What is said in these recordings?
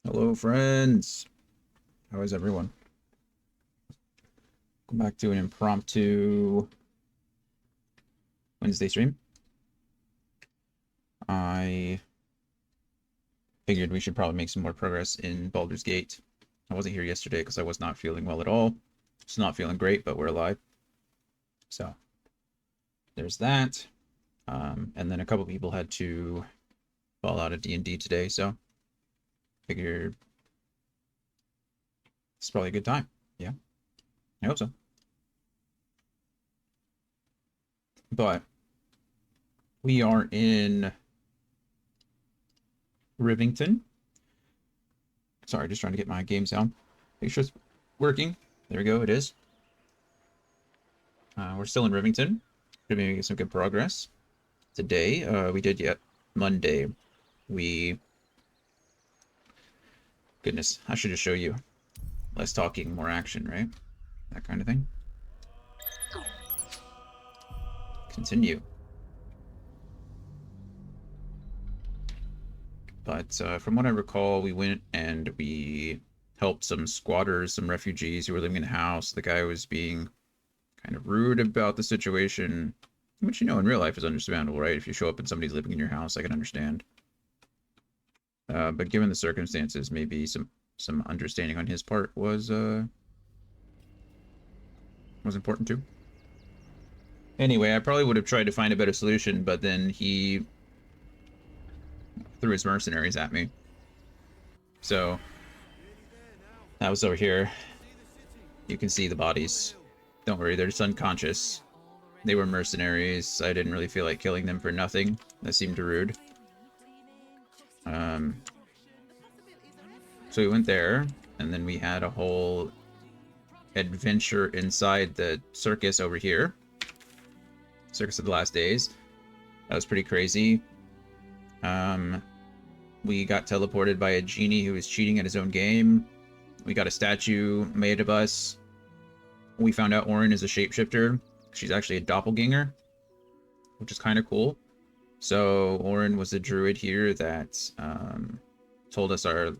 Hello, friends. How is everyone? Welcome back to an impromptu Wednesday stream. I figured we should probably make some more progress in Baldur's Gate. I wasn't here yesterday because I was not feeling well at all. Just not feeling great, but we're alive. So there's that. And then a couple people had to fall out of D&D today, so figured it's probably a good time. Yeah, I hope so. But we are in Rivington. Sorry, just trying to get my game sound. Make sure it's working. There we go, it is. We're still in Rivington. Should be making some good progress. Today, we did yet Monday. Goodness, I should just show you. Less talking, more action, right? That kind of thing. Continue. But from what I recall, we went and we helped some squatters, some refugees who were living in a house. The guy was being kind of rude about the situation, which, in real life is understandable, right? If you show up and somebody's living in your house, I can understand. But given the circumstances, maybe some understanding on his part was important too. Anyway, I probably would have tried to find a better solution, but then he threw his mercenaries at me. So that was over here. You can see the bodies. Don't worry, they're just unconscious. They were mercenaries. I didn't really feel like killing them for nothing. That seemed rude. So we went there, and then we had a whole adventure inside the circus over here. Circus of the Last Days. That was pretty crazy. We got teleported by a genie who was cheating at his own game. We got a statue made of us. We found out Orin is a shapeshifter. She's actually a doppelganger, which is kind of cool. So Orin was a druid here that told us our,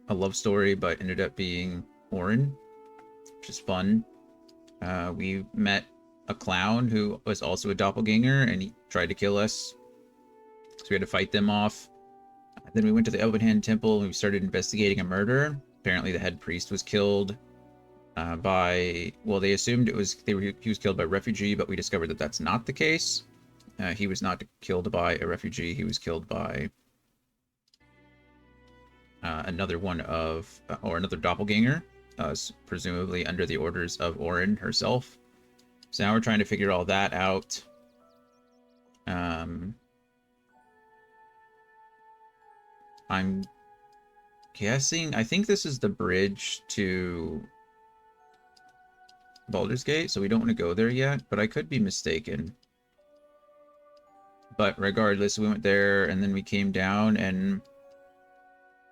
a love story, but ended up being Orin, which is fun. We met a clown who was also a doppelganger, and he tried to kill us. So we had to fight them off. Then we went to the Elvenhand Temple and we started investigating a murder. Apparently the head priest was killed they assumed he was killed by a refugee, but we discovered that that's not the case. He was not killed by a refugee. He was killed by another doppelganger, presumably under the orders of Orin herself. So now we're trying to figure all that out. I'm guessing, I think this is the bridge to Baldur's Gate, so we don't want to go there yet, but I could be mistaken. But regardless, we went there, and then we came down, and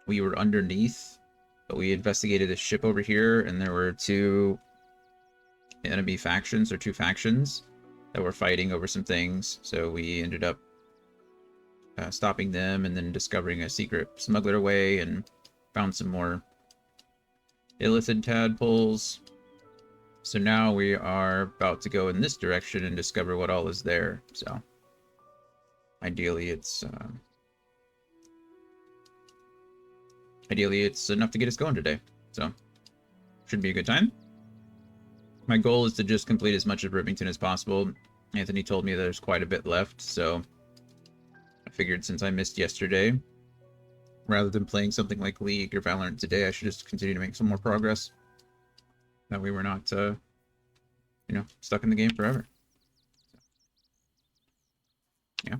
we were underneath, but we investigated a ship over here, and there were two enemy factions, or two factions, that were fighting over some things, so we ended up stopping them, and then discovering a secret smuggler way, and found some more illithid tadpoles. So now we are about to go in this direction and discover what all is there. So ideally it's enough to get us going today. So should be a good time. My goal is to just complete as much of Rivington as possible. Anthony told me there's quite a bit left, so I figured since I missed yesterday, rather than playing something like League or Valorant today, I should just continue to make some more progress. That way we're not, stuck in the game forever. Yeah,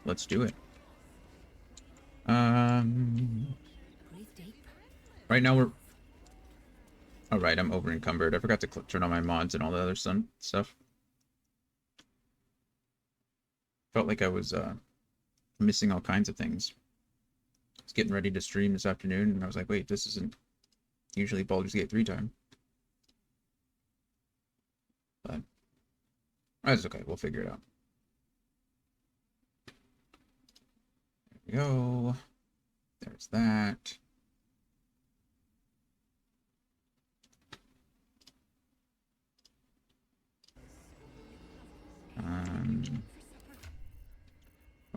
let's do it. Right now we're... Alright, I'm over encumbered. I forgot to turn on my mods and all the other stuff. Felt like I was missing all kinds of things. I was getting ready to stream this afternoon, and I was like, wait, this isn't usually Baldur's Gate 3 time. But that's okay, we'll figure it out. There we go. There's that.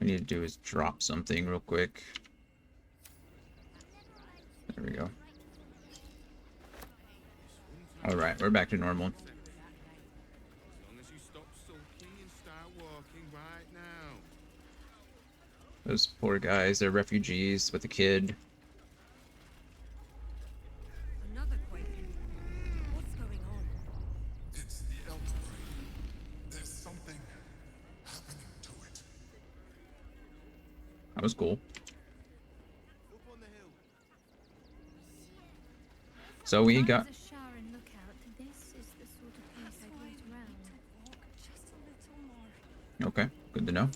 we need to do is drop something real quick. There we go. Alright, we're back to normal. Those poor guys, they're refugees with a kid. Another quake. What's going on? It's the Elder Brain. There's something happening to it. That was cool. So we got... Okay, good to know.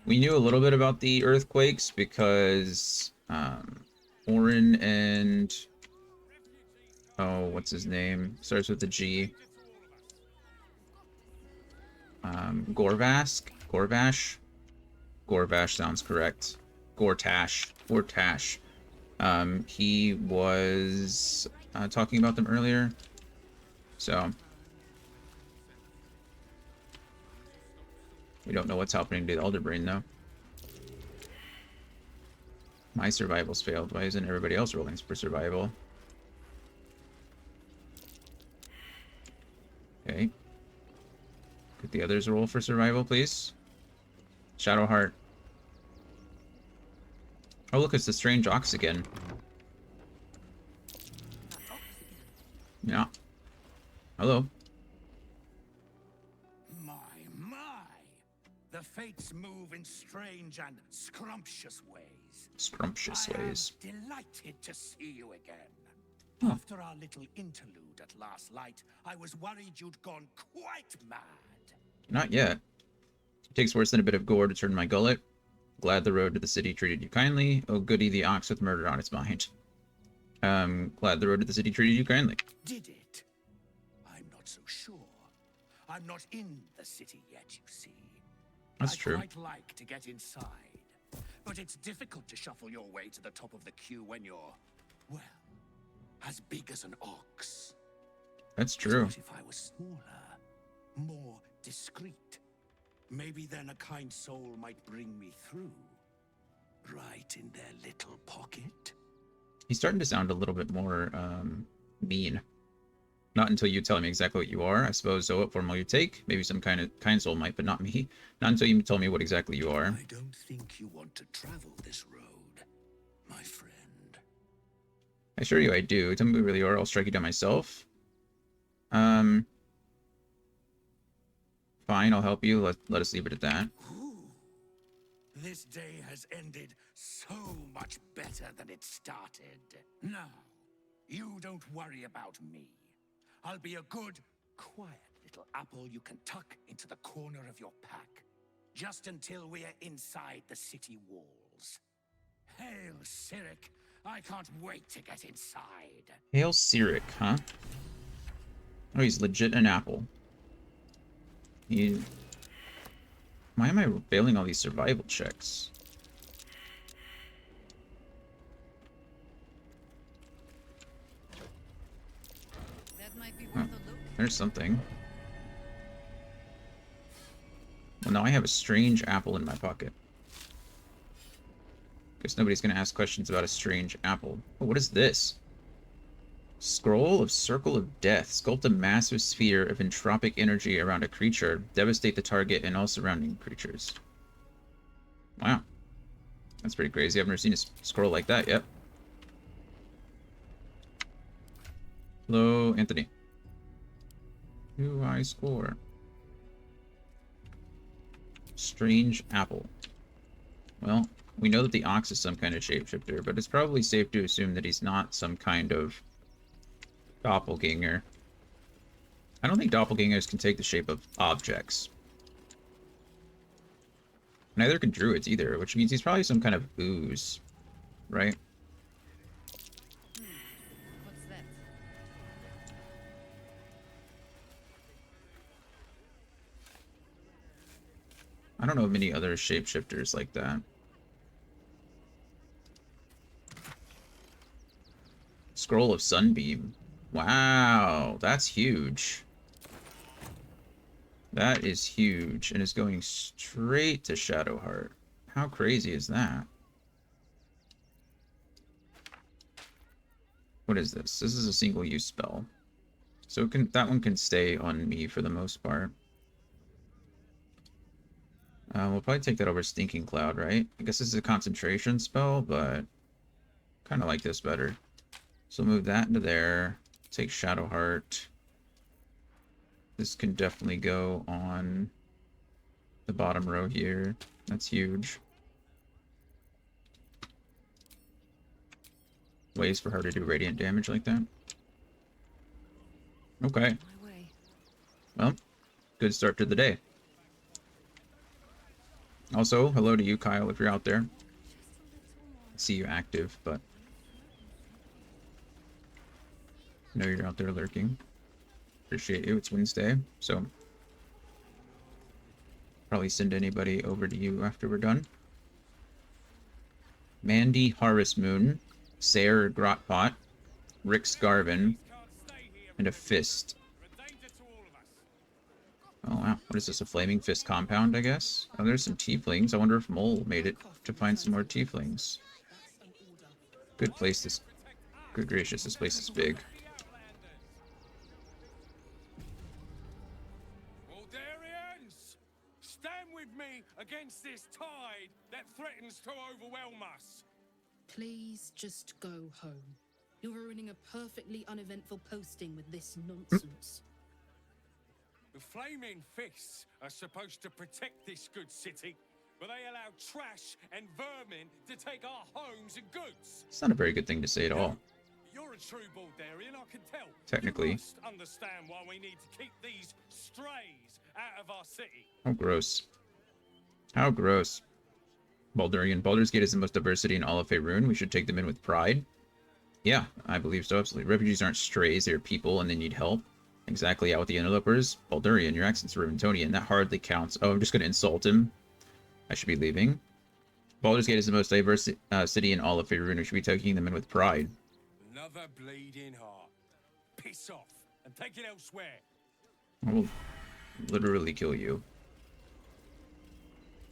We knew a little bit about the earthquakes because Orin and... Oh, what's his name? Starts with a G. Gorvask? Gorvash? Gorvash sounds correct. Gortash. Gortash. He was talking about them earlier. So... we don't know what's happening to the Elder Brain, though. My survival's failed. Why isn't everybody else rolling for survival? Okay. Could the others roll for survival, please? Shadowheart. Oh, look, it's the strange ox again. Yeah. Hello. The fates move in strange and scrumptious ways. Scrumptious ways. I am delighted to see you again. Huh. After our little interlude at last light, I was worried you'd gone quite mad. Not yet. It takes worse than a bit of gore to turn my gullet. Glad the road to the city treated you kindly. Oh goody, the ox with murder on its mind. Glad the road to the city treated you kindly. Did it? I'm not so sure. I'm not in the city yet, you see. That's true. I'd quite like to get inside, but it's difficult to shuffle your way to the top of the queue when you're, well, as big as an ox. That's true. What if I was smaller, more discreet? Maybe then a kind soul might bring me through, right in their little pocket. He's starting to sound a little bit more mean. Not until you tell me exactly what you are. I suppose so. What form will you take? Maybe some kind soul might, but not me. Not until you tell me what exactly you are. I don't think you want to travel this road, my friend. I assure you I do. Tell me what you really are. I'll strike you down myself. Fine, I'll help you. Let us leave it at that. Ooh. This day has ended so much better than it started. Now, you don't worry about me. I'll be a good, quiet little apple you can tuck into the corner of your pack, just until we're inside the city walls. Hail, Cyric! I can't wait to get inside. Hail Cyric, huh? Oh, he's legit an apple. Why am I failing all these survival checks? Oh, there's something. Well, now I have a strange apple in my pocket. Guess nobody's gonna ask questions about a strange apple. Oh, what is this? Scroll of Circle of Death. Sculpt a massive sphere of entropic energy around a creature. Devastate the target and all surrounding creatures. Wow. That's pretty crazy. I've never seen a scroll like that yet. Hello, Anthony. Do I score? Strange apple. Well, we know that the ox is some kind of shapeshifter, but it's probably safe to assume that he's not some kind of doppelganger. I don't think doppelgangers can take the shape of objects. Neither can druids either, which means he's probably some kind of ooze, right? What's that? I don't know of many other shapeshifters like that. Scroll of Sunbeam. Wow, that's huge. That is huge, and is going straight to Shadowheart. How crazy is that? What is this? This is a single-use spell. So that one can stay on me for the most part. We'll probably take that over Stinking Cloud, right? I guess this is a concentration spell, but kind of like this better. So move that into there. Take Shadowheart. This can definitely go on the bottom row here. That's huge. Ways for her to do radiant damage like that. Okay. My way. Well, good start to the day. Also, hello to you, Kyle, if you're out there. I see you active, but I know you're out there lurking. Appreciate you. It's Wednesday, so probably send anybody over to you after we're done. Mandy Harvest Moon, Sayer Grotpot, Rick Scarvin, and a Fist. Oh wow, what is this, a Flaming Fist compound, I guess? Oh, there's some tieflings. I wonder if Mole made it to find some more tieflings. Good place, this... Good gracious, this place is big. Waldarians! Stand with me against this tide that threatens to overwhelm us. Please just go home. You're ruining a perfectly uneventful posting with this nonsense. The Flaming Fists are supposed to protect this good city, but they allow trash and vermin to take our homes and goods. It's not a very good thing to say at all. You're a true Baldarian, I can tell. Technically. You must understand why we need to keep these strays out of our city. How gross. How gross. Baldurian. Baldur's Gate is the most diversity in all of Faerun. We should take them in with pride. Yeah, I believe so, absolutely. Refugees aren't strays, they're people and they need help. Exactly, out with the interlopers. Baldurian, your accent's Riventonian. That hardly counts. Oh, I'm just going to insult him. I should be leaving. Baldur's Gate is the most diverse city in all of Faerun. We should be taking them in with pride. Another bleeding heart. Piss off and take it elsewhere. I will literally kill you.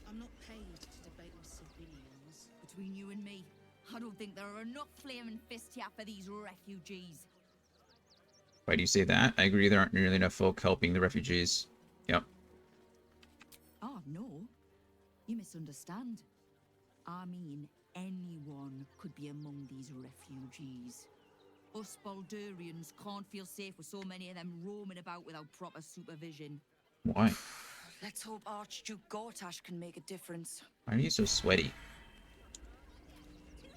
I'm not paid to debate with civilians. Between you and me, I don't think there are enough Flaming Fists here for these refugees. Why do you say that? I agree, there aren't nearly enough folk helping the refugees. Yep. Oh, no. You misunderstand. I mean, anyone could be among these refugees. Us Baldurians can't feel safe with so many of them roaming about without proper supervision. Why? Let's hope Archduke Gortash can make a difference. Why are you so sweaty?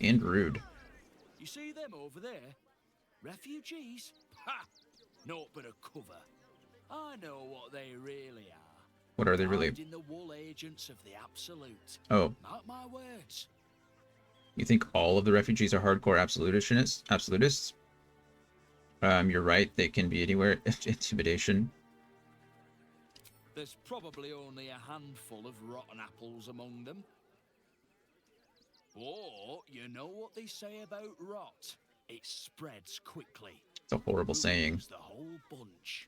And rude. You see them over there? Refugees? Ha! Naught but a cover. I know what they really are. What are they really? In the wool agents of the Absolute. Oh, Mark my words. you think all of the refugees are hardcore absolutists? Absolutists? You're right, they can be anywhere. Intimidation. There's probably only a handful of rotten apples among them. Or, you know what they say about rot? It spreads quickly. It's a horrible saying. Ruins the whole bunch.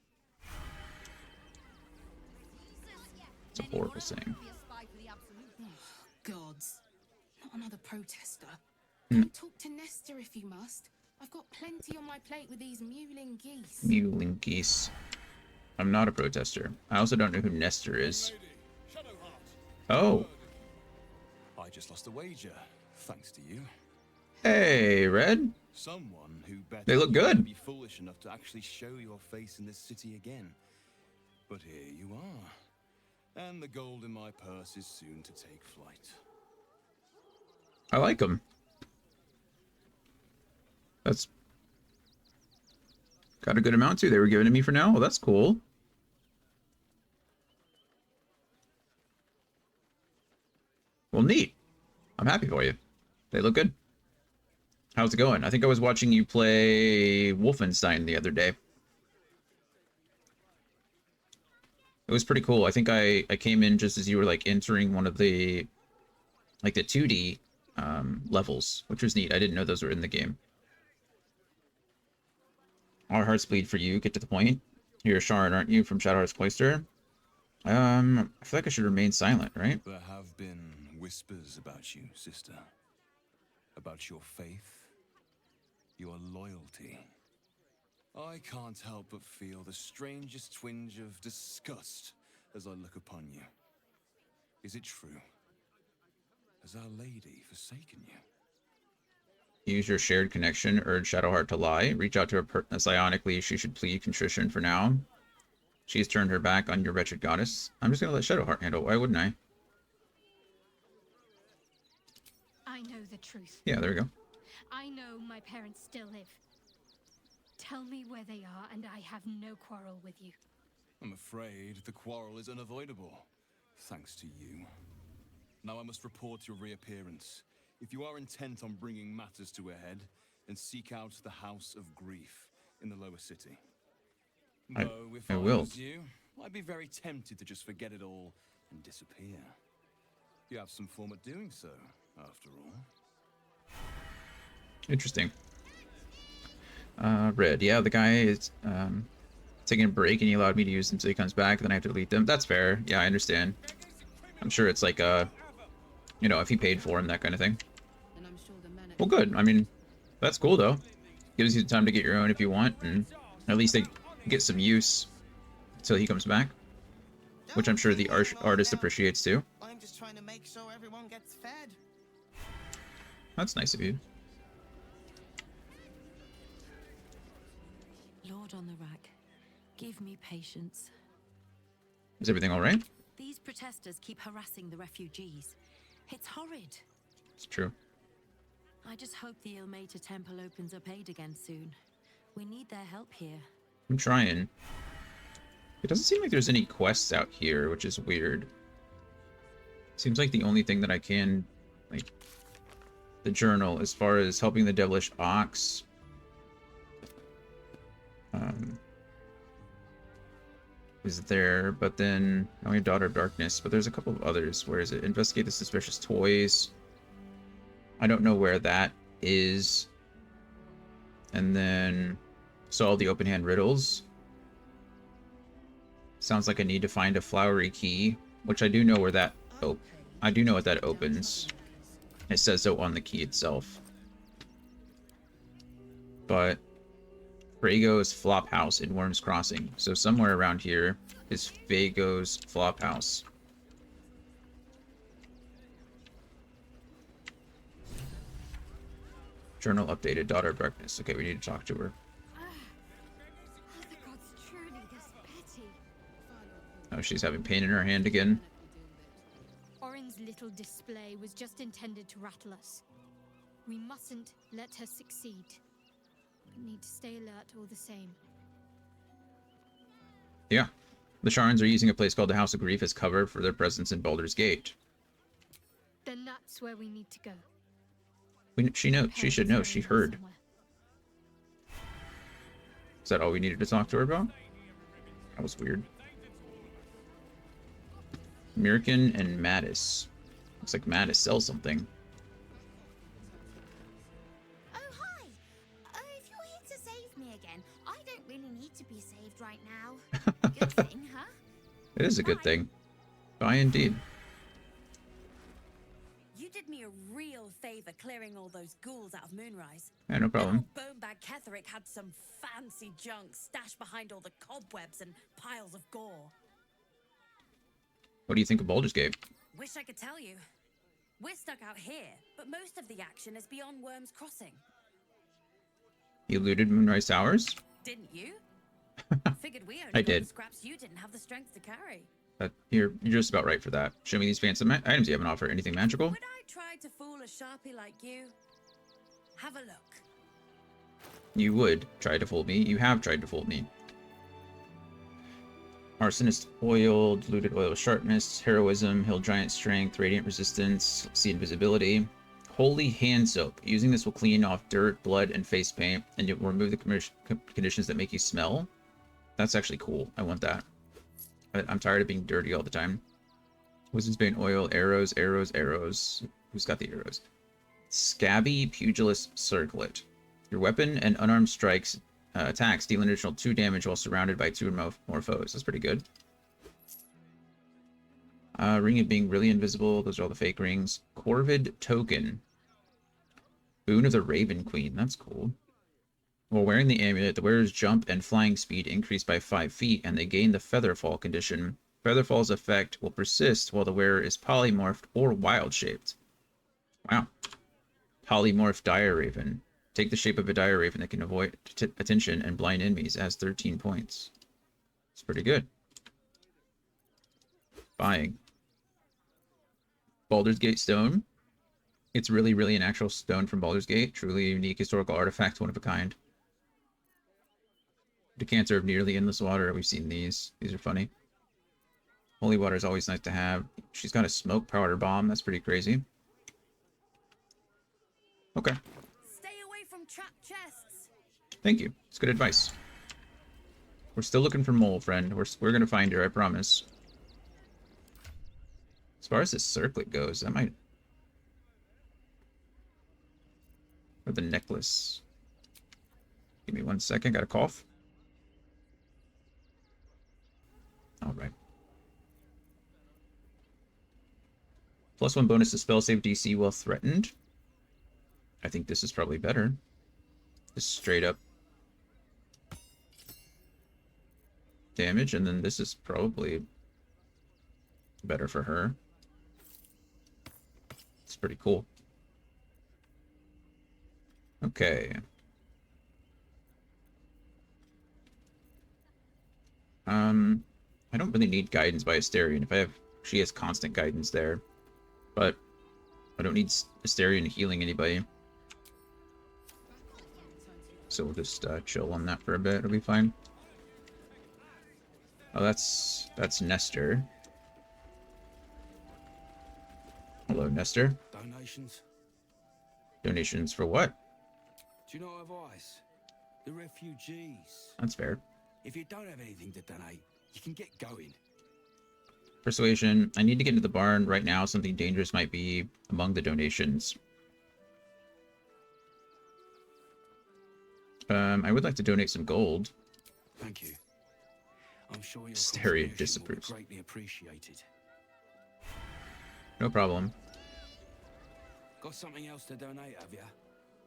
It's a horrible saying. Gods. Not another protester. Hmm. Talk to Nestor if you must. I've got plenty on my plate with these mewling geese. Mewling geese. I'm not a protester. I also don't know who Nestor is. Oh. I just lost a wager, thanks to you. Hey, Red. Someone who better They look good. be foolish enough to actually show your face in this city again. But here you are. And the gold in my purse is soon to take flight. I like them. That's got a good amount too. They were giving to me for now. Well, that's cool. Well, neat. I'm happy for you. They look good. How's it going? I think I was watching you play Wolfenstein the other day. It was pretty cool. I think I came in just as you were like entering one of the like the 2D levels, which was neat. I didn't know those were in the game. Our hearts bleed for you. Get to the point. You're Sharon, aren't you, from Shadowheart's Cloister? I feel like I should remain silent, right? There have been whispers about you, sister. About your faith, your loyalty. I can't help but feel the strangest twinge of disgust as I look upon you. Is it true? Has Our Lady forsaken you? Use your shared connection, urge Shadowheart to lie. Reach out to her psionically. She should plead contrition for now. She has turned her back on your wretched goddess. I'm just gonna let Shadowheart handle it. Why wouldn't I? I know the truth. Yeah, there we go. I know my parents still live. Tell me where they are, and I have no quarrel with you. I'm afraid the quarrel is unavoidable, thanks to you. Now I must report your reappearance. If you are intent on bringing matters to a head, then seek out the House of Grief in the lower city. Though, if I will. was you, I'd be very tempted to just forget it all and disappear. You have some form at doing so, after all. Interesting. Red. Yeah, the guy is taking a break and he allowed me to use them until he comes back, then I have to delete them. That's fair. Yeah, I understand. I'm sure it's like, you know, if he paid for him, that kind of thing. Well, good. I mean, that's cool, though. Gives you time to get your own if you want, and at least they get some use until he comes back. Which I'm sure the artist appreciates, too. I'm just trying to make sure everyone gets fed. That's nice of you. Lord on the rack, give me patience. Is everything alright? These protesters keep harassing the refugees. It's horrid. It's true. I just hope the Ilmater Temple opens up aid again soon. We need their help here. I'm trying. It doesn't seem like there's any quests out here, which is weird. Seems like the only thing that I can, like, the journal, as far as helping the Devilish Ox. Is there, but then only Daughter of Darkness, but there's a couple of others. Where is it? Investigate the suspicious toys. I don't know where that is. And then solve the open hand riddles. Sounds like I need to find a flowery key, which I do know where that I do know what that opens. It says so on the key itself. But Vaego's Flop House in Worm's Crossing. So somewhere around here is Vaego's Flop House. Journal updated. Daughter of Darkness. Okay, we need to talk to her. The gods truly this petty. Oh, she's having pain in her hand again. Orin's little display was just intended to rattle us. We mustn't let her succeed. We need to stay alert all the same. Yeah. The Sharns are using a place called the House of Grief as cover for their presence in Baldur's Gate. Then that's where we need to go. She knows. She should know. She heard. Is that all we needed to talk to her about? That was weird. Mirkin and Mattis. Looks like Mattis sells something. Oh, hi! If you're here to save me again, I don't really need to be saved right now. Good thing, huh? It is a good thing. Bye indeed. You did me a real favor clearing all those ghouls out of Moonrise. Yeah, no problem. Bonebag Ketheric had some fancy junk stashed behind all the cobwebs and piles of gore. What do you think of Baldur's Gate? Wish I could tell you. We're stuck out here, but most of the action is beyond Worm's Crossing. You looted Moonrise Towers? Didn't you? Figured we only I got did. the scraps you didn't have the strength to carry. You're just about right for that. Show me these fancy items you have on offer. Anything magical? Would I try to fool a sharpie like you? Have a look. You would try to fool me. You have tried to fool me. Arsonist oil, diluted oil sharpness, heroism, hill giant strength, radiant resistance, see invisibility. Holy hand soap. Using this will clean off dirt, blood, and face paint, and it will remove the conditions that make you smell. That's actually cool. I want that. I'm tired of being dirty all the time. Wizard's Bane oil, arrows, arrows, arrows. Who's got the arrows? Scabby Pugilist Circlet. Your weapon and unarmed strikes attacks deal an additional 2 damage while surrounded by 2 or more foes. That's pretty good. Ring of being really invisible. Those are all the fake rings. Corvid token. Boon of the Raven Queen. That's cool. While wearing the amulet, the wearer's jump and flying speed increase by 5 feet, and they gain the Featherfall condition. Featherfall's effect will persist while the wearer is polymorphed or wild-shaped. Wow. Polymorphed Dire Raven. Take the shape of a Dire Raven that can avoid attention and blind enemies. It has 13 points. It's pretty good. Buying. Baldur's Gate Stone. It's really, really an actual stone from Baldur's Gate. Truly unique historical artifact, one of a kind. Decanter of Nearly Endless Water. We've seen these. These are funny. Holy Water is always nice to have. She's got a smoke powder bomb. That's pretty crazy. Okay. Stay away from trap chests. Thank you. It's good advice. We're still looking for Mole, friend. We're gonna find her, I promise. As far as this circlet goes, that might... Or the necklace. Give me 1 second. Got a cough. Alright. +1 bonus to spell save DC while threatened. I think this is probably better. Just straight up damage, and then this is probably better for her. It's pretty cool. Okay. I don't really need guidance by Asterion. If I have, she has constant guidance there, but I don't need Asterion healing anybody. So we'll just chill on that for a bit. It'll be fine. Oh, that's Nestor. Hello, Nestor. Donations? Donations for what? Do you not have eyes? The refugees. That's fair. If you don't have anything to donate, you can get going. Persuasion. I need to get into the barn right now. Something dangerous might be among the donations. I would like to donate some gold. Thank you. I'm sure your Asterion contribution disapproves. will be greatly appreciated. No problem. Got something else to donate, have you?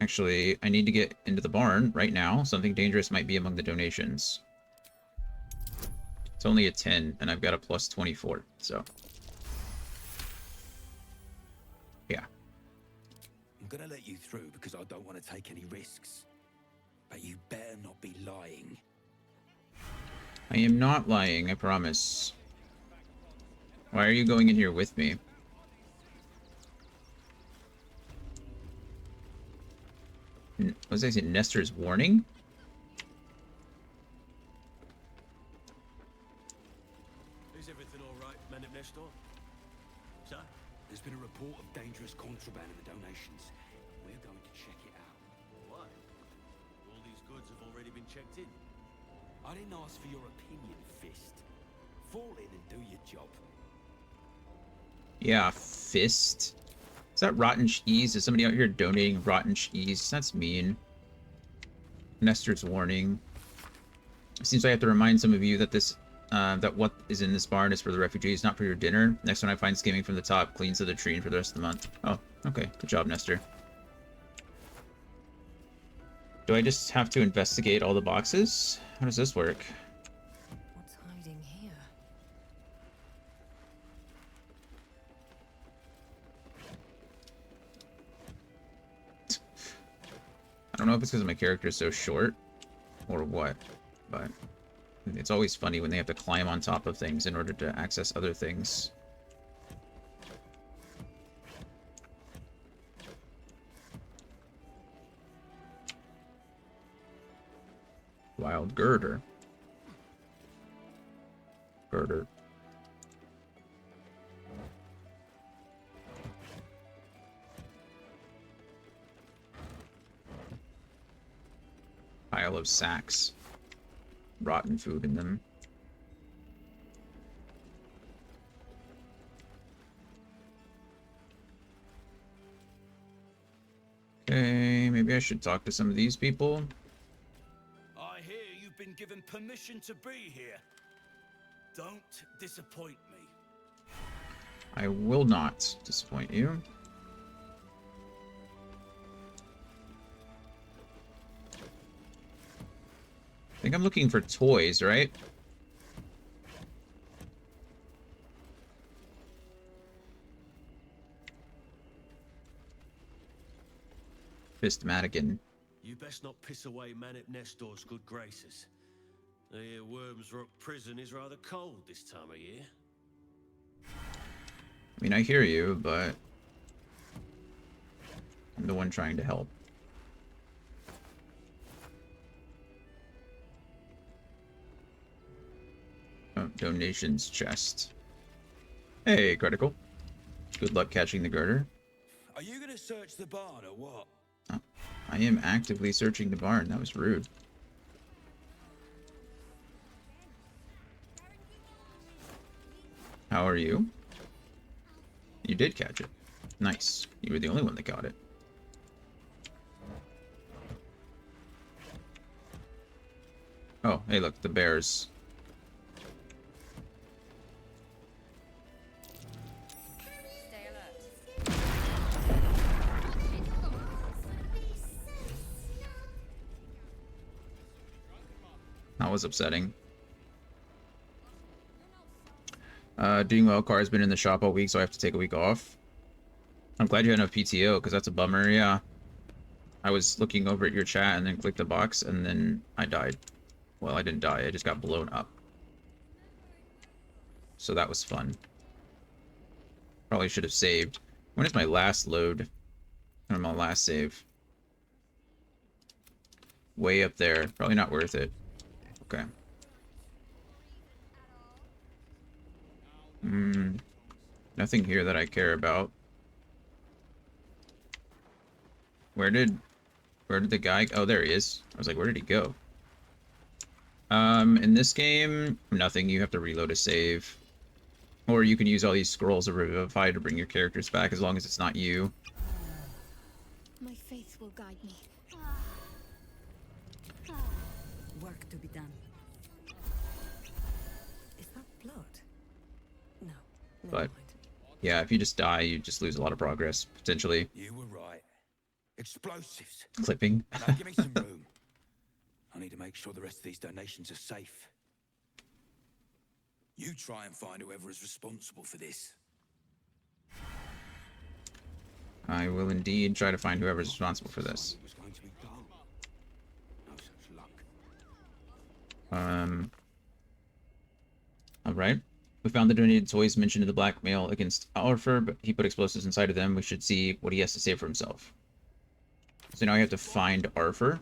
Actually, I need to get into the barn right now. Something dangerous might be among the donations. It's only a 10, and I've got a plus 24, so... Yeah. I'm gonna let you through because I don't want to take any risks. But you better not be lying. I am not lying, I promise. Why are you going in here with me? What was I saying? Nestor's warning? Is everything all right, men of Nestor? Sir? There's been a report of dangerous contraband in the donations. We're going to check it out. Why? All these goods have already been checked in. I didn't ask for your opinion, Fist. Fall in and do your job. Yeah, Fist. Is that rotten cheese? Is somebody out here donating rotten cheese? That's mean. Nestor's warning. It seems I have to remind some of you that this, that what is in this barn is for the refugees, not for your dinner. Next one I find skimming from the top, cleans to the tree for the rest of the month. Oh, okay. Good job, Nestor. Do I just have to investigate all the boxes? How does this work? What's hiding here? I don't know if it's because my character is so short or what, but it's always funny when they have to climb on top of things in order to access other things. Wild girder. Girder. Pile of sacks. Rotten food in them. Okay, maybe I should talk to some of these people. I hear you've been given permission to be here. Don't disappoint me. I will not disappoint you. I think I'm looking for toys, right? Fistmatican. You best not piss away Manip Nestor's good graces. I hear Worms Rock Prison is rather cold this time of year. I mean, I hear you, but I'm the one trying to help. Oh, donations chest. Hey, critical. Good luck catching the girder. Are you gonna search the barn or what? Oh, I am actively searching the barn. That was rude. How are you? You did catch it. Nice. You were the only one that got it. Oh, hey look, the bears. That was upsetting. Doing well. Car's been in the shop all week, so I have to take a week off. I'm glad you had enough PTO, because that's a bummer. Yeah. I was looking over at your chat and then clicked the box, and then I died. Well, I didn't die. I just got blown up. So that was fun. Probably should have saved. When is my last load? Or my last save? Way up there. Probably not worth it. Okay. Nothing here that I care about. Where did the guy... Oh, there he is. I was like, where did he go? In this game, nothing. You have to reload a save. Or you can use all these scrolls of Revivify to bring your characters back, as long as it's not you. My faith will guide me. Work to be done. Is that blood? No. But, yeah, if you just die, you just lose a lot of progress, potentially. You were right. Explosives. Clipping. Now give me some room. I need to make sure the rest of these donations are safe. You try and find whoever is responsible for this. I will indeed try to find whoever's responsible for this. Alright. We found the donated toys mentioned in the blackmail against Arthur, but he put explosives inside of them. We should see what he has to say for himself. So now I have to find Arthur.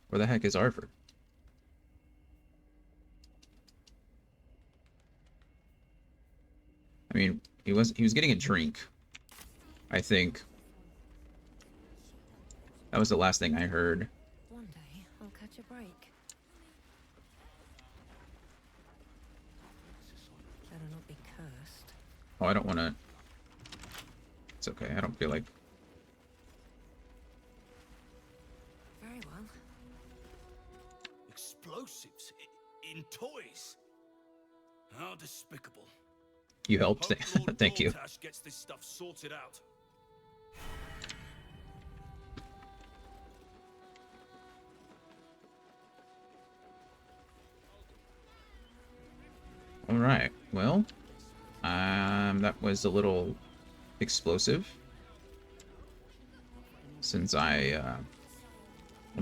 Where the heck is Arthur? I mean, he was getting a drink, I think. That was the last thing I heard. One day I'll catch a break. Better not be cursed. Oh, I don't want to... It's okay, I don't feel like... Very well. Explosives in toys. How despicable. You helped. Thank you. Gortash gets this stuff sorted out. All right. Well, that was a little explosive. Since there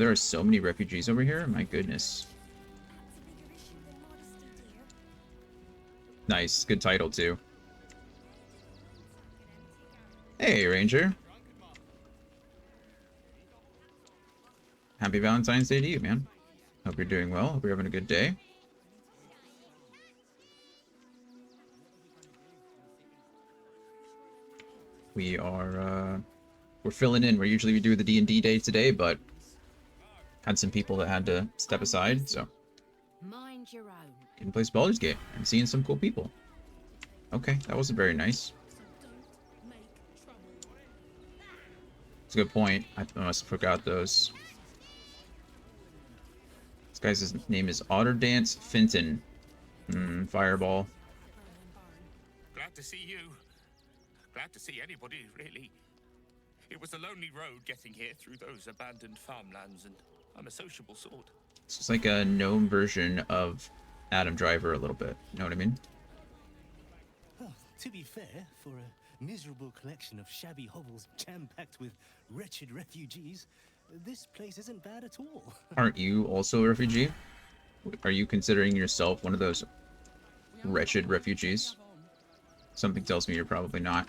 are so many refugees over here. My goodness. Nice. Good title, too. Hey, Ranger. Happy Valentine's Day to you, man. Hope you're doing well. Hope you're having a good day. We are, we're filling in. We usually do the D&D day today, but had some people that had to step aside, so. Mind your own. Getting to play Baldur's Gate and seeing some cool people. Okay, that wasn't very nice. It's a good point. I must have forgot those. This guy's name is Otterdance Fenton. Fireball. Glad to see you. Glad to see anybody, really. It was a lonely road getting here through those abandoned farmlands, and I'm a sociable sort. It's just like a gnome version of Adam Driver a little bit. You know what I mean? Oh, to be fair, for a miserable collection of shabby hovels jam-packed with wretched refugees, this place isn't bad at all. Aren't you also a refugee? Are you considering yourself one of those wretched refugees? Something tells me you're probably not.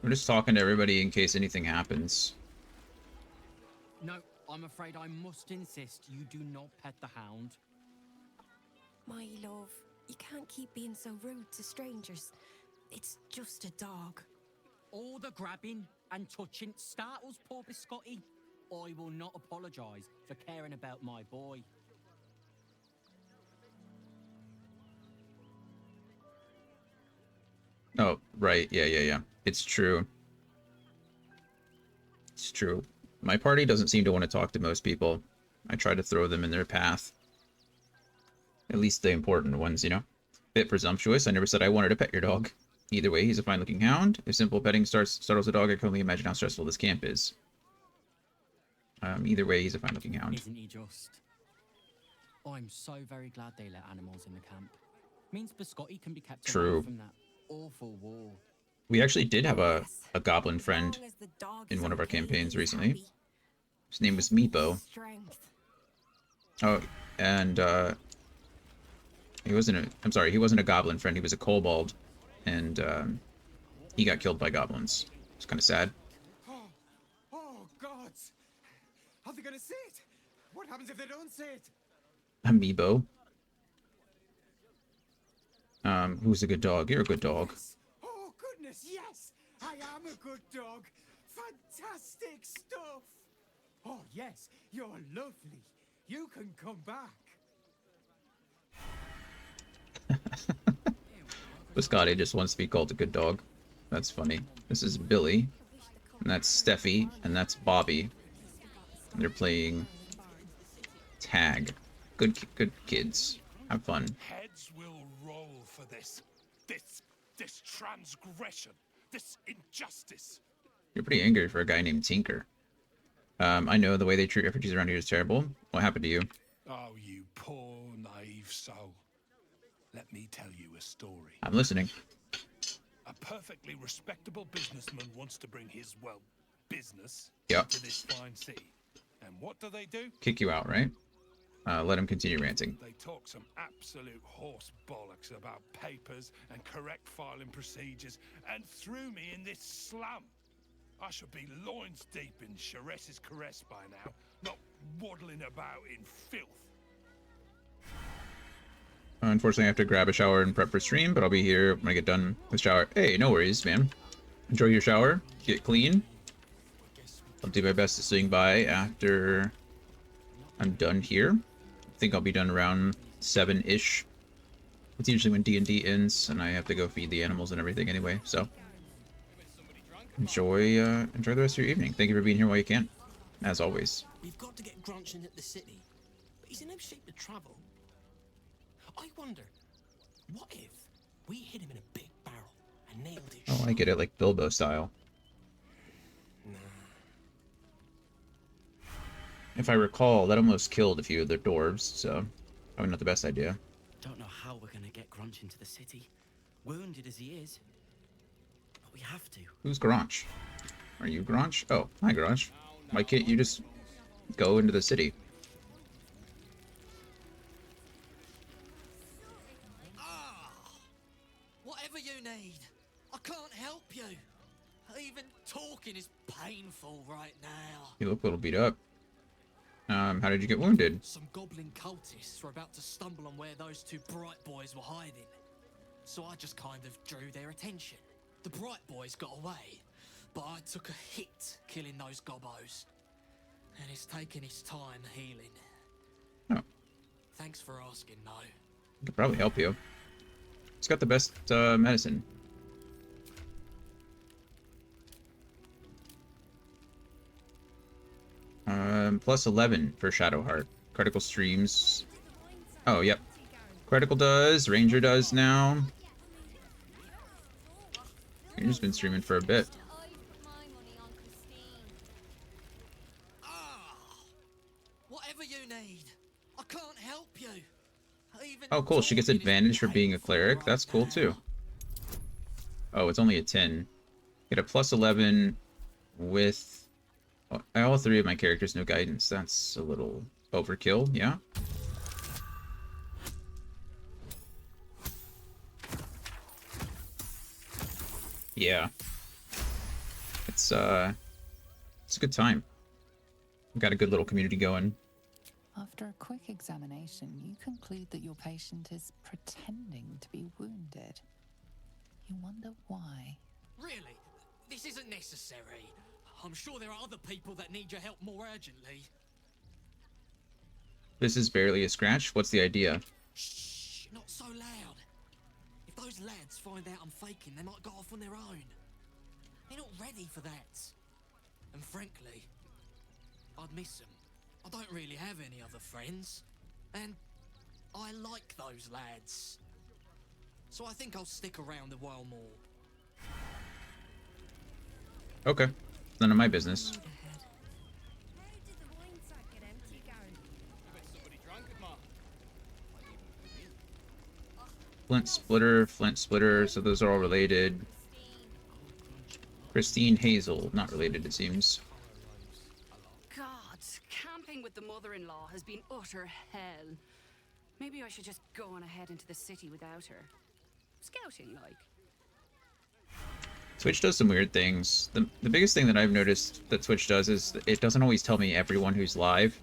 I'm just talking to everybody in case anything happens. No, I'm afraid I must insist you do not pet the hound. My love, you can't keep being so rude to strangers. It's just a dog. All the grabbing and touching startles poor Biscotti. I will not apologise for caring about my boy. Oh, right. Yeah. It's true. It's true. My party doesn't seem to want to talk to most people. I try to throw them in their path. At least the important ones, you know? Bit presumptuous. I never said I wanted to pet your dog. Either way, he's a fine-looking hound. If simple petting startles a dog, I can only imagine how stressful this camp is. Either way, he's a fine-looking hound. Isn't he just? I'm so very glad they let animals in the camp. Means Biscotti can be kept True. away from that awful war. We actually did have a goblin friend in one of our campaigns recently. His name was Meepo. Oh, and he wasn't a goblin friend, he was a kobold. And he got killed by goblins. It's kind of sad. Oh, gods! Are they gonna see it? What happens if they don't see it? Amiibo. Who's a good dog? You're a good dog. Oh, goodness, yes! I am a good dog. Fantastic stuff! Oh, yes, you're lovely. You can come back. Biscotti just wants to be called a good dog. That's funny. This is Billy. And that's Steffi. And that's Bobby. And they're playing tag. Good kids. Have fun. Heads will roll for this transgression, this injustice. You're pretty angry for a guy named Tinker. I know the way they treat refugees around here is terrible. What happened to you? Oh, you poor, naive soul. Let me tell you a story. I'm listening. A perfectly respectable businessman wants to bring his, well, business Yeah. to this fine city. And what do? Kick you out, right? Let him continue ranting. They talk some absolute horse bollocks about papers and correct filing procedures and threw me in this slum. I should be loins deep in Sharess's caress by now, not waddling about in filth. Unfortunately, I have to grab a shower and prep for stream, but I'll be here when I get done with shower. Hey, no worries, man. Enjoy your shower. Get clean. I'll do my best to swing by after I'm done here. I think I'll be done around 7-ish. It's usually when D&D ends, and I have to go feed the animals and everything anyway, so... Enjoy the rest of your evening. Thank you for being here while you can, as always. We've got to get Grunchin at the city, but he's in no shape to travel. I wonder, what if we hit him in a big barrel and nailed his Oh, I get it, like Bilbo style. If I recall, that almost killed a few of the dwarves, so probably not the best idea. Don't know how we're gonna get Grunch into the city, wounded as he is, but we have to. Who's Granch? Are you Granch? Oh, hi Granch. Why can't you just go into the city? Whatever you need, I can't help you. Even talking is painful right now. You look a little beat up. How did you get wounded? Some goblin cultists were about to stumble on where those two Bright Boys were hiding. So I just kind of drew their attention. The Bright Boys got away, but I took a hit killing those gobos. And it's taken its time healing. Oh. Thanks for asking, though. I could probably help you. It's got the best medicine. Plus 11 for Shadowheart. Critical streams Oh, yep. Critical does. Ranger does now. Ranger's been streaming for a bit. Whatever you need. I can't help you. Even Oh, cool. She gets advantage for being a cleric. That's cool, too. Oh, it's only a 10. Get a plus 11 with all 3 of my characters, no guidance. That's a little overkill, yeah? Yeah. It's a good time. We've got a good little community going. After a quick examination, you conclude that your patient is pretending to be wounded. You wonder why. Really? This isn't necessary. I'm sure there are other people that need your help more urgently. This is barely a scratch. What's the idea? Shh, not so loud. If those lads find out I'm faking, they might go off on their own. They're not ready for that. And frankly, I'd miss them. I don't really have any other friends. And I like those lads. So I think I'll stick around a while more. Okay. None of my business. Flint Splitter, so those are all related. Christine Hazel, not related it seems. God, camping with the mother-in-law has been utter hell. Maybe I should just go on ahead into the city without her. Scouting, like. Twitch does some weird things. The biggest thing that I've noticed that Twitch does is it doesn't always tell me everyone who's live.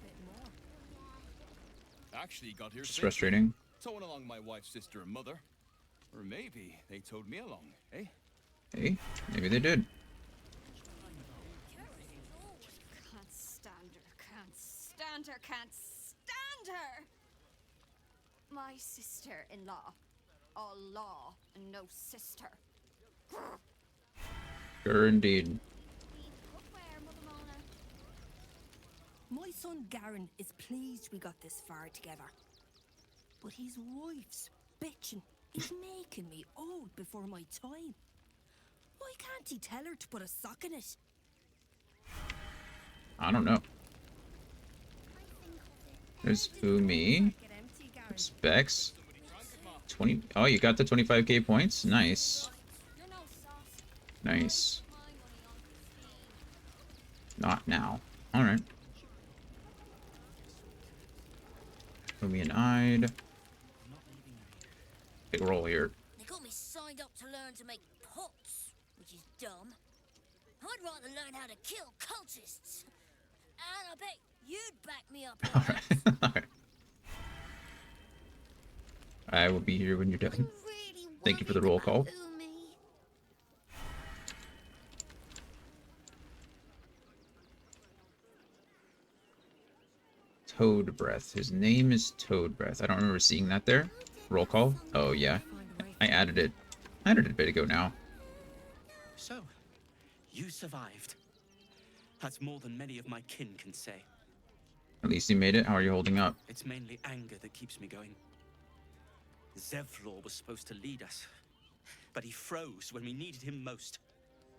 Actually got here It's frustrating. Towing along my wife's sister and mother. Or maybe they towed me along, eh? Hey, maybe they did. Can't stand her, can't stand her, can't stand her! My sister-in-law. All law and no sister. Sure indeed. My son Garen is pleased we got this far together. But his wife's bitching is making me old before my time. Why can't he tell her to put a sock in it? I don't know. There's Umi. Specs. 20. Oh, you got the 25k points? Nice. Nice. Not now. Alright. Umi and Ide. Big roll here. They got me signed up to learn to make pots, which is dumb. I'd rather learn how to kill cultists. And I bet you'd back me up. Alright. I will be here when you're done. Thank you for the roll call. Toad Breath. His name is Toad Breath. I don't remember seeing that there. Roll call. Oh yeah. I added it. I added it a bit ago now. So, you survived. That's more than many of my kin can say. At least you made it. How are you holding up? It's mainly anger that keeps me going. Zevlor was supposed to lead us, but he froze when we needed him most.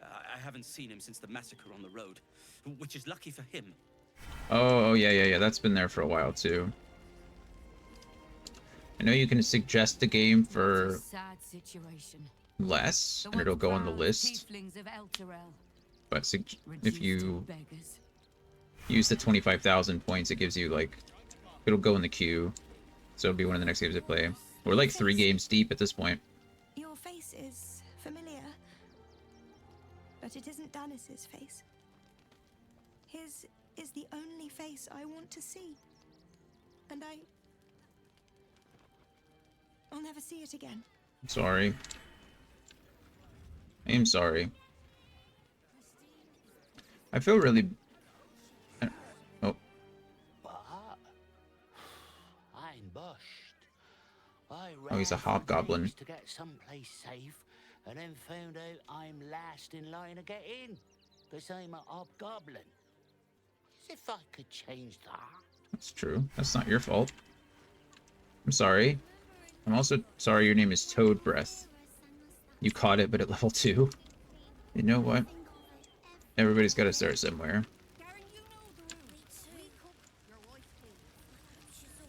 I haven't seen him since the massacre on the road, which is lucky for him. Oh, yeah. That's been there for a while too. I know you can suggest a game for Sad situation. less, and it'll go on the list. But if you use the 25,000 points, it gives you like, it'll go in the queue. So it'll be one of the next games I play. We're like 3 games deep at this point. Your face is familiar, but it isn't Danis's face. His is the only face I want to see. And I'll never see it again. I'm sorry. I am sorry. I feel really... Oh. I'm bushed. Oh, he's a hobgoblin. To get someplace safe, and then found out I'm last in line to get in, because I'm a hobgoblin. As if I could change that. That's true. That's not your fault. I'm sorry. I'm also sorry your name is Toad Breath. You caught it, but at level 2. You know what? Everybody's got to start somewhere.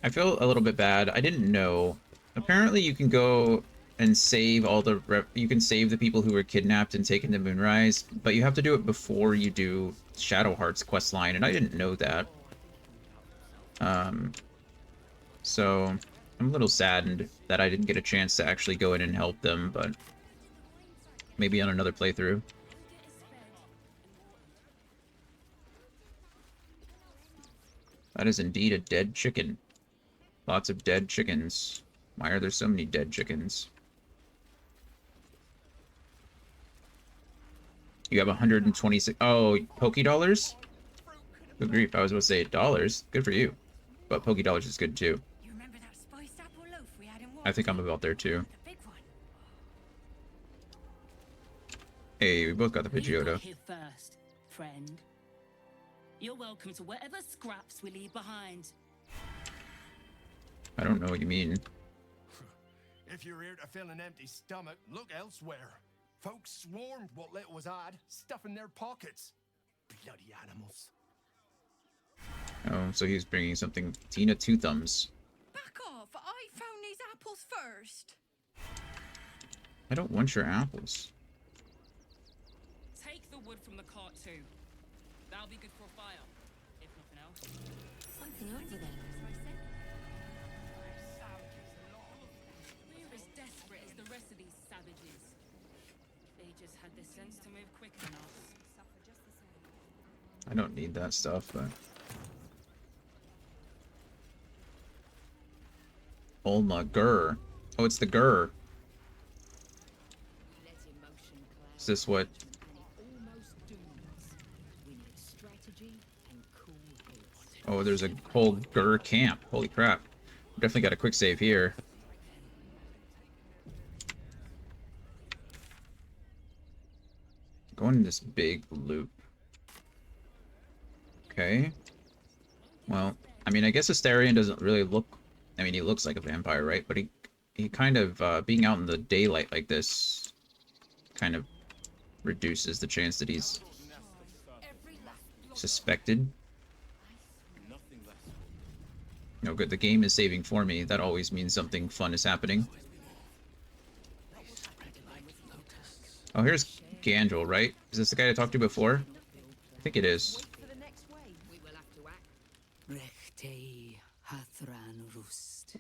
I feel a little bit bad. I didn't know. Apparently you can go and save all the... you can save the people who were kidnapped and taken to Moonrise, but you have to do it before you do Shadowheart's questline, and I didn't know that. So I'm a little saddened that I didn't get a chance to actually go in and help them, but maybe on another playthrough. That is indeed a dead chicken. Lots of dead chickens. Why are there so many dead chickens? You have 126... Oh, Pokédollars? Good grief, I was about to say dollars. Good for you. But Pokédollars is good too. I think I'm about there too. Hey, we both got the Pidgeotto. Here first, friend. You're welcome to whatever scraps we leave behind. I don't know what you mean. If you're here to fill an empty stomach, look elsewhere. Folks swarmed what little was odd, stuffing their pockets. Bloody animals. Oh, so he's bringing something. Tina Two Thumbs. Back off! I found these apples first. I don't want your apples. Take the wood from the cart too. That'll be good for a fire, if nothing else. Something over there. We're as desperate as the rest of these savages. They just had the sense to move quicker than us. I don't need that stuff, but... Oh my gur. Oh, it's the gur. Is this what... Oh, there's a whole gur camp. Holy crap. Definitely got a quick save here. Going in this big loop. Okay. Well, I mean, I guess Astarion doesn't really look... I mean, he looks like a vampire, right? But he kind of, being out in the daylight like this kind of reduces the chance that he's suspected. No good, the game is saving for me. That always means something fun is happening. Oh, here's Gandrel, right? Is this the guy I talked to before? I think it is.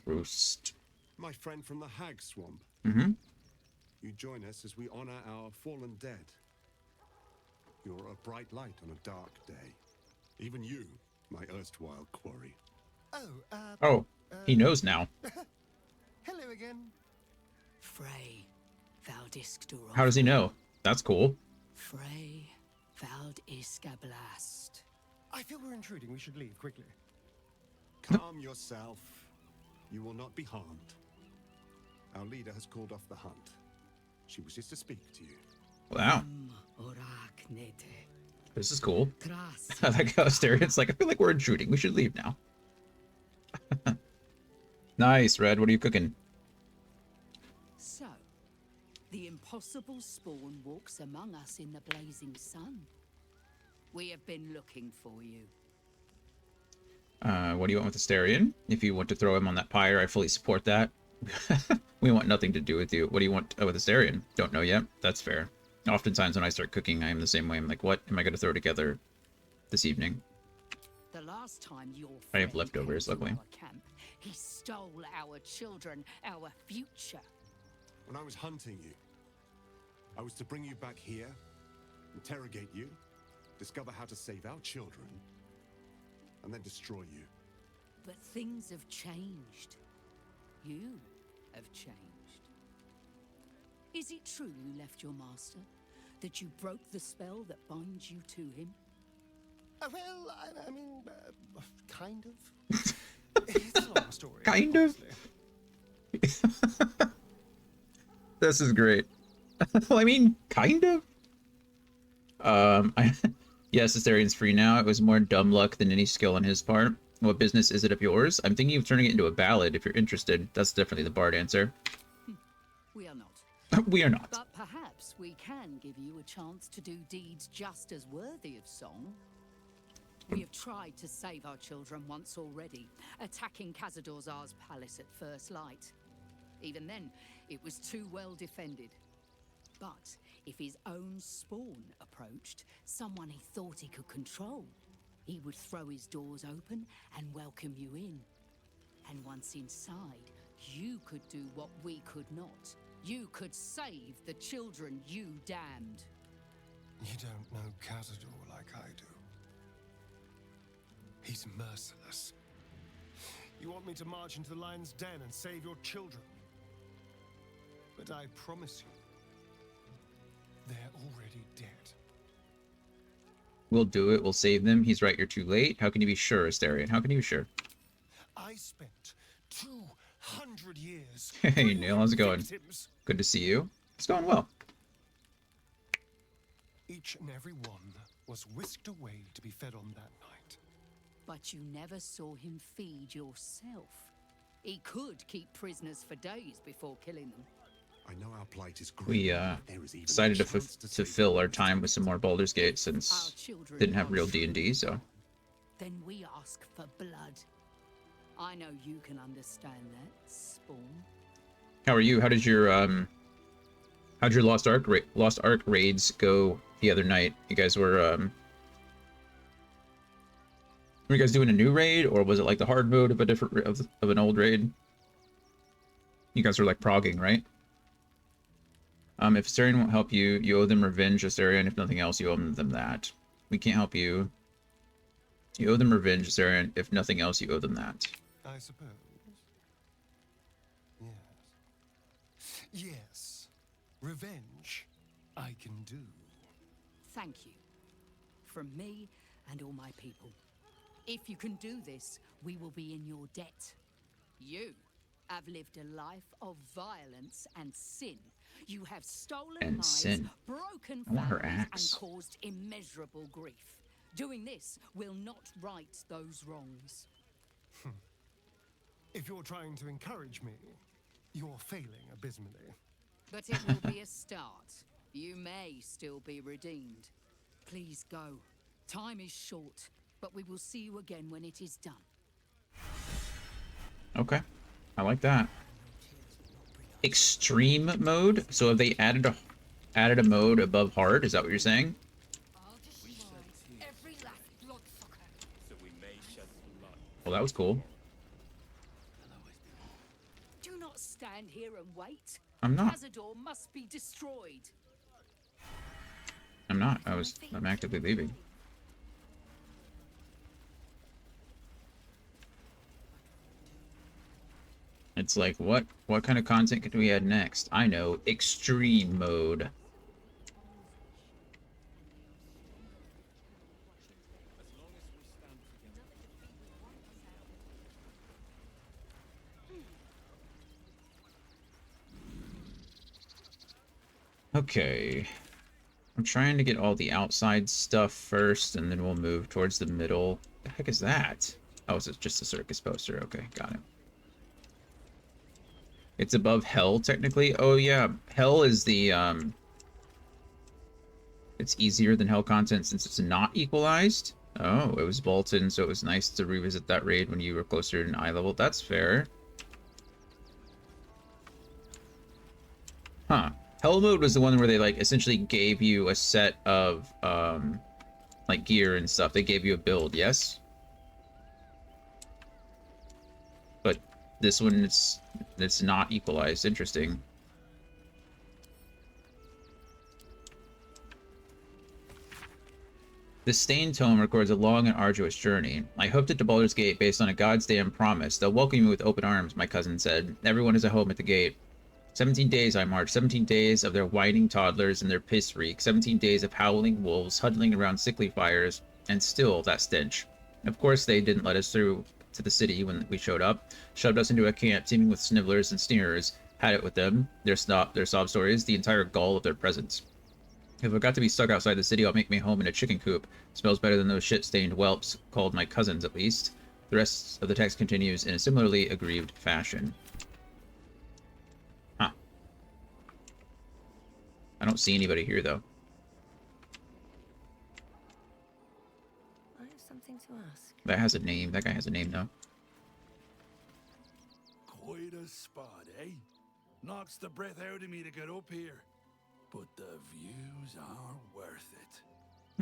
Roost. My friend from the Hag Swamp. Mm-hmm. You join us as we honor our fallen dead. You're a bright light on a dark day. Even you, my erstwhile quarry. Oh, he knows now. Hello again. Frey, Valdiskdorov. How does he know? That's cool. Frey, Valdiskablast. I feel we're intruding. We should leave quickly. Calm yourself. You will not be harmed. Our leader has called off the hunt. She wishes to speak to you. Wow. This is cool. I like how Astarion's like, I feel like we're intruding. We should leave now. Nice, Red. What are you cooking? So, the impossible spawn walks among us in the blazing sun. We have been looking for you. What do you want with Astarion? If you want to throw him on that pyre, I fully support that. We want nothing to do with you. What do you want with Astarion? Don't know yet. That's fair. Oftentimes when I start cooking, I am the same way. I'm like, what am I going to throw together this evening? The last time your I have leftovers, luckily. camp, he stole our children, our future. When I was hunting you, I was to bring you back here, interrogate you, discover how to save our children, and then destroy you. But things have changed. You have changed. Is it true you left your master? That you broke the spell that binds you to him? Well, I mean, kind of. It's a long story. Kind of? This is great. Well, I mean, kind of? Yes, Astarion's free now. It was more dumb luck than any skill on his part. What business is it of yours? I'm thinking of turning it into a ballad if you're interested. That's definitely the bard answer. We are not. We are not. But perhaps we can give you a chance to do deeds just as worthy of song. We have tried to save our children once already, attacking Khazad-dûr's palace at first light. Even then, it was too well defended. But if his own spawn approached, someone he thought he could control, he would throw his doors open and welcome you in. And once inside, you could do what we could not. You could save the children you damned. You don't know Khazad-dûr like I do. He's merciless. You want me to march into the lion's den and save your children? But I promise you, they're already dead. We'll do it. We'll save them. He's right. You're too late. How can you be sure, Astarion? How can you be sure? I spent 200 years. Hey, Neil. How's it going? victims. Good to see you. It's going well. Each and every one was whisked away to be fed on that night. But you never saw him feed yourself. He could keep prisoners for days before killing them. I know our plight is We decided to fill our time with some more Baldur's Gate since didn't have real D&D, so. Then we ask for blood. I know you can understand that, Spawn. How are you? How did your how'd your Lost Ark raids go the other night? You guys were you guys doing a new raid, or was it like the hard mode of a different of an old raid? You guys were like progging, right? If Astarion won't help you, you owe them revenge, Astarion. If nothing else, you owe them that. We can't help you. You owe them revenge, Astarion. If nothing else, you owe them that. I suppose. Yes. Yes. Revenge, I can do. Thank you. From me and all my people. If you can do this, we will be in your debt. You have lived a life of violence and sin. You have stolen And lives, sin. broken I want her families, and axe. caused immeasurable grief. Doing this will not right those wrongs. If you're trying to encourage me, you're failing abysmally. But it will be a start. You may still be redeemed. Please go. Time is short, but we will see you again when it is done. Okay, I like that. Extreme mode. So have they added a mode above hard? Is that what you're saying? Well, that was cool. Do not stand here and wait. I'm not. Khazad-dûr must be destroyed. I'm not. I'm actively leaving. It's like, what kind of content could we add next? I know, extreme mode. Okay. I'm trying to get all the outside stuff first, and then we'll move towards the middle. The heck is that? Oh, it's just a circus poster. Okay, got it. It's above Hell, technically. Oh, yeah. Hell is the, it's easier than Hell content since it's not equalized. Oh, it was Bolton, so it was nice to revisit that raid when you were closer to an eye level. That's fair. Huh. Hell mode was the one where they, like, essentially gave you a set of, like, gear and stuff. They gave you a build, yes? But this one, it's not equalized. Interesting. The Stained Tome records a long and arduous journey. I hoped it to Baldur's Gate based on a God's damn promise. They'll welcome you with open arms, my cousin said. Everyone is at home at the gate. 17 days I marched, 17 days of their whining toddlers and their piss reek, 17 days of howling wolves huddling around sickly fires, and still that stench. Of course they didn't let us through to the city when we showed up, shoved us into a camp teeming with snivellers and sneerers, had it with them, their sob stories, the entire gall of their presence. If I got to be stuck outside the city, I'll make me home in a chicken coop. Smells better than those shit-stained whelps, called my cousins at least. The rest of the text continues in a similarly aggrieved fashion. Huh. I don't see anybody here, though. I have something to ask. That has a name. That guy has a name, though. Quite a spot, eh? Knocks the breath out of me to get up here. But the views are worth it.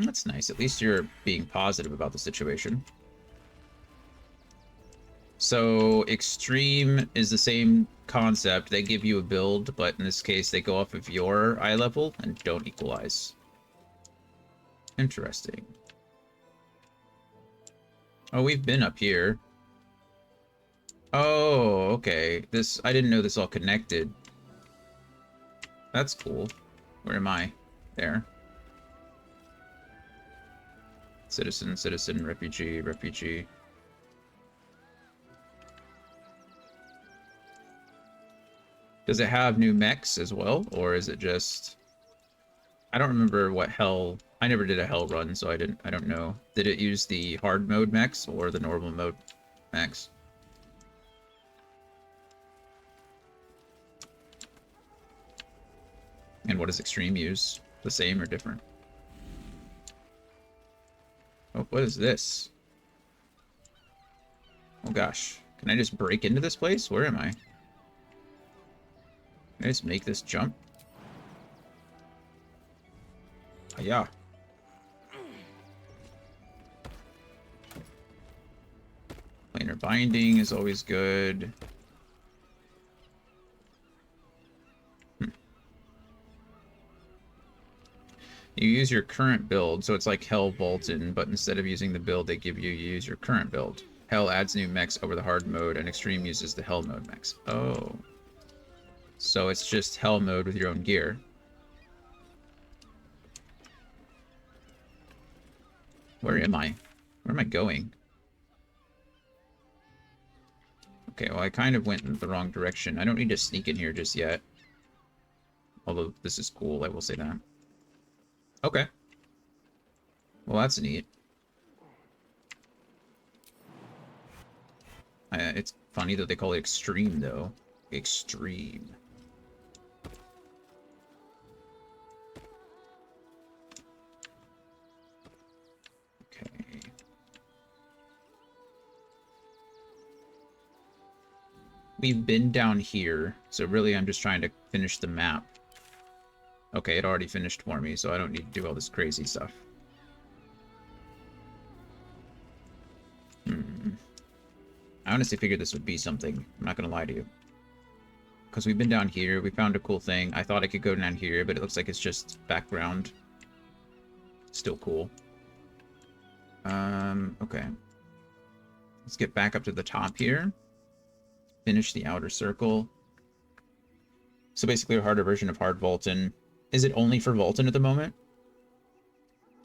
That's nice. At least you're being positive about the situation. So, extreme is the same concept. They give you a build, but in this case, they go off of your eye level and don't equalize. Interesting. Oh, we've been up here. Oh, okay. I didn't know this all connected. That's cool. Where am I? There. Citizen, citizen, refugee, refugee. Does it have new mechs as well, or is it just... I don't remember what hell... I never did a hell run, so I don't know. Did it use the hard mode mechs or the normal mode mechs? And what does extreme use? The same or different? Oh, what is this? Oh gosh. Can I just break into this place? Where am I? Can I just make this jump? Oh, yeah. Planar binding is always good. You use your current build, so it's like Hell Bolton, but instead of using the build they give you, you use your current build. Hell adds new mechs over the hard mode, and Extreme uses the Hell mode mechs. Oh. So it's just Hell mode with your own gear. Where am I? Where am I going? Okay, well I kind of went in the wrong direction. I don't need to sneak in here just yet. Although this is cool, I will say that. Okay. Well, that's neat. It's funny that they call it extreme, though. Extreme. Okay. We've been down here, so really I'm just trying to finish the map. Okay, it already finished for me, so I don't need to do all this crazy stuff. I honestly figured this would be something. I'm not gonna lie to you. Because we've been down here, we found a cool thing. I thought I could go down here, but it looks like it's just background. Still cool. Okay. Let's get back up to the top here. Finish the outer circle. So basically a harder version of Hard Volton. Is it only for Volton at the moment?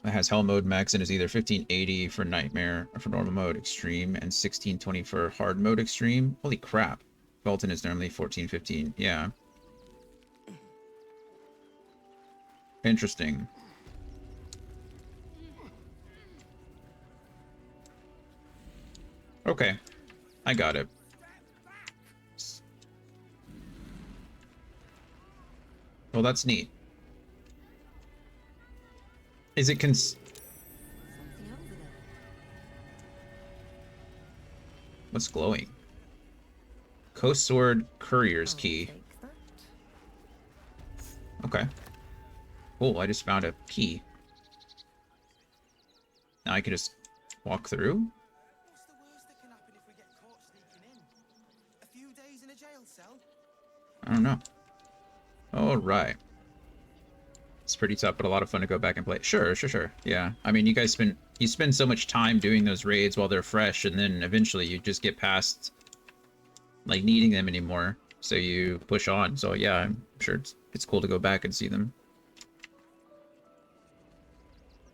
It has Hell mode mechs and is either 1580 for Nightmare or for normal mode Extreme and 1620 for hard mode Extreme. Holy crap. Volton is normally 1415. Yeah. Interesting. Okay. I got it. Well, that's neat. Is it What's glowing? Coast Sword Courier's Key. Okay. Cool, I just found a key. Now I can just walk through? What's the worst that can happen if we get caught sneaking in? A few days in a jail cell? I don't know. Alright. It's pretty tough, but a lot of fun to go back and play. Sure. Yeah. I mean, you spend so much time doing those raids while they're fresh, and then eventually you just get past, like, needing them anymore. So you push on. So yeah, I'm sure it's cool to go back and see them.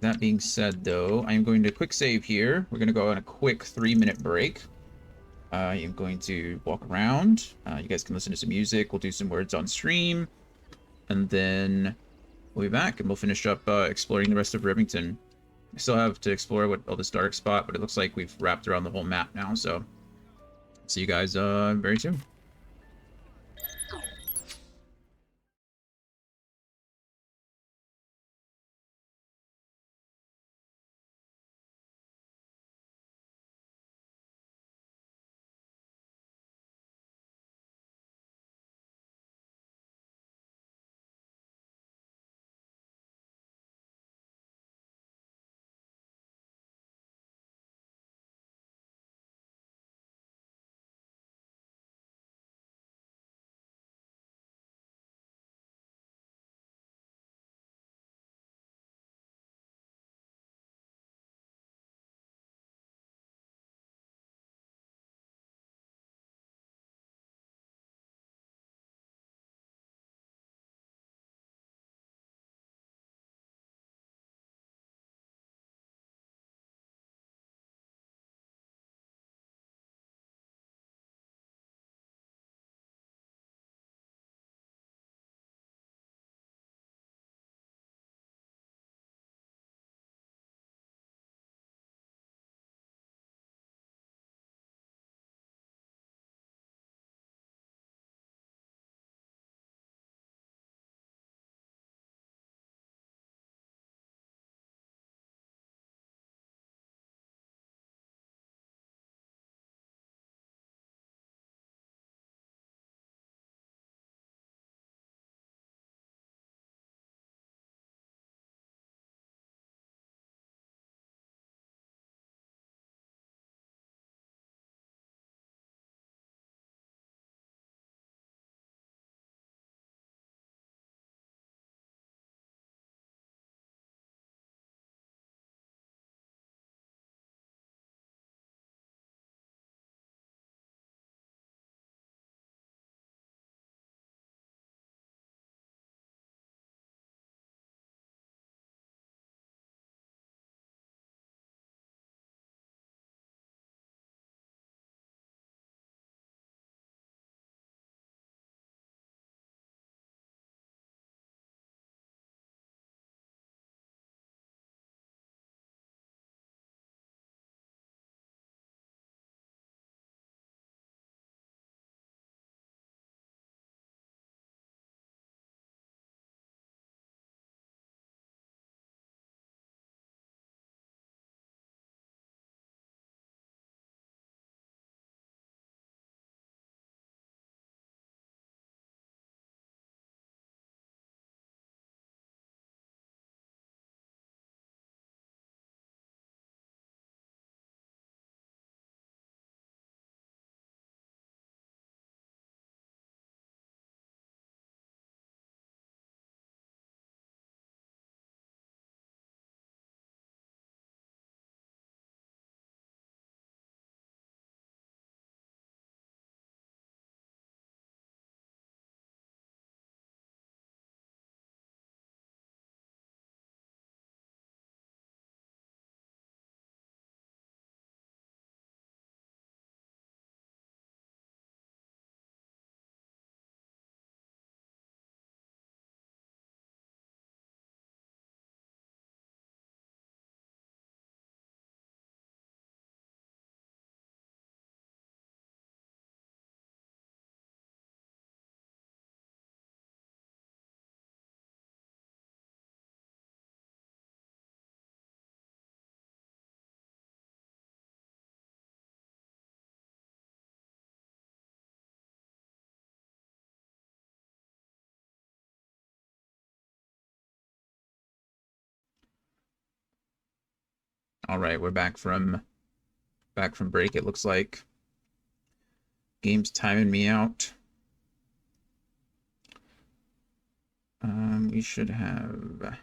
That being said, though, I'm going to quick save here. We're going to go on a quick 3-minute break. I am going to walk around. You guys can listen to some music. We'll do some words on stream. And then we'll be back and we'll finish up exploring the rest of Rivington. We still have to explore what all this dark spot, but it looks like we've wrapped around the whole map now, so see you guys very soon. All right, we're back from break. It looks like game's timing me out. We should have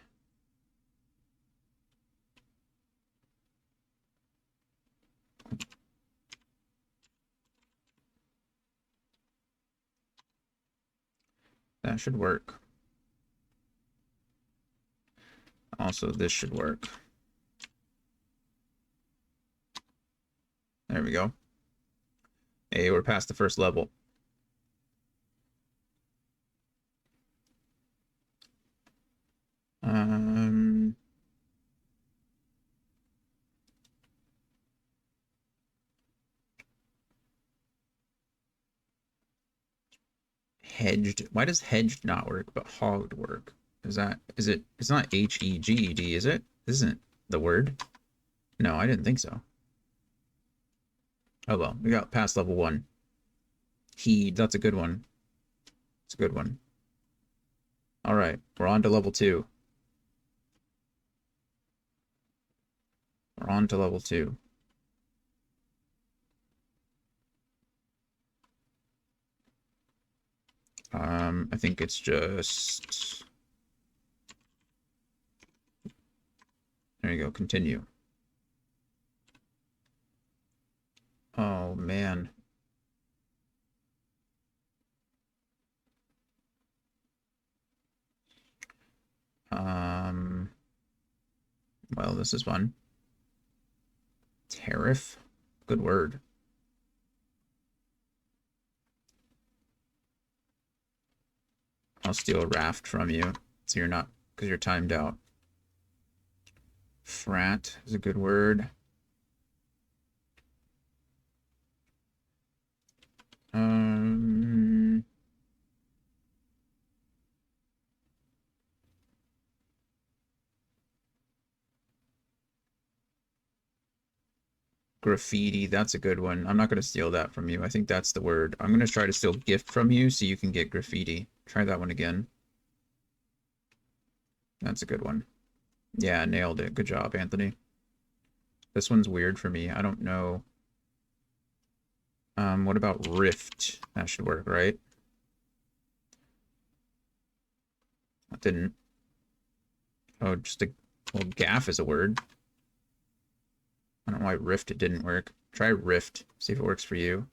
that should work. Also, this should work. There we go. Hey, we're past the first level. hedged? Why does hedged not work, but hogged work? Is it? It's not H-E-G-E-D, is it? This isn't the word. No, I didn't think so. Oh well, we got past level 1. Heed, that's a good one. It's a good one. Alright, we're on to level 2. We're on to level 2. I think it's just... There you go, continue. Oh, man. Well, this is fun. Tariff? Good word. I'll steal a raft from you, so you're not, because you're timed out. Frat is a good word. Graffiti, that's a good one. I'm not going to steal that from you. I think that's the word. I'm going to try to steal gift from you so you can get graffiti. Try that one again. That's a good one. Yeah, nailed it. Good job, Anthony. This one's weird for me. I don't know. What about rift? That should work, right? That didn't. Oh, just a... Well, gaff is a word. I don't know why rift it didn't work. Try rift. See if it works for you.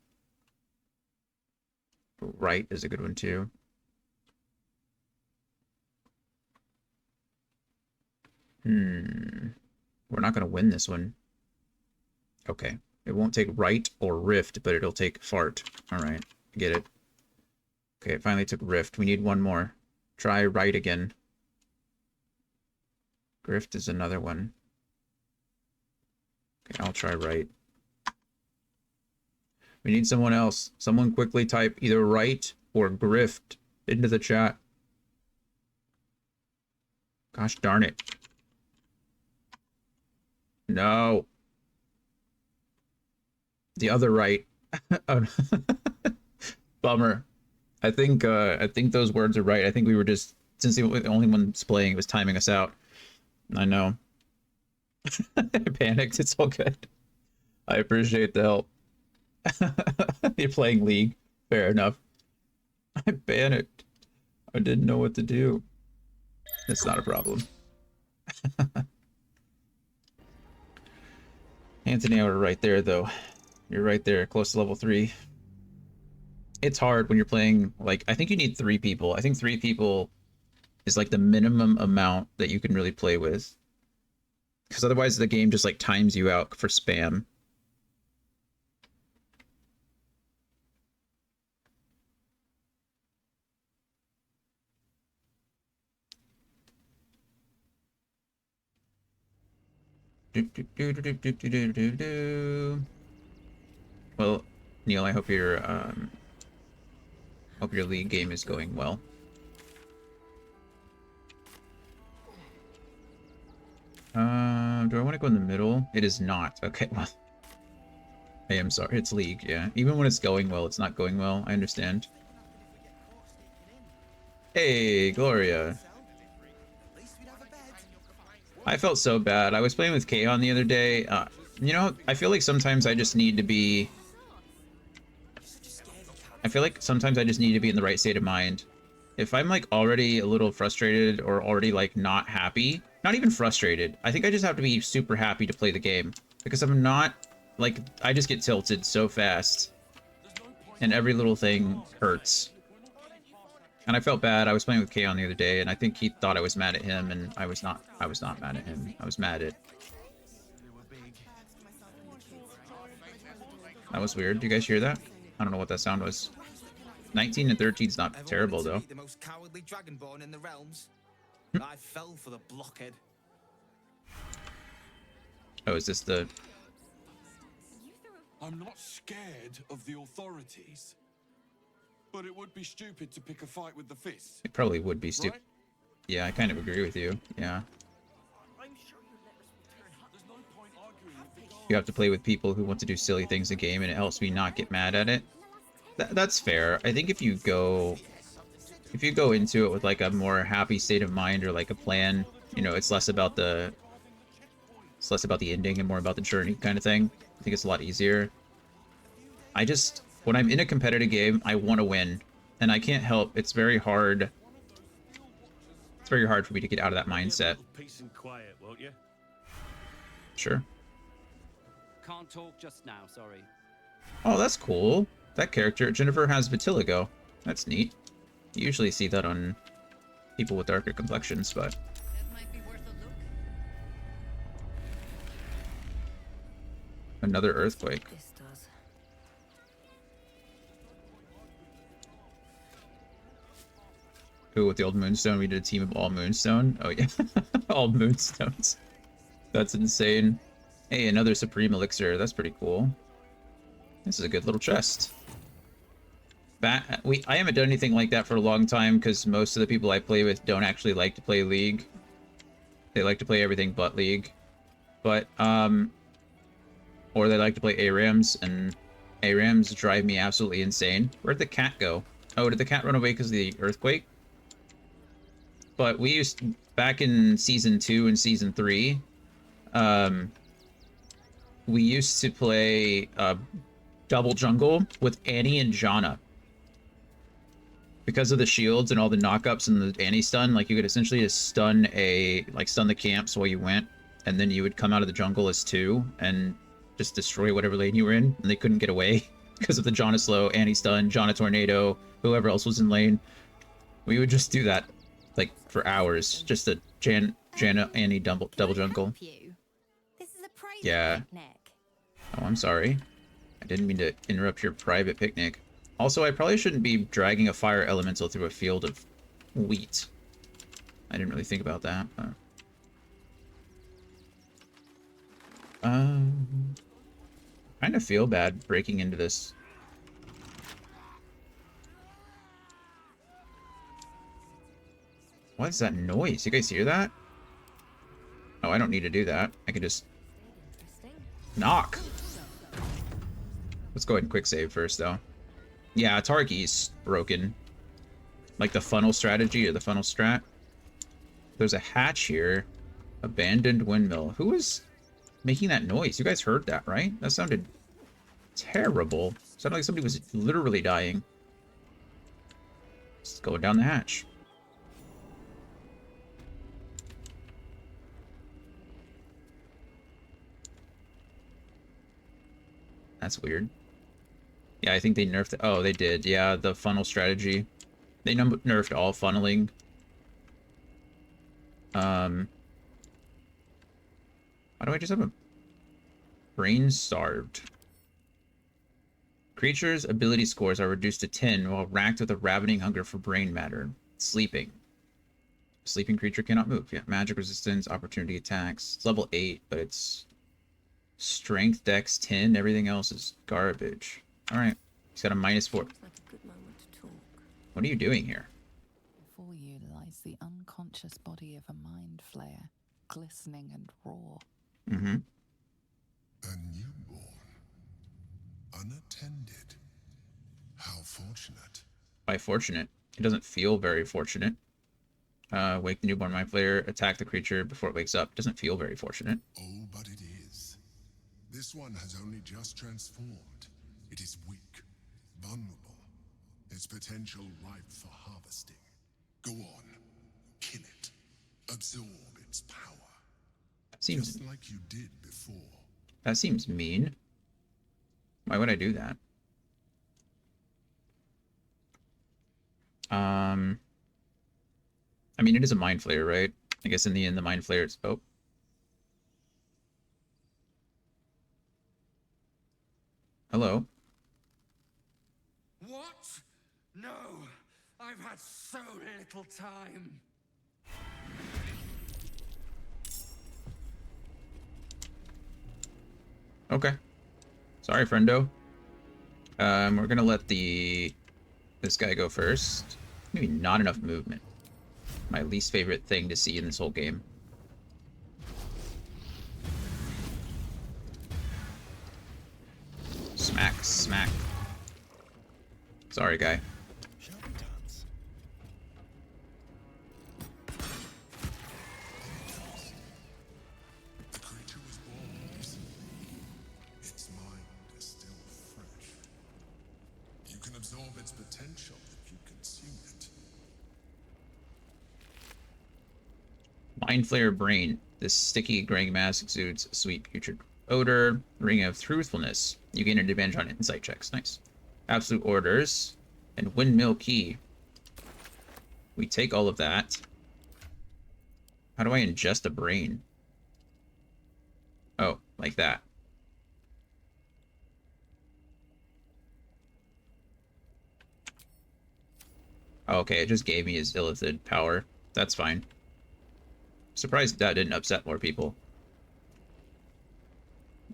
Right is a good one too. We're not going to win this one. Okay. It won't take right or rift, but it'll take fart. Alright. Get it. Okay, it finally took rift. We need one more. Try right again. Grift is another one. Okay, I'll try right. We need someone else. Someone quickly type either right or grift into the chat. Gosh darn it. No. The other right. Oh, bummer. I think those words are right. I think we were just, since the only one's playing, it was timing us out. I know. I panicked. It's all good. I appreciate the help. You're playing League. Fair enough. I panicked. I didn't know what to do. It's not a problem. Anthony, we're right there, though. You're right there, close to level 3. It's hard when you're playing, like, I think you need 3 people. I think 3 people is, like, the minimum amount that you can really play with. Because otherwise the game just, like, times you out for spam. Well, Neil, I hope your League game is going well. Do I want to go in the middle? It is not. Okay, well, I am sorry. It's League, yeah. Even when it's going well, it's not going well. I understand. Hey, Gloria. I felt so bad. I was playing with Kaon the other day. You know, I feel like sometimes I just need to be... I feel like sometimes I just need to be in the right state of mind. If I'm, like, already a little frustrated or already, like, not happy... Not even frustrated. I think I just have to be super happy to play the game. Because if I'm not, like, I just get tilted so fast. And every little thing hurts. And I felt bad. I was playing with Kaon the other day, and I think he thought I was mad at him, and I was not mad at him. I was mad at... That was weird. Do you guys hear that? I don't know what that sound was. 19 and 13 is not terrible, though. The most cowardly dragonborn in the realms. I fell for the blockhead. Oh, is this the... I'm not scared of the authorities. But it would be stupid to pick a fight with the fists. It probably would be stupid. Yeah, I kind of agree with you. Yeah. You have to play with people who want to do silly things in the game, and it helps me not get mad at it. That's fair. I think if you go into it with like a more happy state of mind or like a plan, you know, it's less about the ending and more about the journey kind of thing. I think it's a lot easier. When I'm in a competitive game, I want to win, and I can't help. It's very hard. It's very hard for me to get out of that mindset. Peace and quiet, won't you? Sure. Can't talk just now, sorry. Oh, that's cool. That character, Jennifer, has vitiligo. That's neat. You usually see that on people with darker complexions, but... Another earthquake. Ooh, with the old Moonstone, we did a team of all Moonstone. Oh, yeah. All Moonstones. That's insane. Hey, another Supreme Elixir. That's pretty cool. This is a good little chest. I haven't done anything like that for a long time because most of the people I play with don't actually like to play League. They like to play everything but League. But, or they like to play ARAMs, and ARAMs drive me absolutely insane. Where'd the cat go? Oh, did the cat run away because of the earthquake? But we used, back in Season 2 and Season 3, we used to play double jungle with Annie and Janna. Because of the shields and all the knockups and the Annie stun, like you could essentially just stun the camps while you went, and then you would come out of the jungle as 2 and just destroy whatever lane you were in, and they couldn't get away because of the Janna slow, Annie stun, Janna tornado, whoever else was in lane. We would just do that like for hours, just a Janna Annie double jungle. Yeah. Oh, I'm sorry. I didn't mean to interrupt your private picnic. Also, I probably shouldn't be dragging a fire elemental through a field of wheat. I didn't really think about that. Kind of feel bad breaking into this. What is that noise? You guys hear that? Oh, I don't need to do that. I can just knock. Let's go ahead and quick save first, though. Yeah, Targi's broken. Like the funnel strategy or the funnel strat. There's a hatch here. Abandoned windmill. Who was making that noise? You guys heard that, right? That sounded terrible. Sounded like somebody was literally dying. Just going down the hatch. That's weird. Yeah, I think they nerfed it. Oh, they did. Yeah, the funnel strategy. They nerfed all funneling. Why do I just have a brain starved? Creatures' ability scores are reduced to 10 while racked with a ravening hunger for brain matter. Sleeping. Sleeping creature cannot move. Yeah, magic resistance, opportunity attacks. It's level 8, but it's strength, dex 10. Everything else is garbage. Alright. He's got a -4. What are you doing here? Before you lies the unconscious body of a mind flayer, glistening and raw. Mm-hmm. A newborn. Unattended. How fortunate. By fortunate. It doesn't feel very fortunate. Wake the newborn mind flayer, attack the creature before it wakes up. Doesn't feel very fortunate. Oh, but it is. This one has only just transformed. It is weak, vulnerable. Its potential ripe for harvesting. Go on. Kill it. Absorb its power. Seems just like you did before. That seems mean. Why would I do that? I mean, it is a mind flayer, right? I guess in the end, the mind flayer is... Oh. Hello. What? No, I've had so little time. Okay. Sorry, friendo. We're gonna let the this guy go first. Maybe not enough movement. My least favorite thing to see in this whole game. Smack, smack. Sorry, guy. The creature was born. Its mind is still fresh. You can absorb its potential if you consume it. Mind Flayer Brain. This sticky graying mass exudes a sweet putrid odor. Ring of Truthfulness. You gain an advantage on insight checks. Nice. Absolute Orders. And Windmill Key. We take all of that. How do I ingest a brain? Oh, like that. Oh, okay, it just gave me his illithid power. That's fine. Surprised that didn't upset more people.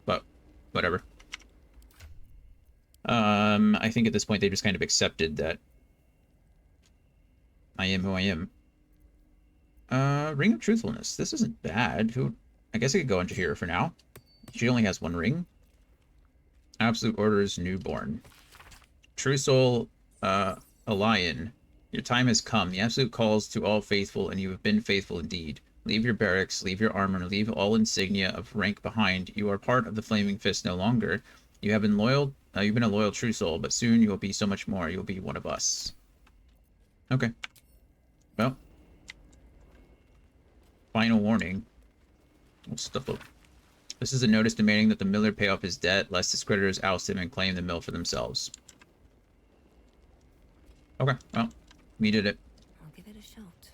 But, whatever. I think at this point they just kind of accepted that I am who I am. Ring of Truthfulness. This isn't bad. I guess I could go into here for now. She only has one ring. Absolute Orders Newborn. True Soul, a lion. Your time has come. The Absolute calls to all faithful, and you have been faithful indeed. Leave your barracks, leave your armor, leave all insignia of rank behind. You are part of the Flaming Fist no longer. You have been loyal. You've been a loyal true soul, but soon you will be so much more. You will be one of us. Okay. Well. Final warning. Stuff up. This is a notice demanding that the miller pay off his debt, lest his creditors oust him and claim the mill for themselves. Okay, well, we did it. I'll give it a shot.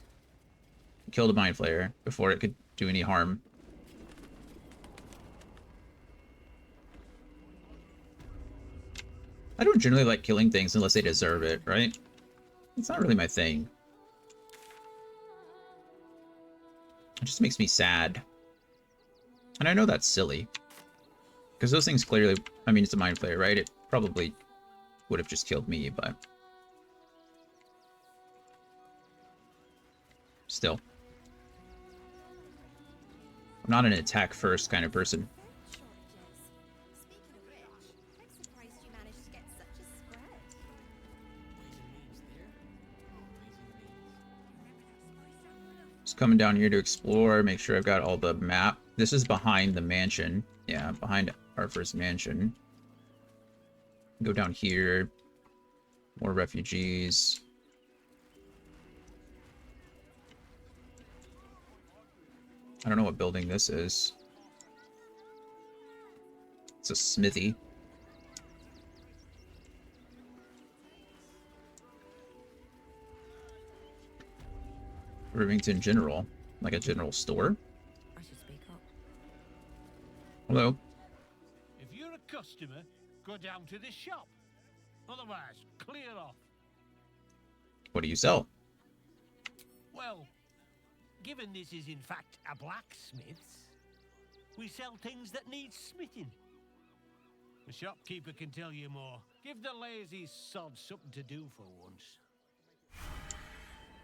Killed a Mind Flayer before it could do any harm. I don't generally like killing things unless they deserve it, right? It's not really my thing. It just makes me sad. And I know that's silly. Because those things clearly... I mean, it's a Mind Flayer, right? It probably would have just killed me, but... Still. I'm not an attack first kind of person. Just coming down here to explore, make sure I've got all the map. This is behind the mansion. Yeah, behind our first mansion. Go down here. More refugees. I don't know what building this is. It's a smithy. Rivington General. Like a general store? I should speak up. Hello. If you're a customer, go down to the shop. Otherwise, clear off. What do you sell? Well, given this is in fact a blacksmith's, we sell things that need smithing. The shopkeeper can tell you more. Give the lazy sod something to do for once.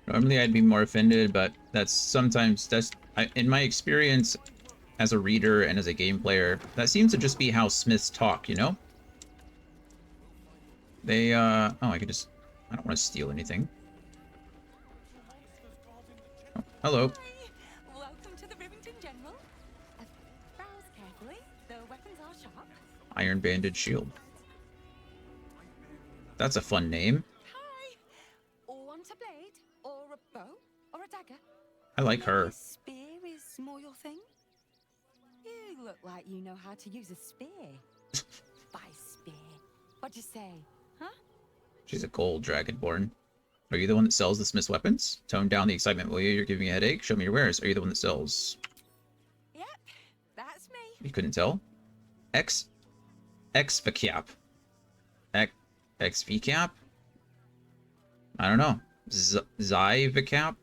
Normally I'd be more offended, but in my experience as a reader and as a game player, that seems to just be how smiths talk, you know? They, oh, I don't want to steal anything. Oh, hello. Welcome to the Rivington General. Browse carefully. The weapons are sharp. Iron Banded Shield. That's a fun name. Hi. Want a blade, or a bow, or a dagger? I like her. A spear is more your thing. You look like you know how to use a spear. By spear. What'd you say? Huh? She's a gold dragonborn. Are you the one that sells the smith's weapons? Tone down the excitement, will you? You're giving me a headache. Show me your wares. Are you the one that sells? Yep, that's me. You couldn't tell? XVCAP. XVCAP? I don't know. Zyvcap?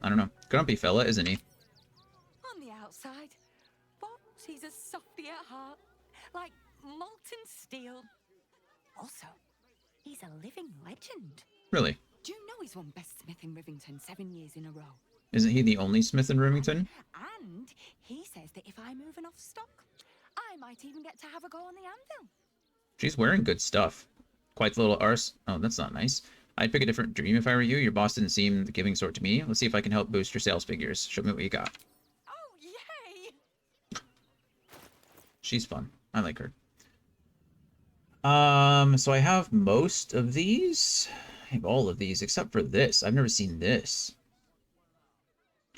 I don't know. Grumpy fella, isn't he? On the outside, but he's a softy at heart, like molten steel. Also, He's a living legend. Really? Do you know he's won Best Smith in Rivington 7 years in a row? Isn't he the only smith in Remington? And he says that if I move enough stock, I might even get to have a go on the anvil. She's wearing good stuff. Quite the little arse. Oh, that's not nice. I'd pick a different dream if I were you. Your boss didn't seem the giving sort to me. Let's see if I can help boost your sales figures. Show me what you got. Oh, yay! She's fun. I like her. So I have most of these. I have all of these except for this. I've never seen this.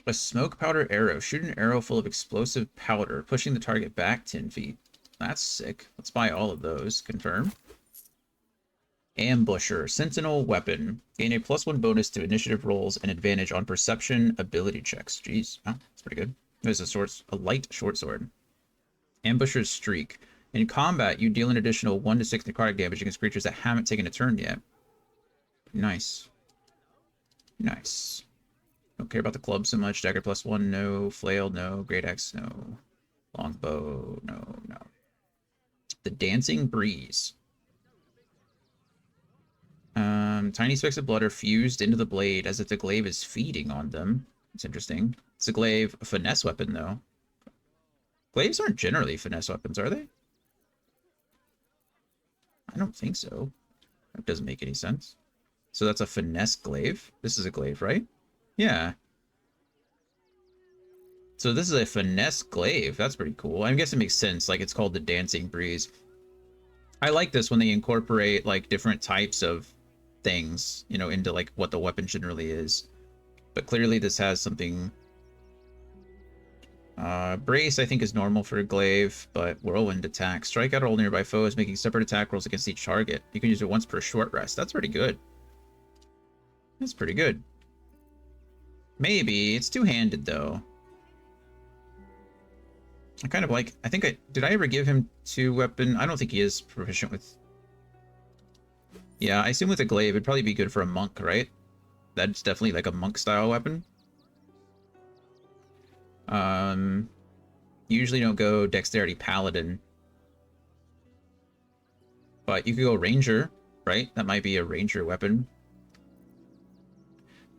A smoke powder arrow. Shoot an arrow full of explosive powder, pushing the target back 10 feet. That's sick. Let's buy all of those. Confirm. Ambusher. Sentinel weapon. Gain a +1 bonus to initiative rolls and advantage on perception ability checks. Jeez. Oh, that's pretty good. There's a light short sword. Ambusher's streak. In combat, you deal an additional 1 to 6 necrotic damage against creatures that haven't taken a turn yet. Nice. Nice. Don't care about the club so much. Dagger +1, no. Flail, no. Great axe, no. Longbow, no. The Dancing Breeze. Tiny specks of blood are fused into the blade as if the glaive is feeding on them. It's interesting. It's a glaive, a finesse weapon, though. Glaives aren't generally finesse weapons, are they? I don't think so. That doesn't make any sense. So that's a finesse glaive? This is a glaive, right? Yeah. So this is a finesse glaive. That's pretty cool. I guess it makes sense. Like, it's called the Dancing Breeze. I like this when they incorporate, like, different types of things, you know, into, like, what the weapon generally is. But clearly this has something... Brace, I think, is normal for a glaive, but Whirlwind attack. Strike out all nearby foes, making separate attack rolls against each target. You can use it once per short rest. That's pretty good. That's pretty good. Maybe. It's two-handed, though. I kind of like... Did I ever give him two-weapon? I don't think he is proficient with... Yeah, I assume with a glaive, it'd probably be good for a monk, right? That's definitely like a monk-style weapon. Usually don't go Dexterity Paladin. But you could go Ranger, right? That might be a Ranger weapon.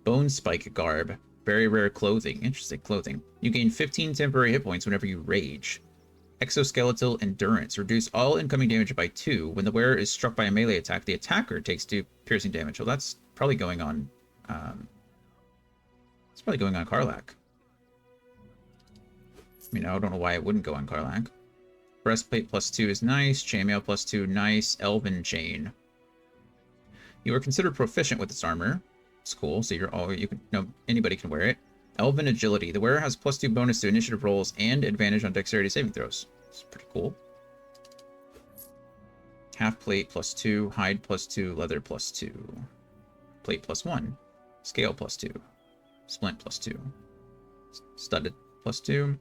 Bone Spike Garb. Very rare clothing. Interesting clothing. You gain 15 temporary hit points whenever you rage. Exoskeletal Endurance. Reduce all incoming damage by 2. When the wearer is struck by a melee attack, the attacker takes 2 piercing damage. Well, that's probably going on... it's probably going on Karlach. I mean, I don't know why it wouldn't go on Karlach. Breastplate +2 is nice. Chainmail +2, nice. Elven Chain. You are considered proficient with this armor. It's cool, so anybody can wear it. Elven Agility. The wearer has +2 bonus to initiative rolls and advantage on dexterity saving throws. It's pretty cool. Half plate +2, hide +2, leather +2. Plate +1. Scale +2. Splint +2. Studded +2.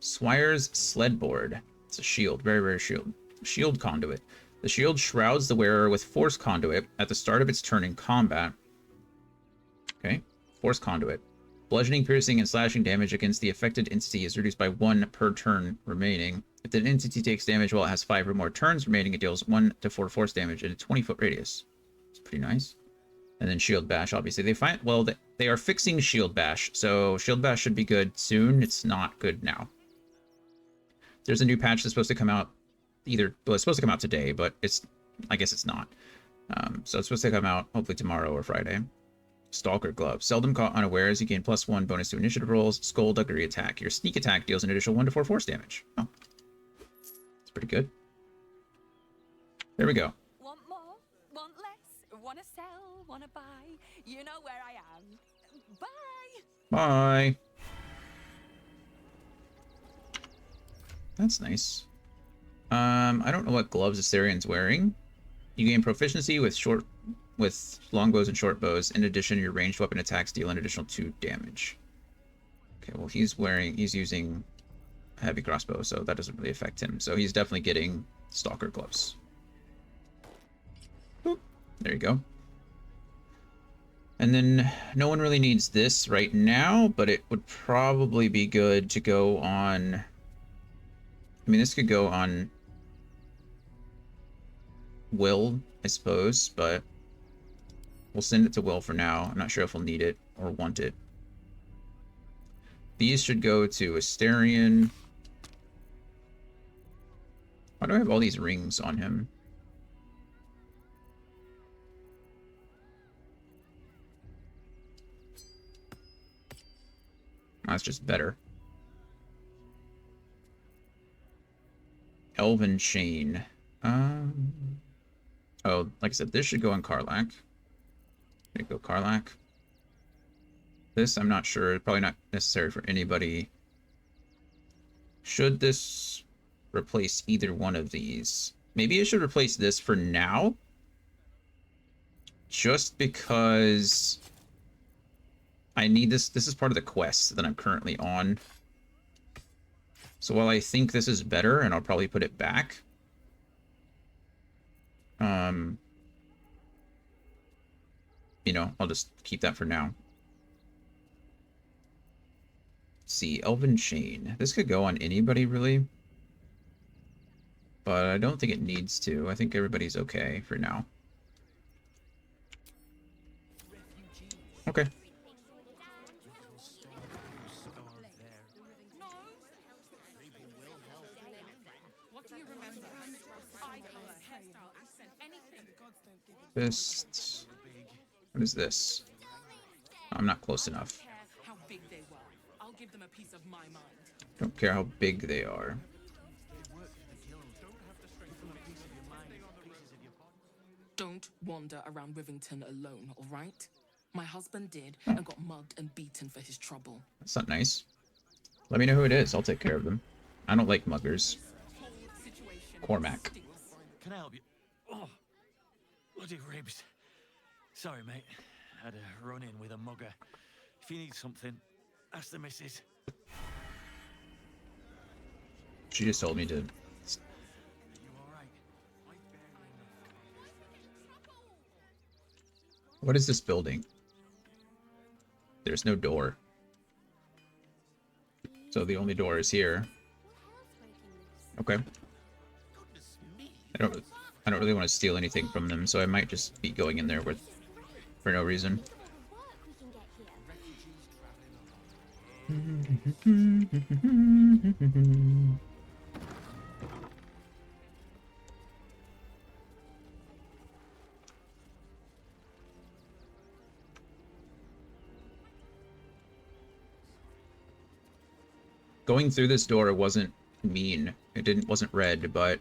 Swire's Sledboard. It's a shield, very rare shield. Shield Conduit. The shield shrouds the wearer with Force Conduit at the start of its turn in combat. Okay, Force Conduit. Bludgeoning, piercing, and slashing damage against the affected entity is reduced by 1 per turn remaining. If the entity takes damage while it has 5 or more turns remaining, it deals 1 to 4 force damage in a 20-foot radius. It's pretty nice. And then Shield Bash, obviously. They are fixing Shield Bash, so Shield Bash should be good soon. It's not good now. There's a new patch that's supposed to come out it's supposed to come out today, but I guess it's not. So it's supposed to come out hopefully tomorrow or Friday. Stalker Glove. Seldom caught unawares, you gain +1 bonus to initiative rolls. Skullduggery attack. Your sneak attack deals an additional 1 to 4 force damage. Oh. It's pretty good. There we go. Want more? Want less? Wanna sell? Wanna buy? You know where I am. Bye! Bye! That's nice. I don't know what gloves Asterian's wearing. You gain proficiency with longbows and short bows. In addition, your ranged weapon attacks deal an additional 2 damage. Okay, well he's using a heavy crossbow, so that doesn't really affect him. So he's definitely getting Stalker gloves. Boop. There you go. And then no one really needs this right now, but it would probably be good to go on... I mean, this could go on Will, I suppose, but We'll send it to Will for now. I'm not sure if we'll need it or want it. These should go to Asterion. Why do I have all these rings on him? That's just better. Elven Chain. Oh, like I said, this should go on Karlach. There you go, Karlach. This, I'm not sure. Probably not necessary for anybody. Should this replace either one of these? Maybe it should replace this for now. Just because I need this. This is part of the quest that I'm currently on. So while I think this is better, and I'll probably put it back, you know, I'll just keep that for now. Let's see, Elven Chain. This could go on anybody, really. But I don't think it needs to. I think everybody's okay for now. Okay. Fist. What is this? I'm not close enough. How big they were. I'll give them a piece of my mind. Don't care how big they are. Don't wander around Rivington alone, all right? My husband did and got mugged and beaten for his trouble. That's not nice. Let me know who it is. I'll take care of them. I don't like muggers. Cormac. Can I help you? Oh, bloody ribs. Sorry, mate. Had a run-in with a mugger. If you need something, ask the missus. She just told me to... What is this building? There's no door. So the only door is here. Okay. I don't really want to steal anything from them, so I might just be going in there for no reason. Going through this door wasn't mean. It wasn't red, but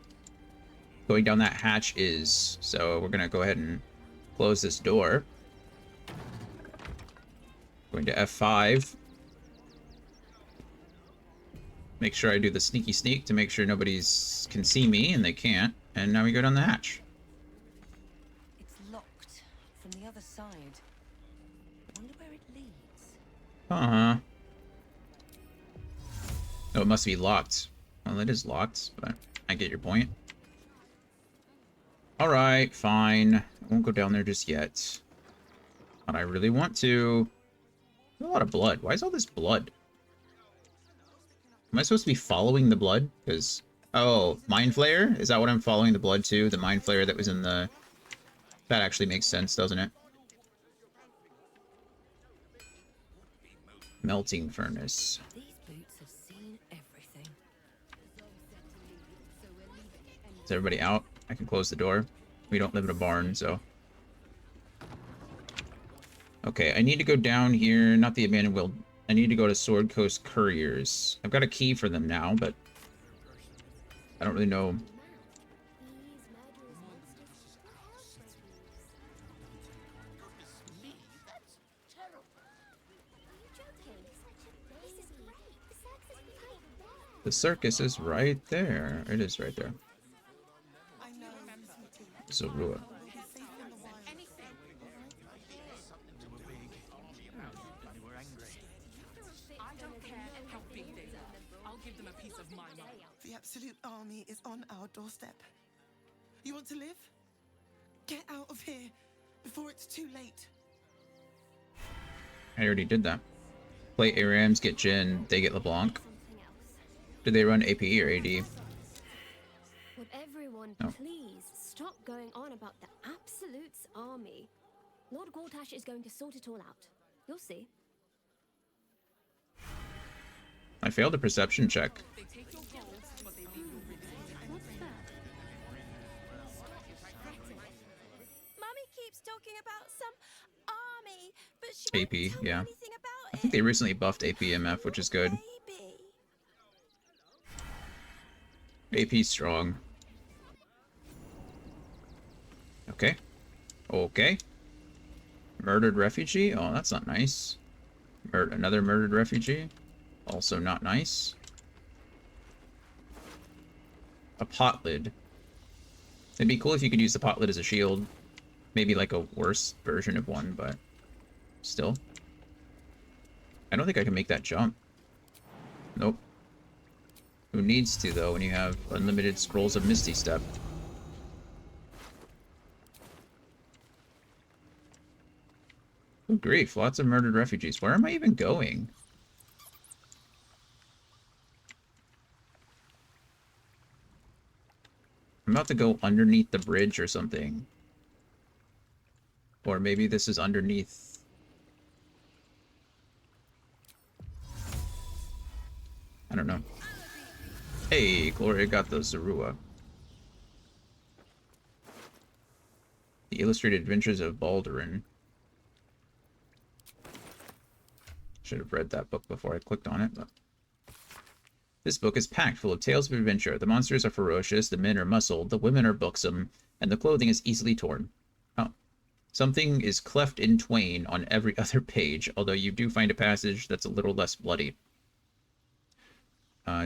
going down that hatch is. So we're gonna go ahead and close this door. Going to F5. Make sure I do the sneaky sneak to make sure nobody's can see me, and they can't. And now we go down the hatch. It's locked from the other side. Wonder where it leads. Uh-huh. Oh, it must be locked. Well, it is locked, but I get your point. Alright, fine. I won't go down there just yet. But I really want to. There's a lot of blood. Why is all this blood? Am I supposed to be following the blood? Because... Oh, Mind Flayer? Is that what I'm following the blood to? The Mind Flayer that was in the... That actually makes sense, doesn't it? Melting Furnace. Is everybody out? I can close the door. We don't live in a barn, so... Okay, I need to go down here. Not the Abandoned Will. I need to go to Sword Coast Couriers. I've got a key for them now, but... I don't really know... The circus is right there. It is right there. Zorua. The Absolute Army is on our doorstep. You want to live? Get out of here before it's too late. I already did that. Play ARAMs, get Jin, they get LeBlanc. Do they run AP or AD? Would everyone No. please stop going on about the Absolute's army? Lord Gortash is going to sort it all out. You'll see. I failed a perception check. Mummy keeps talking about some army, but she AP, yeah. I think they recently buffed APMF, which is good. AP strong. Okay. Okay. Murdered refugee? Oh, that's not nice. Another murdered refugee? Also not nice. A pot lid. It'd be cool if you could use the pot lid as a shield. Maybe like a worse version of one, but still. I don't think I can make that jump. Nope. Who needs to, though, when you have unlimited scrolls of Misty Step? Oh, grief. Lots of murdered refugees. Where am I even going? I'm about to go underneath the bridge or something. Or maybe this is underneath. I don't know. Hey, Gloria got the Zorua. The Illustrated Adventures of Baldurin. Should have read that book before I clicked on it, but... This book is packed full of tales of adventure. The monsters are ferocious, the men are muscled, the women are buxom, and the clothing is easily torn. Oh. Something is cleft in twain on every other page, although you do find a passage that's a little less bloody.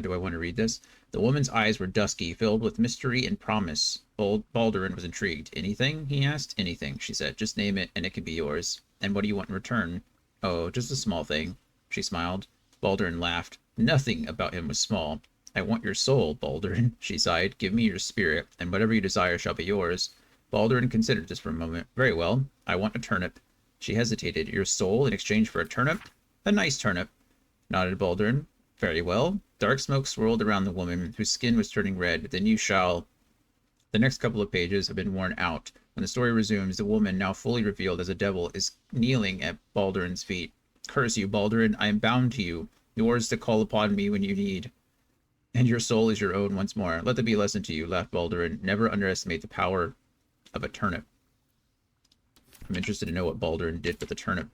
Do I want to read this? The woman's eyes were dusky, filled with mystery and promise. Baldurin was intrigued. Anything? He asked. Anything, she said. Just name it, and it can be yours. And what do you want in return? Oh, just a small thing. She smiled. Baldurin laughed. Nothing about him was small. I want your soul, Baldurin, she sighed. Give me your spirit, and whatever you desire shall be yours. Baldurin considered this for a moment. Very well. I want a turnip. She hesitated. Your soul in exchange for a turnip? A nice turnip, nodded Baldurin. Very well. Dark smoke swirled around the woman, whose skin was turning red. Then you shall... The next couple of pages have been worn out. When the story resumes, the woman, now fully revealed as a devil, is kneeling at Baldurin's feet. Curse you, Baldurin. I am bound to you. Yours to call upon me when you need. And your soul is your own once more. Let there be a lesson to you, laughed Baldurin. Never underestimate the power of a turnip. I'm interested to know what Baldurin did with the turnip.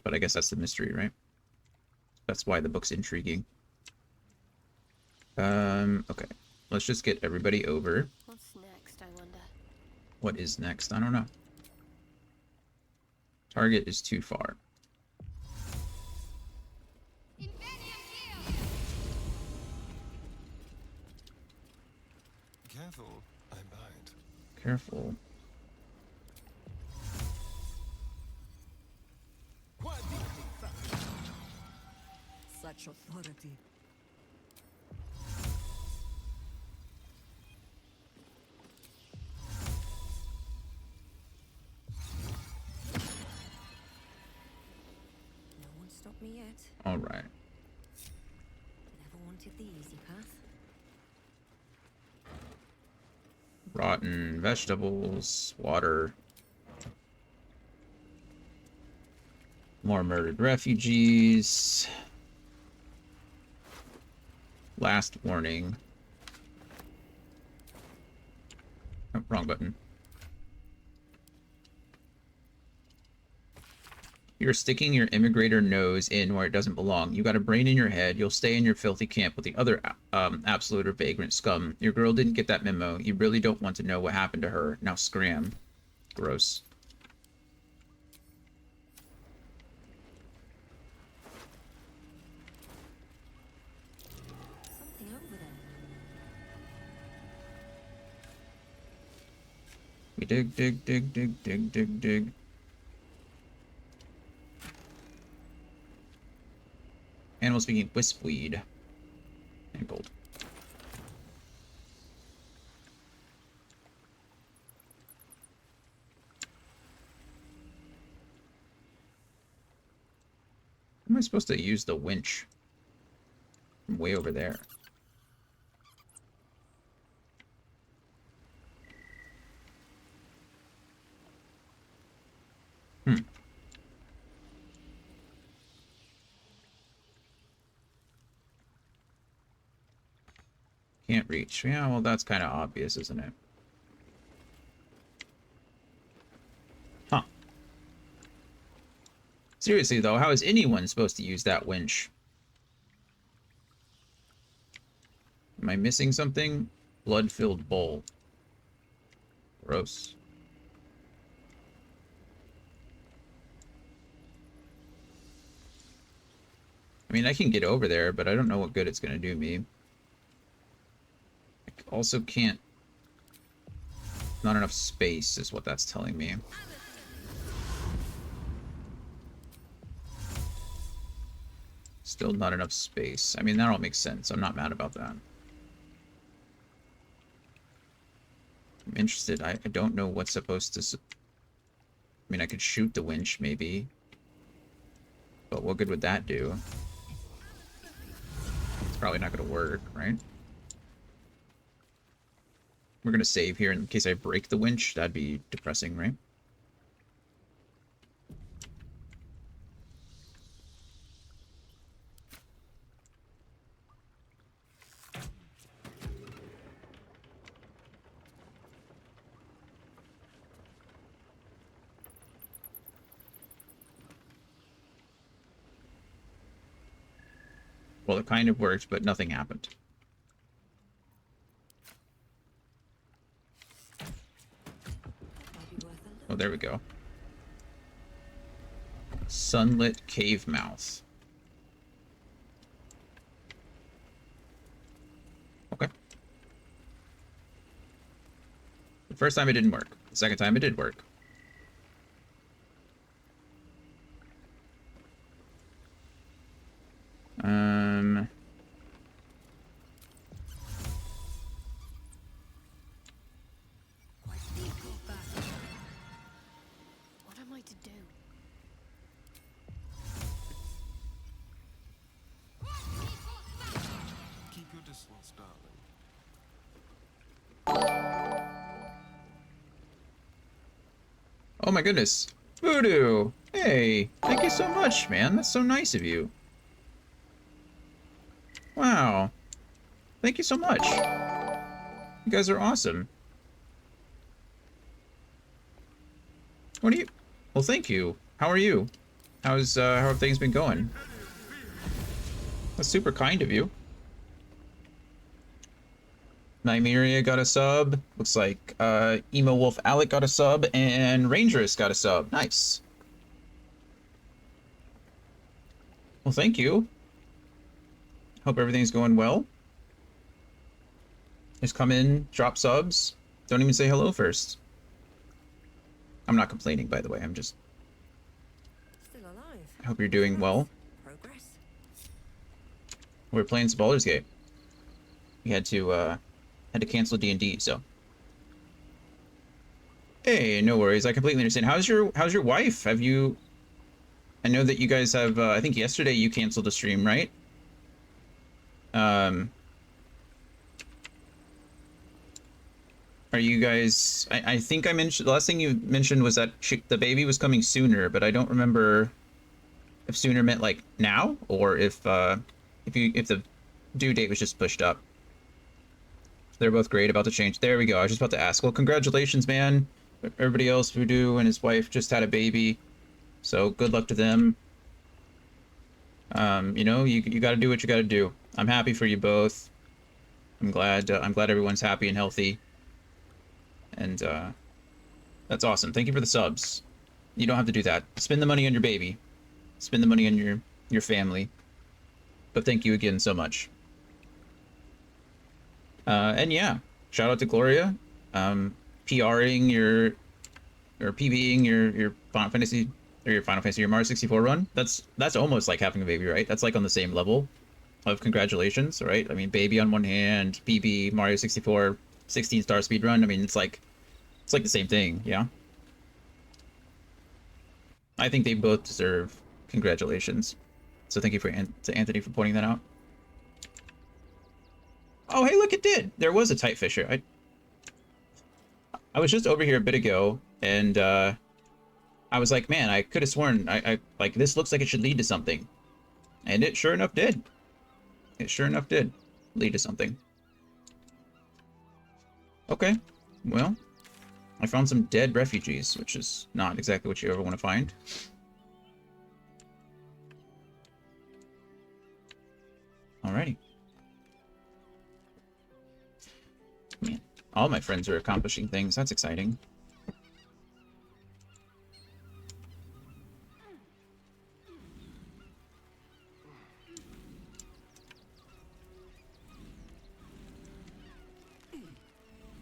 But I guess that's the mystery, right? That's why the book's intriguing. Okay. Let's just get everybody over. What's next, I wonder? What is next? I don't know. Target is too far. Careful, I'm behind. Careful. Such authority. No one stopped me yet. All right. Never wanted the easy path. Rotten vegetables, water. More murdered refugees. Last warning. Oh, wrong button. You're sticking your immigrator nose in where it doesn't belong. You got a brain in your head. You'll stay in your filthy camp with the other absolute or vagrant scum. Your girl didn't get that memo. You really don't want to know what happened to her. Now scram. Gross. Something over there. We dig, dig, dig, dig, dig, dig, dig. Animal speaking wispweed. And gold. How am I supposed to use the winch? From way over there. Can't reach. Yeah, well, that's kind of obvious, isn't it? Huh. Seriously, though, how is anyone supposed to use that winch? Am I missing something? Blood-filled bowl. Gross. I mean, I can get over there, but I don't know what good it's going to do me. I also can't... Not enough space is what that's telling me. Still not enough space. I mean, that all makes sense. I'm not mad about that. I'm interested. I don't know what's supposed to... I mean, I could shoot the winch, maybe. But what good would that do? It's probably not going to work, right? We're going to save here in case I break the winch. That'd be depressing, right? Well, it kind of worked, but nothing happened. Oh, there we go. Sunlit cave mouth. Okay. The first time it didn't work. The second time it did work. What am I to do? Keep your distance, darling. Oh my goodness. Voodoo! Hey, thank you so much, man. That's so nice of you. Wow. Thank you so much. You guys are awesome. What are you... Well, thank you. How are you? How have things been going? That's super kind of you. Nymeria got a sub. Looks like Emo Wolf Alec got a sub, and Rangerous got a sub. Nice. Well, thank you. Hope everything's going well. Just come in, drop subs. Don't even say hello first. I'm not complaining, by the way. I'm just... Still alive. I hope you're doing well. Progress. We're playing some Baldur's Gate. We had to cancel D&D, so. Hey, no worries. I completely understand. How's your wife? Have you... I know that you guys have, I think yesterday you canceled a stream, right? Are you guys... I think I mentioned... The last thing you mentioned was that the baby was coming sooner, but I don't remember if sooner meant, like, now? Or if the due date was just pushed up. They're both great, about to change. There we go. I was just about to ask. Well, congratulations, man. Everybody else, Voodoo and his wife just had a baby. So, good luck to them. You know, you gotta do what you gotta do. I'm happy for you both. I'm glad everyone's happy and healthy. And, that's awesome. Thank you for the subs. You don't have to do that. Spend the money on your baby. Spend the money on your family. But thank you again so much. And yeah, shout out to Gloria. PRing or PBing your Final Fantasy, or your Mario 64 run. That's almost like having a baby, right? That's like on the same level of congratulations, right? I mean, baby on one hand, PB, Mario 64, 16-star speedrun. I mean, it's like the same thing, yeah? I think they both deserve congratulations. So thank you to Anthony for pointing that out. Oh, hey, look, it did. There was a tight fisher. I was just over here a bit ago, and I was like, man, I could have sworn, I like, this looks like it should lead to something. And it sure enough did. It sure enough did lead to something. Okay, well, I found some dead refugees, which is not exactly what you ever want to find. Alrighty. Man, all my friends are accomplishing things. That's exciting.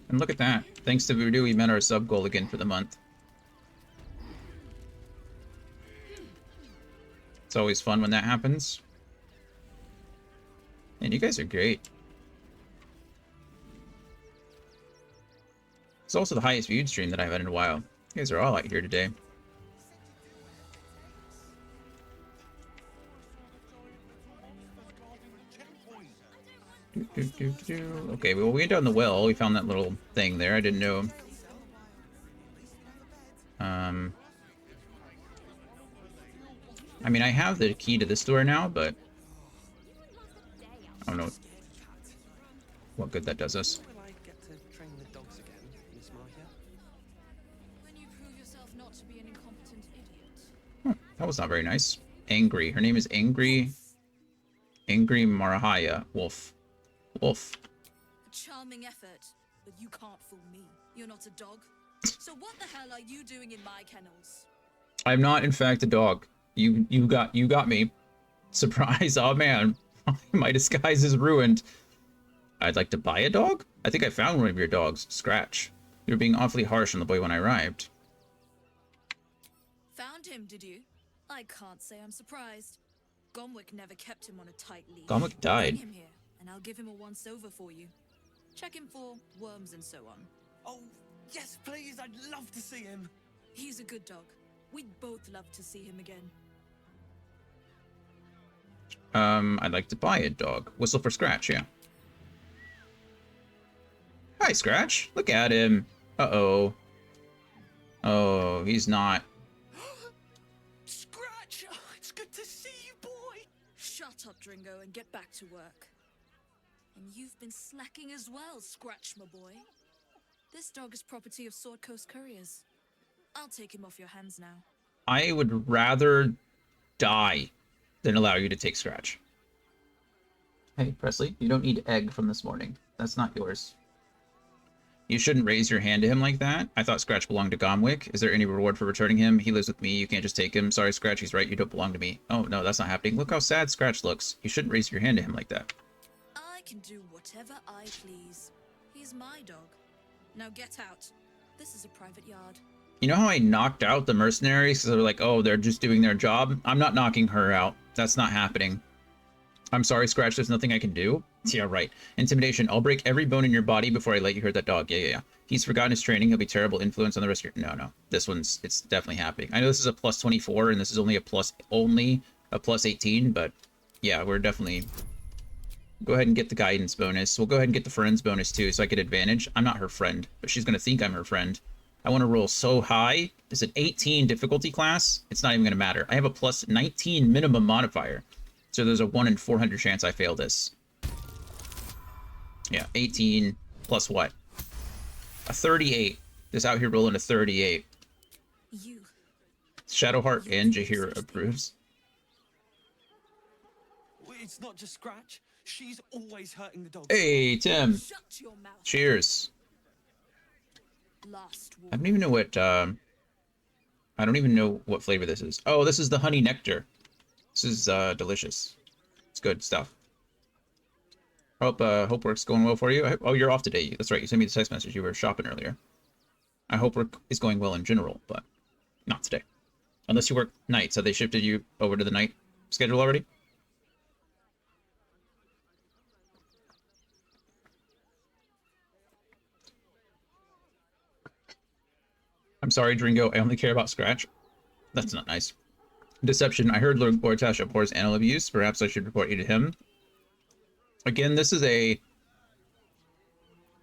And look at that. Thanks to Voodoo, we met our sub goal again for the month. It's always fun when that happens. And you guys are great. It's also the highest viewed stream that I've had in a while. You guys are all out here today. Okay, well, we went down the well. We found that little thing there. I didn't know. I mean, I have the key to this door now, but I don't know what good that does us. That was not very nice. Angry. Her name is Angry Marahaya. Wolf. Wolf. A charming effort, but you can't fool me. You're not a dog. So what the hell are you doing in my kennels? I'm not, in fact, a dog. You got me. Surprise! Oh man, my disguise is ruined. I'd like to buy a dog? I think I found one of your dogs, Scratch. You were being awfully harsh on the boy when I arrived. Found him, did you? I can't say I'm surprised. Gomwick never kept him on a tight leash. Gomwick died. Bring him here, and I'll give him a once-over for you. Check him for worms and so on. Oh, yes, please. I'd love to see him. He's a good dog. We'd both love to see him again. I'd like to buy a dog. Whistle for Scratch, yeah. Hi, Scratch. Look at him. Uh-oh. Oh, he's not. Scratch! Oh, it's good to see you, boy! Shut up, Dringo, and get back to work. And you've been slacking as well, Scratch, my boy. This dog is property of Sword Coast Couriers. I'll take him off your hands now. I would rather die than allow you to take Scratch. Hey, Presley, you don't need egg from this morning. That's not yours. You shouldn't raise your hand to him like that. I thought Scratch belonged to Gomwick. Is there any reward for returning him? He lives with me. You can't just take him. Sorry, Scratch, he's right. You don't belong to me. Oh, no, that's not happening. Look how sad Scratch looks. You shouldn't raise your hand to him like that. I can do whatever I please. He's my dog. Now get out. This is a private yard. You know how I knocked out the mercenaries because they were like, oh, they're just doing their job? I'm not knocking her out. That's not happening. I'm sorry, Scratch, there's nothing I can do. Yeah, right. Intimidation. I'll break every bone in your body before I let you hurt that dog. Yeah. He's forgotten his training. He'll be terrible influence on the rest of your... No. This one's... It's definitely happening. I know this is a plus 24, and this is only a plus 18, but yeah, we're definitely... Go ahead and get the guidance bonus. We'll go ahead and get the friends bonus, too, so I get advantage. I'm not her friend, but she's going to think I'm her friend. I want to roll so high. It's an 18 difficulty class. It's not even going to matter. I have a plus 19 minimum modifier. So there's a 1 in 400 chance I fail this. Yeah, 18 plus what? A 38. Just out here rolling a 38. You. Shadowheart and Jaheira approves. It's not just Scratch. She's always hurting the dog. Hey, Tim. Shut your mouth. Cheers. Last I don't even know what, I don't even know what flavor this is. Oh, this is the honey nectar. This is, delicious. It's good stuff. Hope work's going well for you. Oh, you're off today. That's right. You sent me the text message. You were shopping earlier. I hope work is going well in general, but not today. Unless you work nights. Have they shifted you over to the night schedule already? I'm sorry, Dringo. I only care about Scratch. That's not nice. Deception. I heard Lord Gortash abhors animal abuse. Perhaps I should report you to him. Again, this is a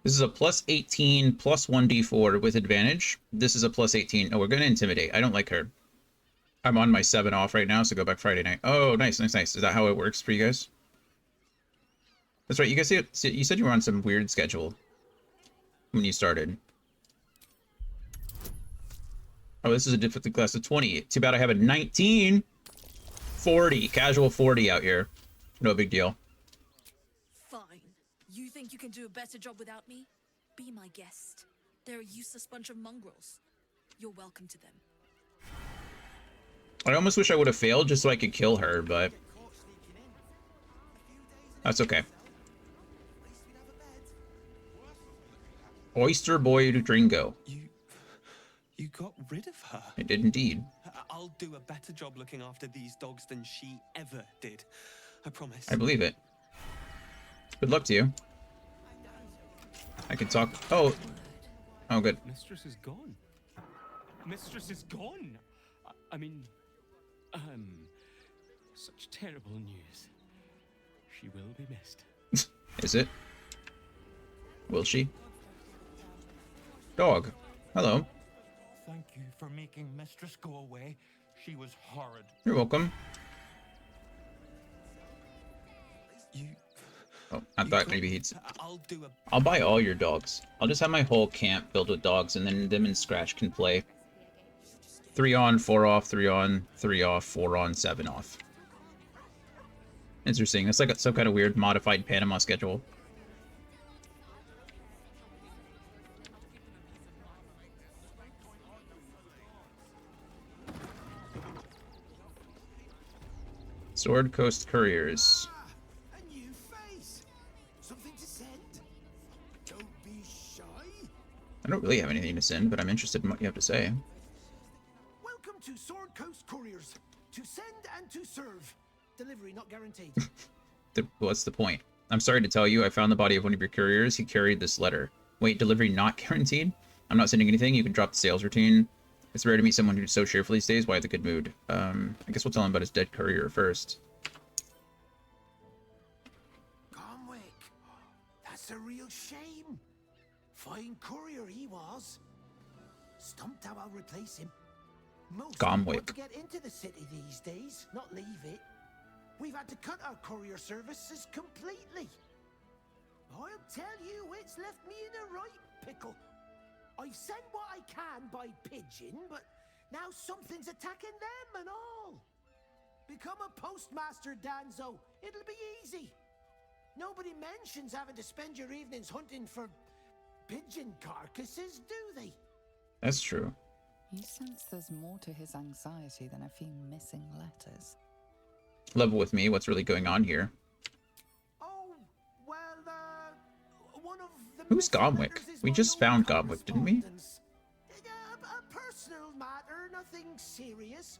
This is a plus 18, plus 1d4 with advantage. This is a plus 18. Oh, we're going to intimidate. I don't like her. I'm on my 7 off right now, so go back Friday night. Oh, nice, nice, nice. Is that how it works for you guys? That's right. You guys you said you were on some weird schedule when you started. Oh, this is a difficulty class of 20. Too bad I have a 19. 40. Casual 40 out here. No big deal. Fine. You think you can do a better job without me? Be my guest. They're a useless bunch of mongrels. You're welcome to them. I almost wish I would have failed just so I could kill her, but that's okay. Oyster Boy Dringo. You got rid of her? I did indeed. I'll do a better job looking after these dogs than she ever did. I promise. I believe it. Good luck to you. I can talk. Oh, good. Mistress is gone. Mistress is gone. I mean, such terrible news. She will be missed. Is it? Will she? Dog. Hello. Thank you for making Mistress go away. She was horrid. You're welcome. Oh, I thought maybe he'd... I'll buy all your dogs. I'll just have my whole camp filled with dogs, and then them and Scratch can play. 3 on, 4 off, 3 on, 3 off, 4 on, 7 off. Interesting. It's like some kind of weird modified Panama schedule. Sword Coast Couriers. A new face. Something to send. Don't be shy. I don't really have anything to send, but I'm interested in what you have to say. Welcome to Sword Coast Couriers. To send and to serve. Delivery not guaranteed. What's the point? I'm sorry to tell you, I found the body of one of your couriers. He carried this letter. Wait, delivery not guaranteed? I'm not sending anything. You can drop the sales routine. It's rare to meet someone who so cheerfully stays. Why the good mood? I guess we'll tell him about his dead courier first. Gomwick. That's a real shame. Fine courier he was. Stumped how I'll replace him. Most Gomwick. want to get into the city these days, not leave it. We've had to cut our courier services completely. I'll tell you, it's left me in a right pickle. I've sent what I can by pigeon, but now something's attacking them and all. Become a postmaster, Danzo. It'll be easy. Nobody mentions having to spend your evenings hunting for pigeon carcasses, do they? That's true. You sense there's more to his anxiety than a few missing letters. Level with me. What's really going on here? One of the Who's Gomwick? We just found Gomwick, didn't we? A personal matter, nothing serious.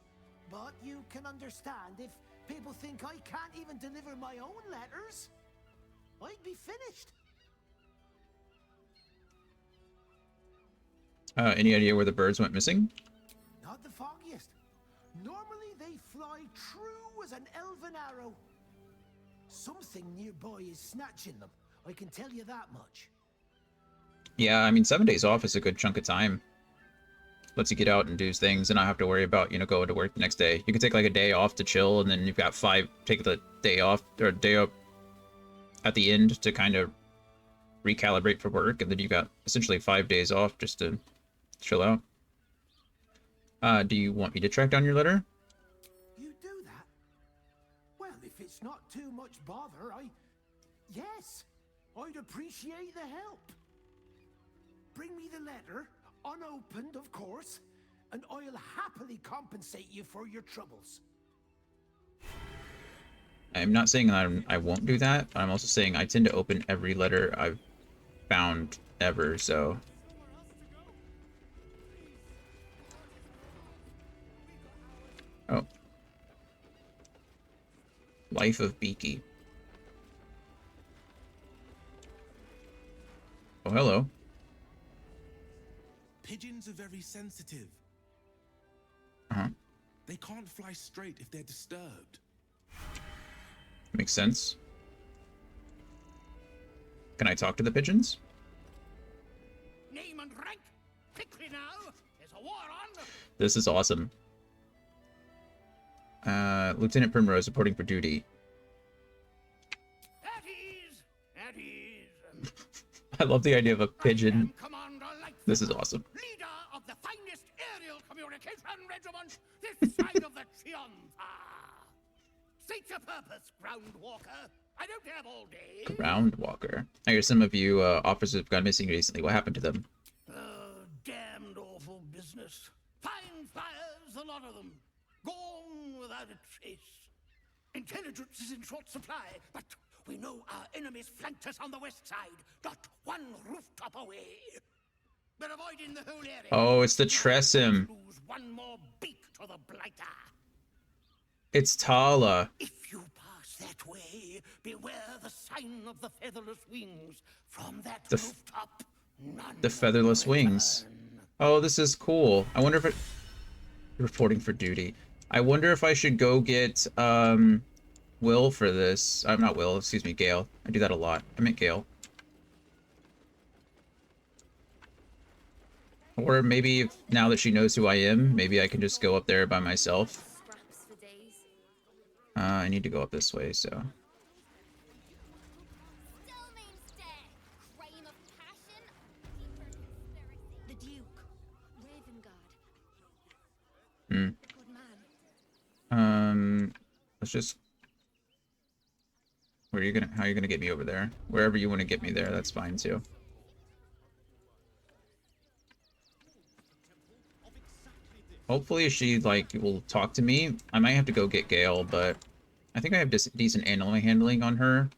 But you can understand if people think I can't even deliver my own letters, I'd be finished. Any idea where the birds went missing? Not the foggiest. Normally they fly true as an elven arrow. Something nearby is snatching them. I can tell you that much. Yeah, I mean, 7 days off is a good chunk of time. Lets you get out and do things and not have to worry about, you know, going to work the next day. You can take like a day off to chill, and then you've got take the day off, or day up at the end to kind of recalibrate for work, and then you've got essentially 5 days off just to chill out. Do you want me to track down your letter? You do that? Well, if it's not too much bother, yes, I'd appreciate the help. Bring me the letter, unopened, of course, and I'll happily compensate you for your troubles. I'm not saying I won't do that, but I'm also saying I tend to open every letter I've found ever, so... Oh. Life of Beaky. Oh, hello. Pigeons are very sensitive. Uh-huh. They can't fly straight if they're disturbed. Makes sense. Can I talk to the pigeons? name and rank? Quickly now, there's a war on. This is awesome. Lieutenant Primrose reporting for duty. At ease, at ease. I love the idea of a pigeon. This is awesome. Leader of the finest aerial communication regiment this side of the Chianza. State your purpose, Groundwalker. I don't have all day. Groundwalker. I hear some of you officers have gone missing recently. What happened to them? Damned awful business. Fine fires, a lot of them. Gone without a trace. Intelligence is in short supply, but we know our enemies flanked us on the west side, not one rooftop away. They're avoiding the whole area. Oh, it's the Tressym. Lose one more beak to the blighter. It's Tala. If you pass that way, beware the sign of the featherless wings. From that rooftop, none. The featherless wings. Oh, this is cool. I wonder if it... Reporting for duty. I wonder if I should go get Will for this. I'm not Will, excuse me, Gale. I do that a lot. I meant Gale. Or maybe if, now that she knows who I am, maybe I can just go up there by myself. I need to go up this way, so... The Duke, Ravengard. Hmm. Good man. Let's just... How are you gonna get me over there? Wherever you want to get me there, that's fine too. Hopefully she, like, will talk to me. I might have to go get Gale, but I think I have decent animal handling on her.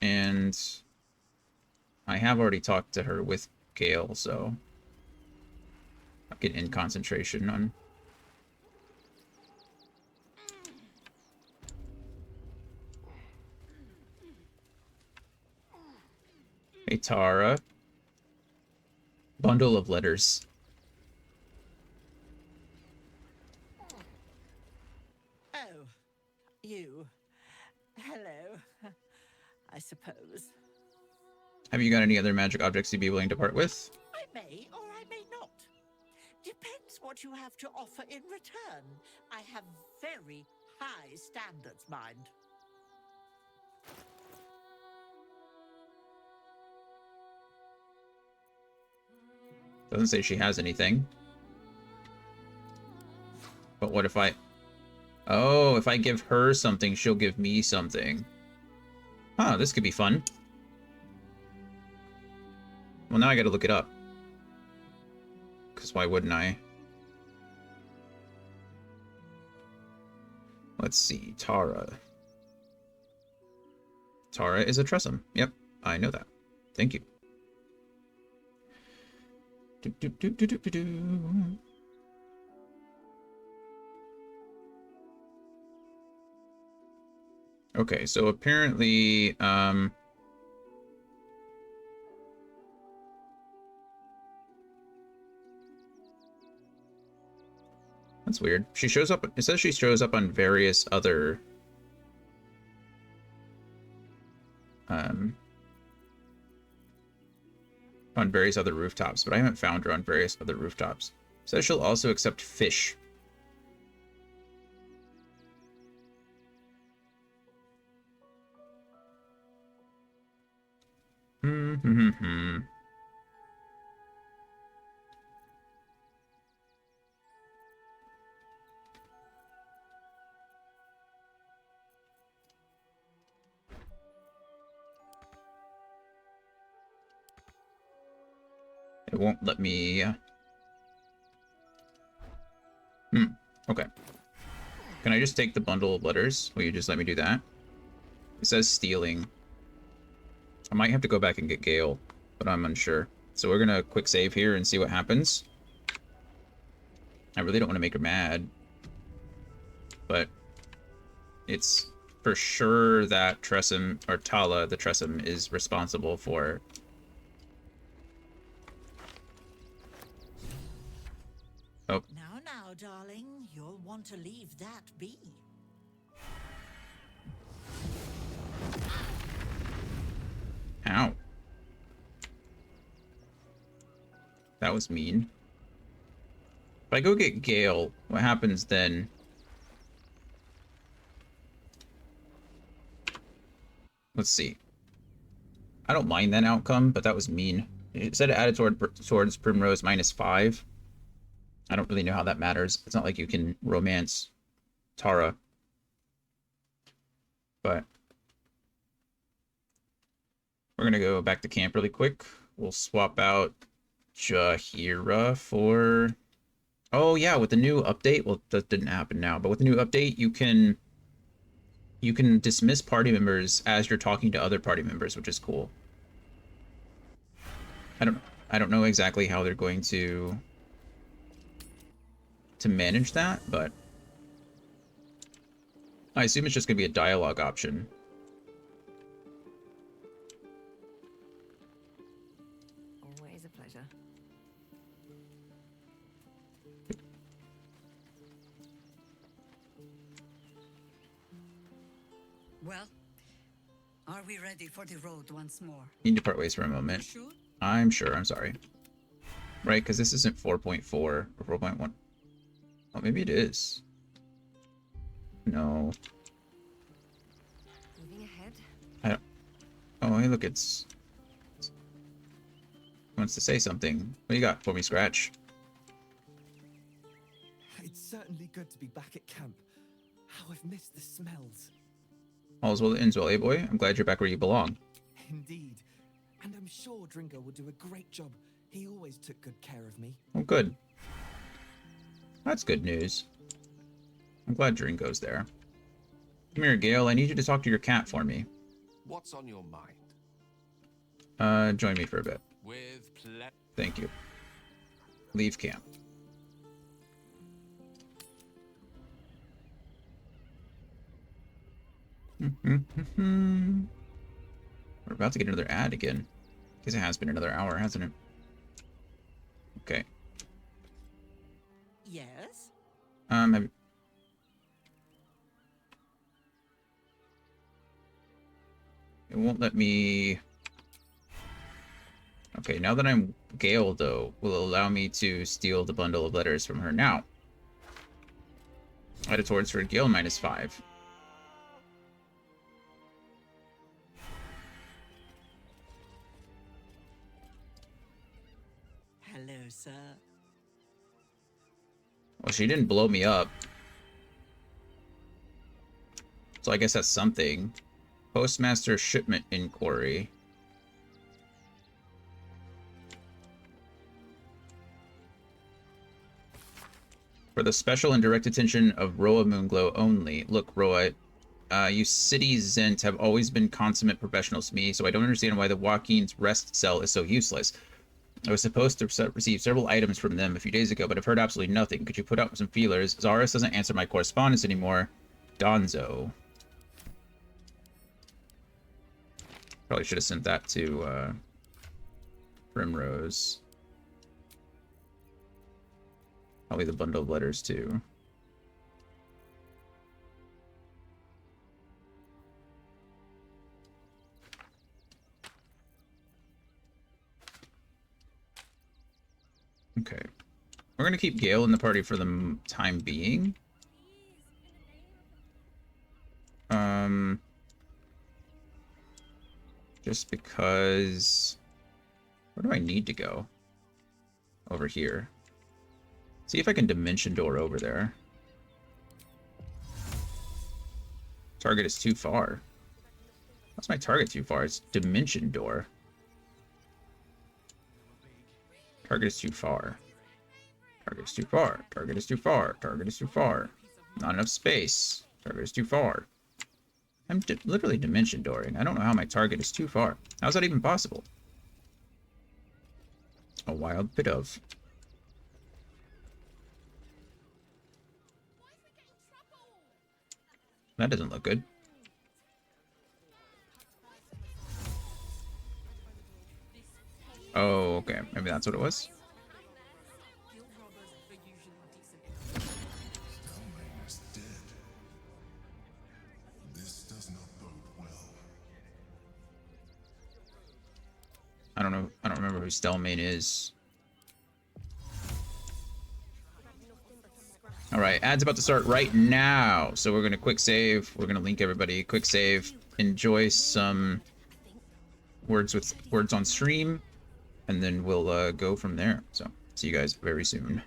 And I have already talked to her with Gale, so I can end concentration on... Hey, Tara. Bundle of letters. Oh, you. Hello. I suppose. Have you got any other magic objects you'd be willing to part with? I may or I may not. Depends what you have to offer in return. I have very high standards, mind. Doesn't say she has anything. But what if I... Oh, if I give her something, she'll give me something. Huh, this could be fun. Well, now I gotta look it up. Because why wouldn't I? Let's see, Tara. Tara is a Tressym. Yep, I know that. Thank you. Okay, so apparently, that's weird. She shows up, it says she shows up on various other, on various other rooftops, but I haven't found her on various other rooftops. Says she'll also accept fish. It won't let me... Okay. Can I just take the bundle of letters? Will you just let me do that? It says stealing. I might have to go back and get Gale, but I'm unsure. So we're gonna quick save here and see what happens. I really don't want to make her mad. But it's for sure that Tressym, or Tala, the Tressym, is responsible for... Oh. Now, darling, you'll want to leave that be. Ow. That was mean. If I go get Gale, what happens then? Let's see. I don't mind that outcome, but that was mean. It said it added towards Primrose -5. I don't really know how that matters. It's not like you can romance Tara. But we're going to go back to camp really quick. We'll swap out Jaheira for... Oh yeah, with the new update, well, that didn't happen now, but with the new update, you can dismiss party members as you're talking to other party members, which is cool. I don't know exactly how they're going to manage that, but I assume it's just going to be a dialogue option. Always a pleasure. Well, are we ready for the road once more? Need to part ways for a moment. Sure? I'm sure, I'm sorry. Right, because this isn't 4.4 or 4.1. Oh, maybe it is. No. Moving ahead. I don't... Oh, hey, look, it's... wants to say something. What do you got for me, Scratch? It's certainly good to be back at camp. How I've missed the smells. All's well that ends well, eh, boy? I'm glad you're back where you belong. Indeed. And I'm sure Dringo will do a great job. He always took good care of me. Oh, good. That's good news. I'm glad Dringo's there. Come here, Gale. I need you to talk to your cat for me. What's on your mind? Join me for a bit. With pleasure. Thank you. Leave camp. We're about to get another ad again. Because it has been another hour, hasn't it? Okay. Yes? It won't let me... Okay, now that I'm Gale, though, will allow me to steal the bundle of letters from her now. Added towards for Gale -5. Hello, sir. Well, she didn't blow me up. So I guess that's something. Postmaster shipment inquiry. For the special and direct attention of Roa Moonglow only. Look, Roa, you city Zent have always been consummate professionals to me, so I don't understand why the Joaquin's rest cell is so useless. I was supposed to receive several items from them a few days ago, but I've heard absolutely nothing. Could you put out some feelers? Zaris doesn't answer my correspondence anymore. Donzo. Probably should have sent that to Primrose. Probably the bundle of letters too. Okay. We're going to keep Gale in the party for the time being. Just because... Where do I need to go? Over here. See if I can dimension door over there. Target is too far. What's my target too far? It's dimension door. Target is too far. Target is too far. Target is too far. Target is too far. Not enough space. Target is too far. I'm literally dimension dooring. I don't know how my target is too far. How's that even possible? A wild bit of. That doesn't look good. Oh, okay. Maybe that's what it was. I don't know. I don't remember who Stelmane is. All right, ad's about to start right now. So we're gonna quick save. We're gonna link everybody. Quick save. Enjoy some words on stream, and then we'll go from there. So see you guys very soon.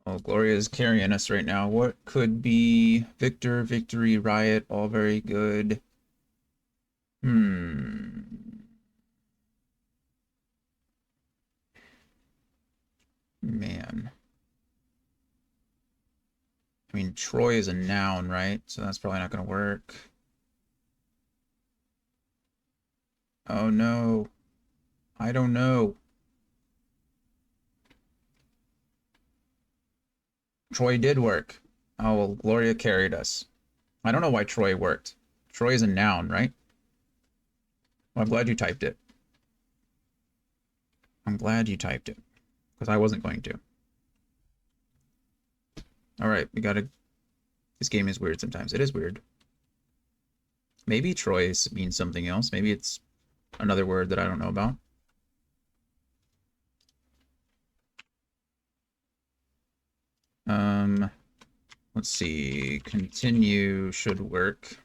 Oh, Gloria is carrying us right now. What could be Victor, Victory, Riot, all very good. Man. I mean, Troy is a noun, right? So that's probably not going to work. Oh no. I don't know. Troy did work. Oh, well, Gloria carried us. I don't know why Troy worked. Troy is a noun, right? Well, I'm glad you typed it. I'm glad you typed it. Because I wasn't going to. Alright, we gotta... This game is weird sometimes. It is weird. Maybe Troy means something else. Maybe it's another word that I don't know about. Let's see. Continue should work.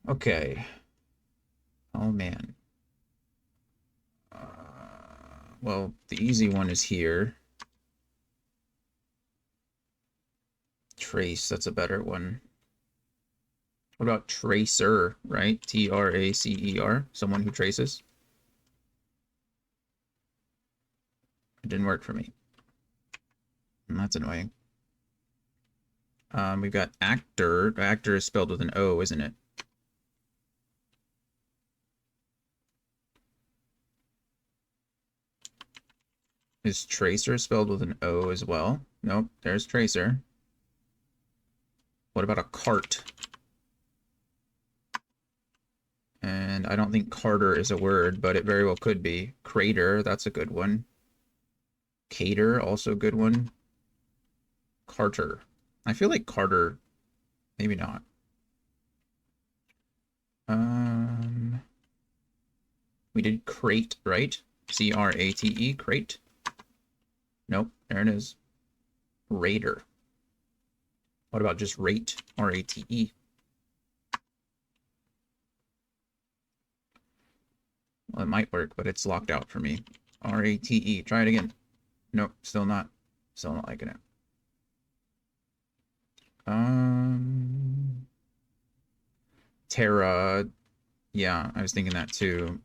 Okay. Oh, man. Well, the easy one is here. Trace, that's a better one. What about tracer, right? T-R-A-C-E-R, someone who traces. It didn't work for me. And that's annoying. We've got actor. Actor is spelled with an O, isn't it? Is tracer spelled with an O as well? Nope, there's tracer. What about a cart? And I don't think Carter is a word, but it very well could be. Crater, that's a good one. Cater, also a good one. Carter. I feel like Carter, maybe not. We did crate, right? C-R-A-T-E, crate. Nope, there it is. Raider. What about just rate? R-A-T-E. Well, it might work, but it's locked out for me. R-A-T-E. Try it again. Nope, still not liking it. Terra. Yeah, I was thinking that too.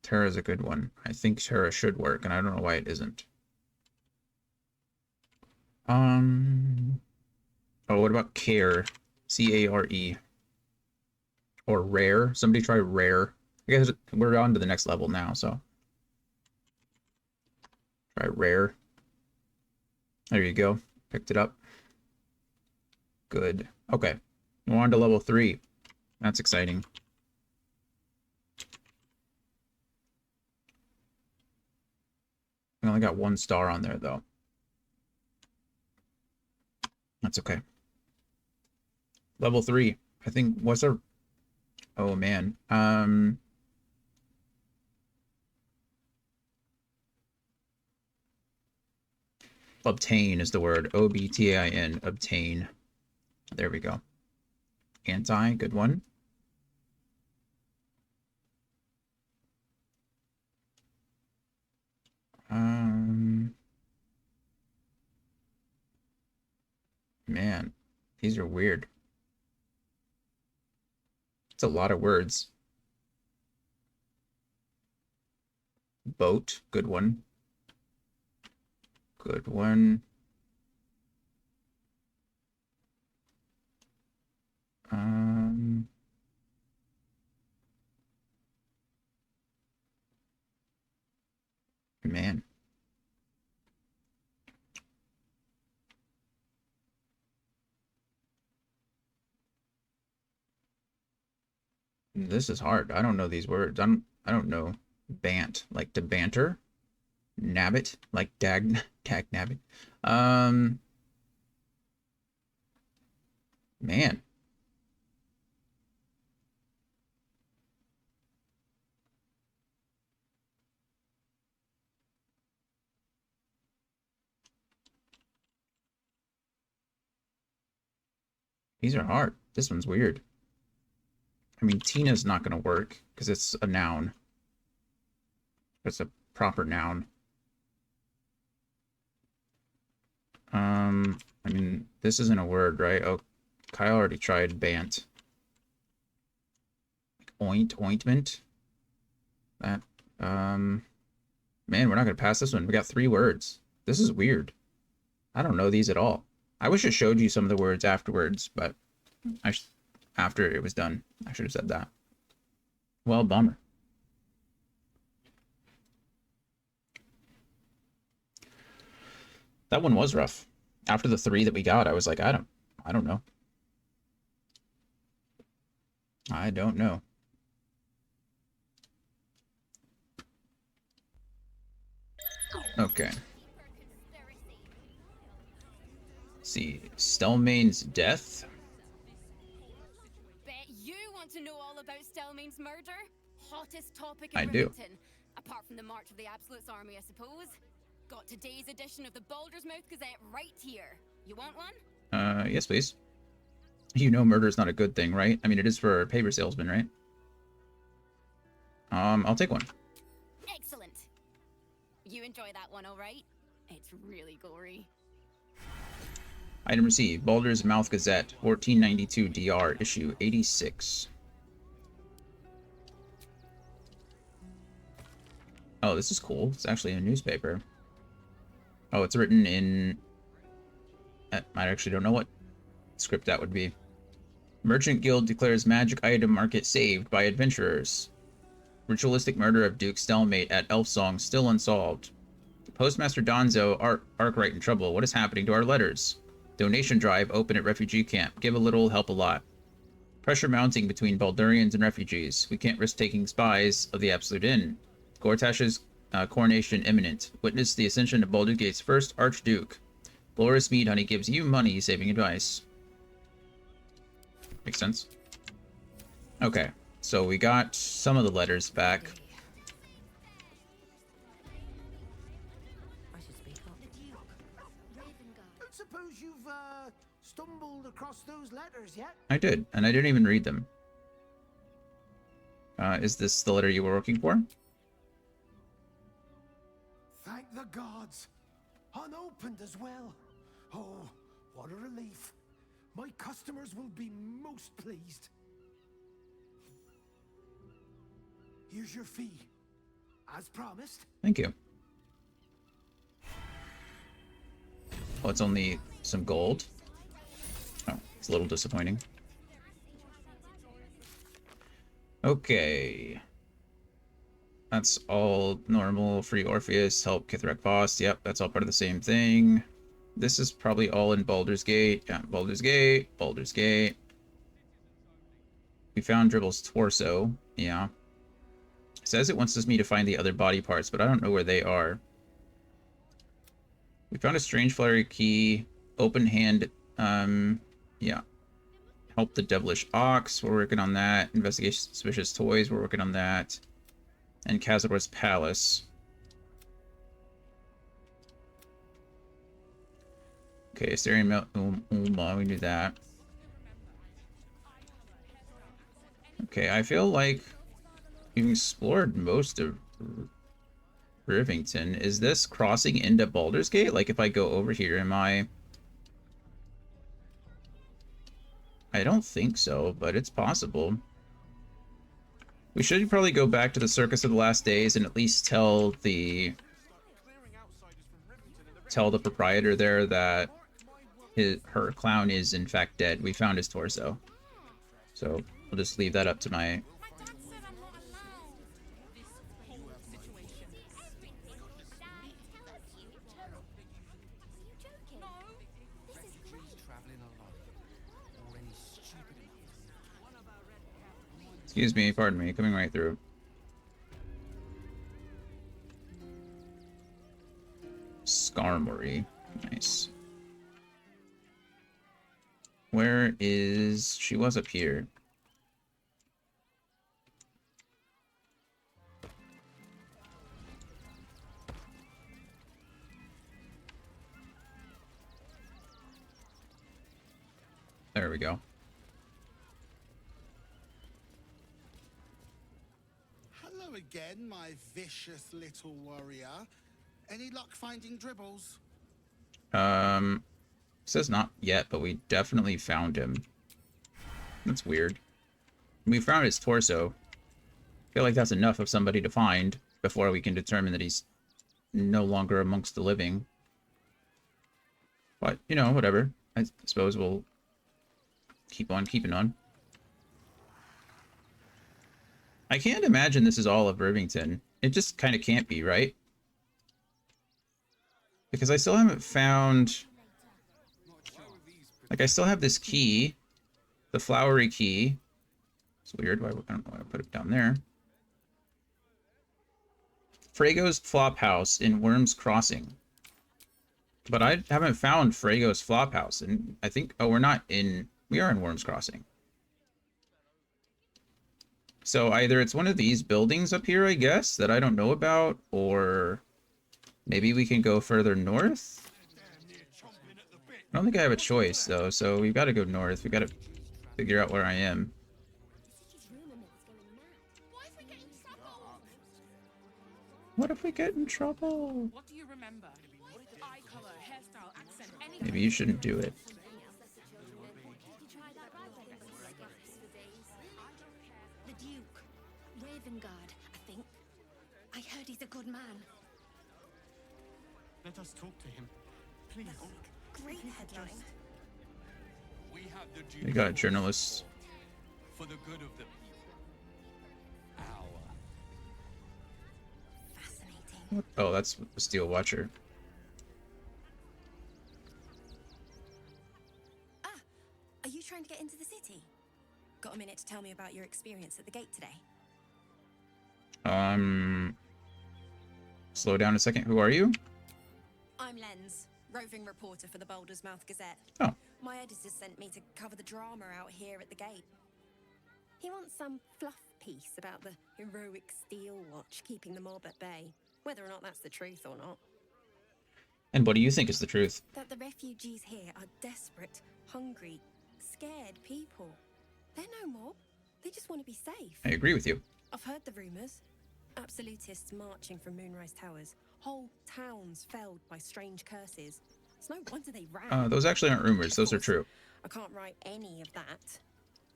Terra's a good one. I think Terra should work, and I don't know why it isn't. Oh, what about care? C-A-R-E. Or rare. Somebody try rare. I guess we're on to the next level now, so. Try rare. There you go. Picked it up. Good. Okay. We're on to level 3. That's exciting. I only got 1 star on there, though. That's okay. Level 3. I think, what's our... Oh, man. Obtain is the word. O-B-T-A-I-N. Obtain. There we go. Anti, good one. Man, these are weird. It's a lot of words. Boat, good one. Good one. Man. This is hard. I don't know these words. I don't know. Bant, like to banter. Nabbit, like dag nabbit. Man. These are hard. This one's weird. I mean, Tina's not going to work because it's a noun. It's a proper noun. I mean, this isn't a word, right? Oh, Kyle already tried bant. Ointment. That, man, we're not gonna pass this one. We got 3 words. This is weird. I don't know these at all. I wish I showed you some of the words afterwards, but after it was done, I should have said that. Well, bummer. That one was rough. After the 3 that we got, I was like, I don't know. I don't know. Okay. Let's see, Stelmane's death. Bet you want to know all about Stelmane's murder? Hottest topic in I do. Rivington. Apart from the March of the Absolute's army, I suppose. Got today's edition of the Baldur's Mouth Gazette right here. You want one? Yes, please. You know murder's not a good thing, right? I mean, it is for a paper salesman, right? I'll take one. Excellent. You enjoy that one, all right? It's really gory. Item received. Baldur's Mouth Gazette, 1492 DR, issue 86. Oh, this is cool. It's actually a newspaper. Oh, it's written in... I actually don't know what script that would be. Merchant Guild declares magic item market saved by adventurers. Ritualistic murder of Duke Stelmate at Elfsong still unsolved. Postmaster Donzo, Arkwright in trouble. What is happening to our letters? Donation drive open at refugee camp. Give a little, help a lot. Pressure mounting between Baldurians and refugees. We can't risk taking spies of the Absolute in. Gortash's coronation imminent. Witness the ascension of Baldur's Gate's first Archduke. Loris Meadhoney gives you money saving advice. Makes sense. Okay, so we got some of the letters back. Don't suppose you've stumbled across those letters yet? I did, and I didn't even read them. Is this the letter you were looking for? Thank the gods. Unopened as well. Oh, what a relief. My customers will be most pleased. Here's your fee. As promised. Thank you. Oh, it's only some gold. Oh, it's a little disappointing. Okay. That's all normal. Free Orpheus, help Kithrak boss. Yep, that's all part of the same thing. This is probably all in Baldur's Gate. Yeah, Baldur's Gate, Baldur's Gate. We found Dribble's torso. Yeah. It says it wants me to find the other body parts, but I don't know where they are. We found a strange flurry key. Open hand. Yeah. Help the devilish ox. We're working on that. Investigate suspicious toys. We're working on that. And Khazar's palace. Okay, Asterion Ulma, we knew that. Okay, I feel like we've explored most of Rivington. Is this crossing into Baldur's Gate? Like, if I go over here, am I don't think so, but it's possible. We should probably go back to the Circus of the Last Days and at least tell the proprietor there that her clown is in fact dead. We found his torso. So we'll just leave that up to my... Excuse me, pardon me, coming right through. Skarmory. Nice. Where is... She was up here. There we go. again, my vicious little warrior. Any luck finding Dribbles? Says not yet, but we definitely found him. That's weird. We found his torso. I feel like that's enough of somebody to find before we can determine that he's no longer amongst the living. But, you know, whatever. I suppose we'll keep on keeping on. I can't imagine this is all of Irvington. It just kind of can't be, right? Because I still haven't found... Like, I still have this key. The flowery key. It's weird. I don't know why I put it down there. Frago's Flophouse in Worms Crossing. But I haven't found Frago's Flophouse. And I think... Oh, we're not in... We are in Worms Crossing. So either it's one of these buildings up here, I guess, that I don't know about, or maybe we can go further north? I don't think I have a choice, though, so we've got to go north. We've got to figure out where I am. What if we get in trouble? What do you remember? Eye color, hairstyle, accent, anything. Maybe you shouldn't do it. The Duke. Ravengard, I think. I heard he's a good man. Let us talk to him. Please. Great headline. We have the They got journalists. for the good of the people. Our. Fascinating. Oh, that's the Steel Watcher. Are you trying to get into the city? Got a minute to tell me about your experience at the gate today? Slow down a second. Who are you? I'm Lens, roving reporter for the Baldur's Mouth Gazette. Oh. My editor sent me to cover the drama out here at the gate. He wants some fluff piece about the heroic Steel Watch keeping the mob at bay, whether or not that's the truth or not. And what do you think is the truth? That the refugees here are desperate, hungry, scared people. They're no mob. They just want to be safe. I agree with you. I've heard the rumours. Absolutists marching from Moonrise Towers. Whole towns felled by strange curses. It's no wonder they ran. Those actually aren't rumors. Those are true. I can't write any of that.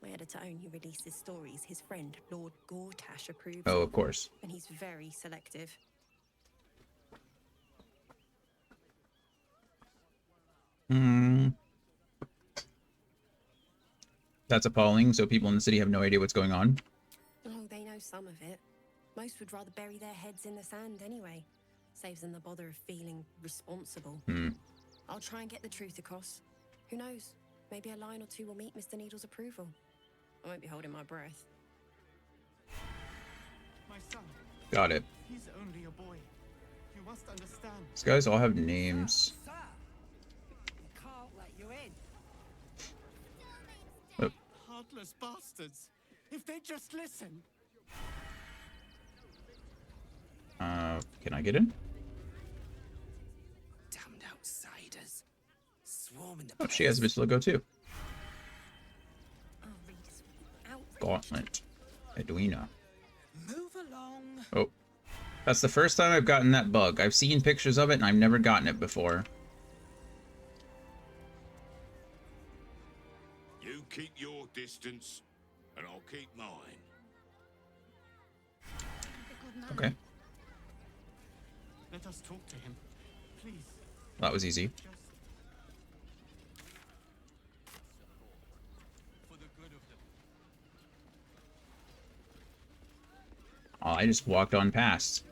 My editor only releases stories his friend Lord Gortash approves Oh, of course. and he's very selective. That's appalling. So people in the city have no idea what's going on. Oh, they know some of it. Most would rather bury their heads in the sand anyway. Saves them the bother of feeling responsible. I'll try and get the truth across. Who knows? Maybe a line or two will meet Mr. Needle's approval. I won't be holding my breath. My son. Got it. He's only a boy. You must understand. These guys all have names. Can't let you in. Oh. Heartless bastards. If they just listen. Can I get in? Damned outsiders. Swarming the Oh, she has Vitiligo too. Out. Gauntlet. Edwina. Move along. Oh. That's the first time I've gotten that bug. I've seen pictures of it and I've never gotten it before. You keep your distance, and I'll keep mine. Okay. Let us talk to him. Please. That was easy. Oh, I just walked on past.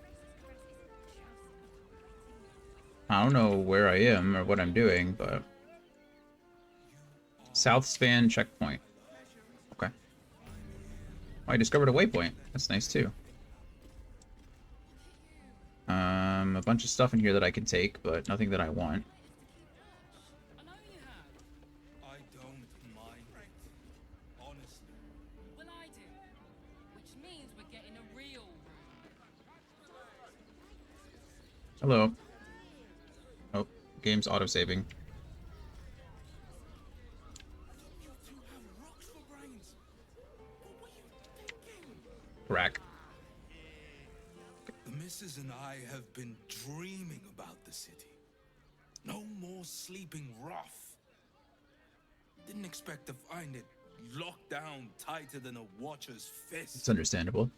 I don't know where I am or what I'm doing, but... South Span checkpoint. Okay. Oh, I discovered a waypoint. That's nice, too. A bunch of stuff in here that I can take, but nothing that I want. I don't mind it. Honestly. Well, I do. Which means we're getting a real Hello. Oh, game's auto-saving. Rack. Mrs. and I have been dreaming about the city. No more sleeping rough. Didn't expect to find it locked down tighter than a watcher's fist. It's understandable.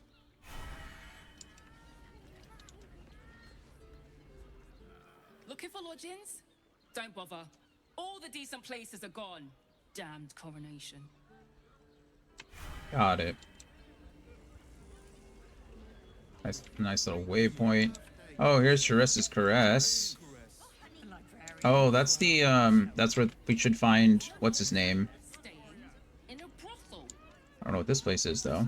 Looking for lodgings? Don't bother. All the decent places are gone. Damned coronation. Got it. Nice little waypoint. Oh, here's Sharis's Caress. Oh, that's the, that's where we should find, what's his name? I don't know what this place is, though.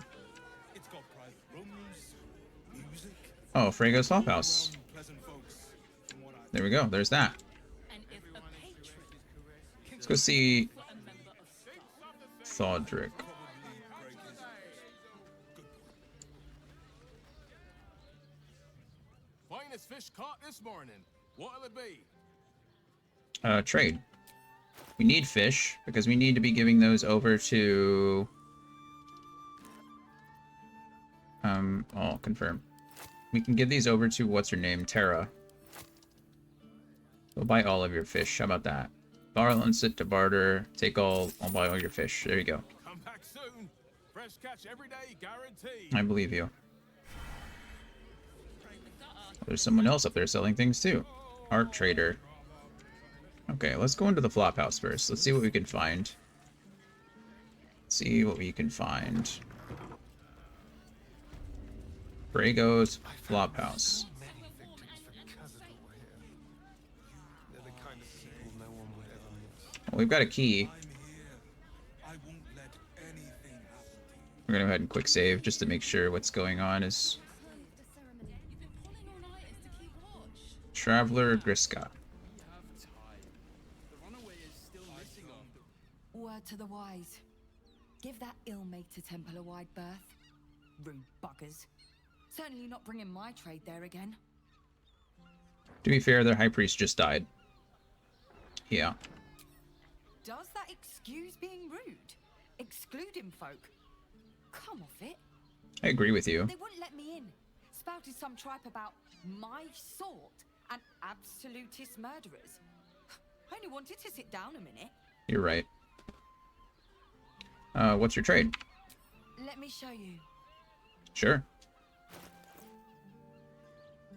Oh, Frego's Flophouse. There we go, there's that. Let's go see Thodrick. Finest fish caught this morning. What'll it be? Trade. We need fish because we need to be giving those over to I'll confirm. We can give these over to what's her name, Terra. We'll buy all of your fish. How about that? Borrow and sit to barter. Take all. I'll buy all your fish. There you go. Come back soon. Fresh catch every day, guaranteed. I believe you. There's someone else up there selling things too. Art trader. Okay, let's go into the flop house first. Let's see what we can find. See what we can find. Frego's flop house. Well, we've got a key. We're gonna go ahead and quick save just to make sure what's going on is Traveler Griska. Word to the wise. Give that ill-mated temple a wide berth. Rude buggers. Certainly not bringing my trade there again. To be fair, their high priest just died. Yeah. Does that excuse being rude? Excluding folk? Come off it. I agree with you. They wouldn't let me in. Spouted some tripe about my sort and absolutist murderers. I only wanted to sit down a minute. You're right. What's your trade? Let me show you. Sure.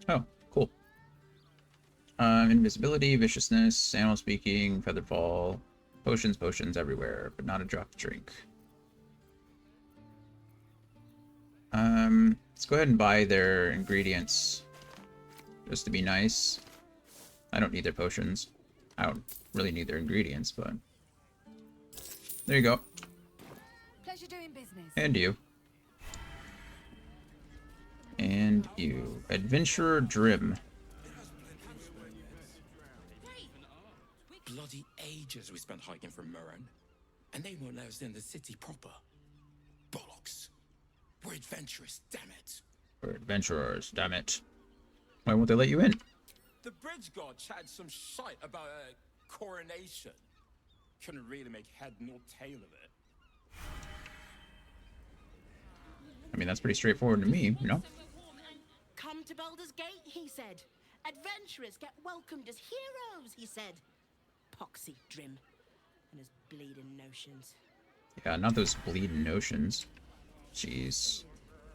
Oh, cool. Invisibility, viciousness, animal speaking, featherfall, potions everywhere, but not a drop to drink. Let's go ahead and buy their ingredients, just to be nice. I don't need their potions. I don't really need their ingredients, but there you go. Pleasure doing business. And you. And you. Adventurer Drim. Bloody ages we spent hiking from Murren, and they won't let us in the city proper. Bollocks. We're adventurous, damn it. We're adventurers, damn it. Why won't they let you in? The bridge god chatted some shite about a coronation. Couldn't really make head nor tail of it. I mean, that's pretty straightforward to me, you know? Come to Baldur's Gate, he said. Adventurers get welcomed as heroes, he said. Poxy Drim and his bleeding notions. Yeah, not those bleeding notions. Jeez.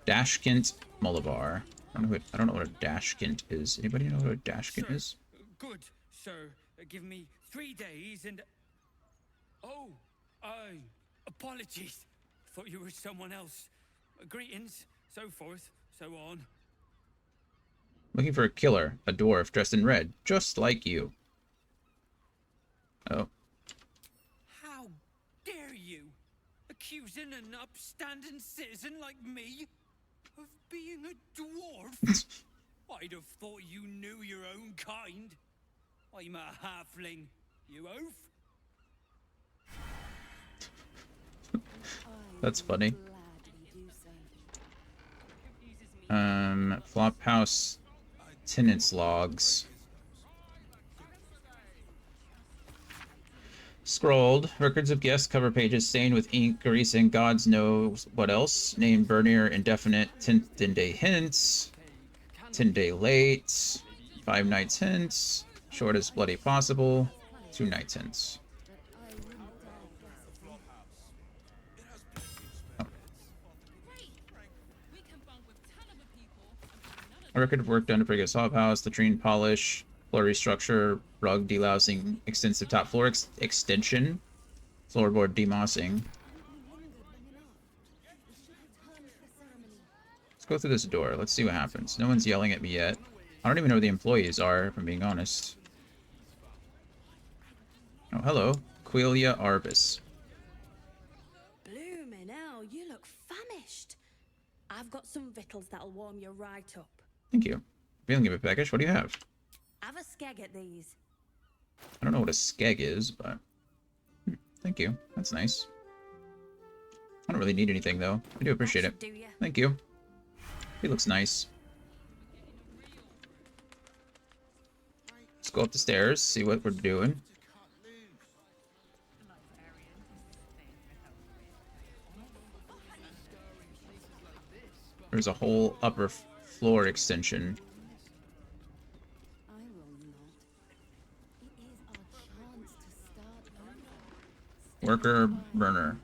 Dashkint Molivar. I don't know what a Dashkint is. Anybody know what a Dashkint is? Good, sir. Give me 3 days and... Oh, apologies. Thought you were someone else. Greetings, so forth, so on. Looking for a killer, a dwarf dressed in red, just like you. Oh. How dare you? Accusing an upstanding citizen like me of being a dwarf? I'd have thought you knew your own kind. I'm a halfling, you oaf. That's funny. Flophouse tenants logs. Scrolled. Records of guests, cover pages stained with ink, grease, and gods knows what else. Name Bernier, indefinite, 10th day hints. 10-day late. 5 nights hence. Shortest bloody possible. 2 nights hence. A record of work done to Briga's Hop House, latrine polish, floor restructure, rug delousing, extensive top floor extension, floorboard demossing. Let's go through this door. Let's see what happens. No one's yelling at me yet. I don't even know who the employees are, if I'm being honest. Oh, hello. Quelia Arbus. Bloomin' hell, you look famished. I've got some victuals that'll warm you right up. Thank you. Feeling a bit peckish. What do you have? Have a skeg at these. I don't know what a skeg is, but... thank you. That's nice. I don't really need anything, though. I do appreciate it. Thank you. He looks nice. Let's go up the stairs, see what we're doing. There's a whole upper floor extension. Worker burner.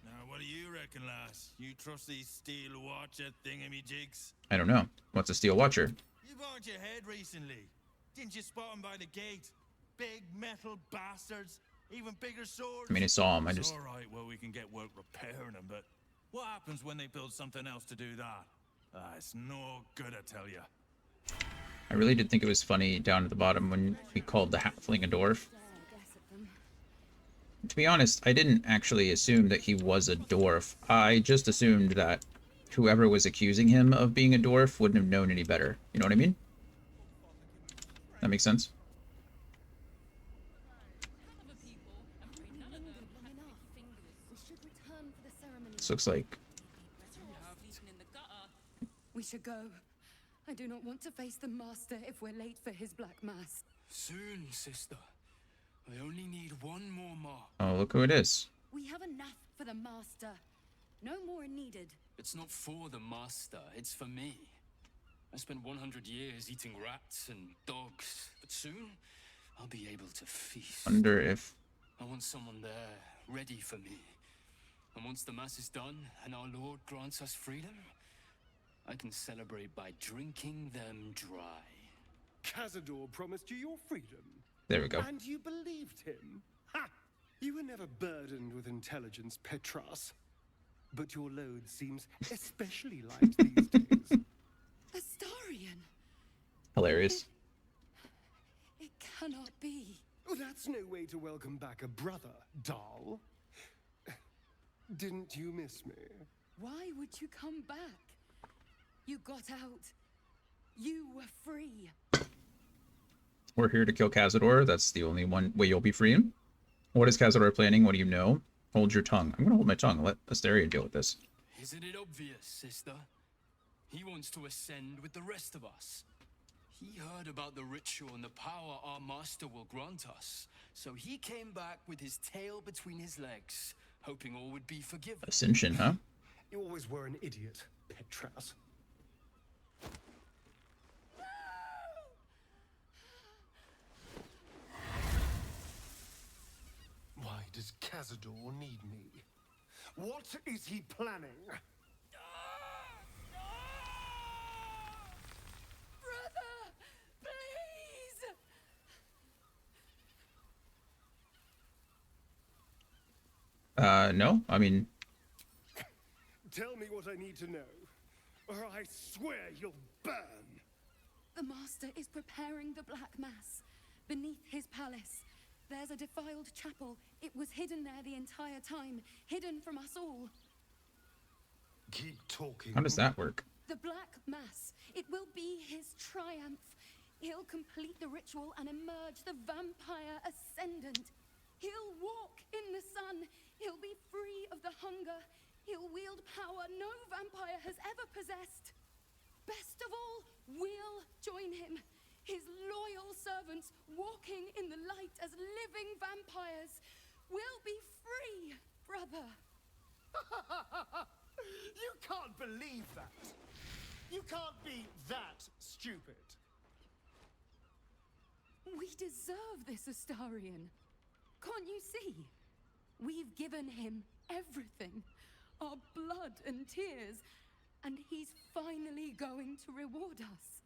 Now, what do you reckon, lass? You trust these steel watcher thingamajigs? I don't know. What's a steel watcher? You burned your head recently. Didn't you spot them by the gate? Big metal bastards. Even bigger swords. I mean, I saw them. I just... All right, well, we can get work repairing them, but what happens when they build something else to do that? It's no good, I tell you. I really did think it was funny down at the bottom when we called the halfling a dwarf. To be honest, I didn't actually assume that he was a dwarf. I just assumed that whoever was accusing him of being a dwarf wouldn't have known any better. You know what I mean? That makes sense? This looks like... We should go. I do not want to face the Master if we're late for his Black Mass. Soon, sister. I only need one more mark. Oh, look who it is. We have enough for the Master. No more needed. It's not for the Master, it's for me. I spent 100 years eating rats and dogs, but soon I'll be able to feast. Wonder if... I want someone there, ready for me. And once the Mass is done and our Lord grants us freedom, I can celebrate by drinking them dry. Cazador promised you your freedom. There we go. And you believed him? Ha! You were never burdened with intelligence, Petras. But your load seems especially light these days. Astarion! Hilarious. It cannot be. Oh, that's no way to welcome back a brother, doll. Didn't you miss me? Why would you come back? You got out. You were free. We're here to kill Cazador. That's the only one way you'll be free him. What is Cazador planning? What do you know? Hold your tongue. I'm gonna hold my tongue. Let Astarion deal with this. Isn't it obvious, sister? He wants to ascend with the rest of us. He heard about the ritual and the power our master will grant us. So he came back with his tail between his legs, hoping all would be forgiven. Ascension, huh? You always were an idiot, Petras. Why does Cazador need me? What is he planning? Brother, please! No. I mean... Tell me what I need to know, or I swear you'll burn. The Master is preparing the Black Mass. Beneath his palace, there's a defiled chapel. It was hidden there the entire time, hidden from us all. Keep talking. How does that work? The Black Mass. It will be his triumph. He'll complete the ritual and emerge the vampire ascendant. He'll walk in the sun. He'll be free of the hunger. He'll wield power no vampire has ever possessed. Best of all, we'll join him. His loyal servants walking in the light as living vampires. We'll be free, brother. You can't believe that. You can't be that stupid. We deserve this, Astarion. Can't you see? We've given him everything. Our blood and tears. And he's finally going to reward us.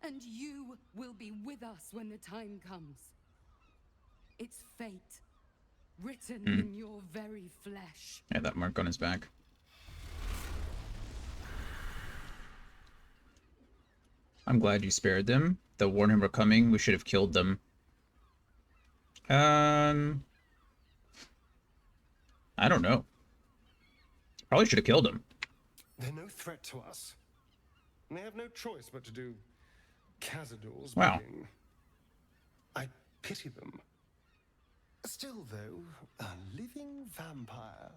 And you will be with us when the time comes. It's fate. Written in your very flesh. Yeah, that mark on his back. I'm glad you spared them. They'll warn him we're coming. We should have killed them. I don't know. Probably should have killed him. They're no threat to us. And they have no choice but to do Cazador's Wow. bidding. I pity them. Still, though, a living vampire.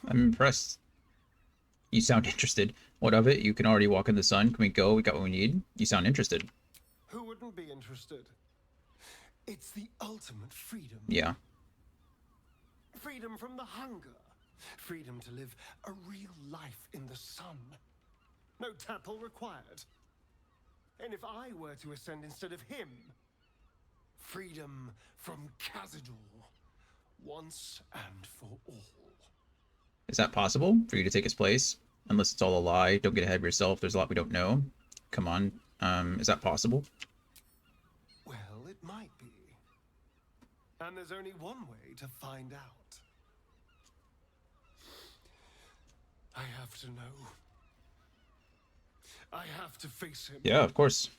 I'm impressed. You sound interested. What of it? You can already walk in the sun. Can we go? We got what we need. You sound interested. Who wouldn't be interested? It's the ultimate freedom. Yeah. Freedom from the hunger. Freedom to live a real life in the sun. No tapple required. And if I were to ascend instead of him, freedom from Cazador, once and for all. Is that possible for you to take his place? Unless it's all a lie. Don't get ahead of yourself. There's a lot we don't know. Come on. Is that possible? Well, it might be. And there's only one way to find out. I have to know. I have to face him. Yeah, of course.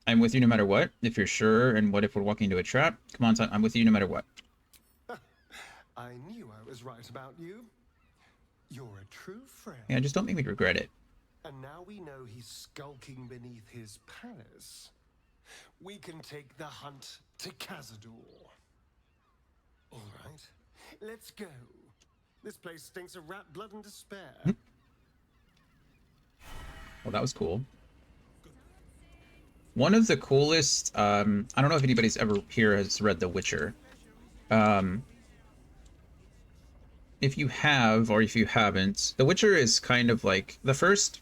I'm with you no matter what. If you're sure, and what if we're walking into a trap? Come on, son. I'm with you no matter what. I knew I was right about you. You're a true friend. Yeah, just don't make me regret it. And now we know he's skulking beneath his palace. We can take the hunt to Cazador. All right, let's go. This place stinks of rat blood and despair. Well, that was cool. One of the coolest, I don't know if anybody's ever here has read The Witcher. If you have, or if you haven't, The Witcher is kind of like the first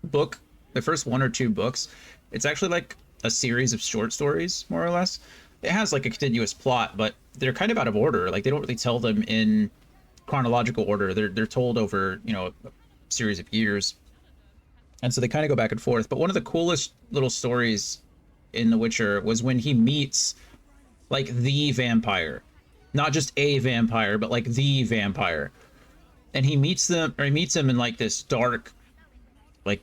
book, the first 1 or 2 books. It's actually like a series of short stories, more or less. It has like a continuous plot, but they're kind of out of order. Like they don't really tell them in chronological order. They're told over, you know, a series of years. And so they kind of go back and forth. But one of the coolest little stories in The Witcher was when he meets like the vampire. Not just a vampire, but like the vampire. And he meets them, or he meets him in like this dark like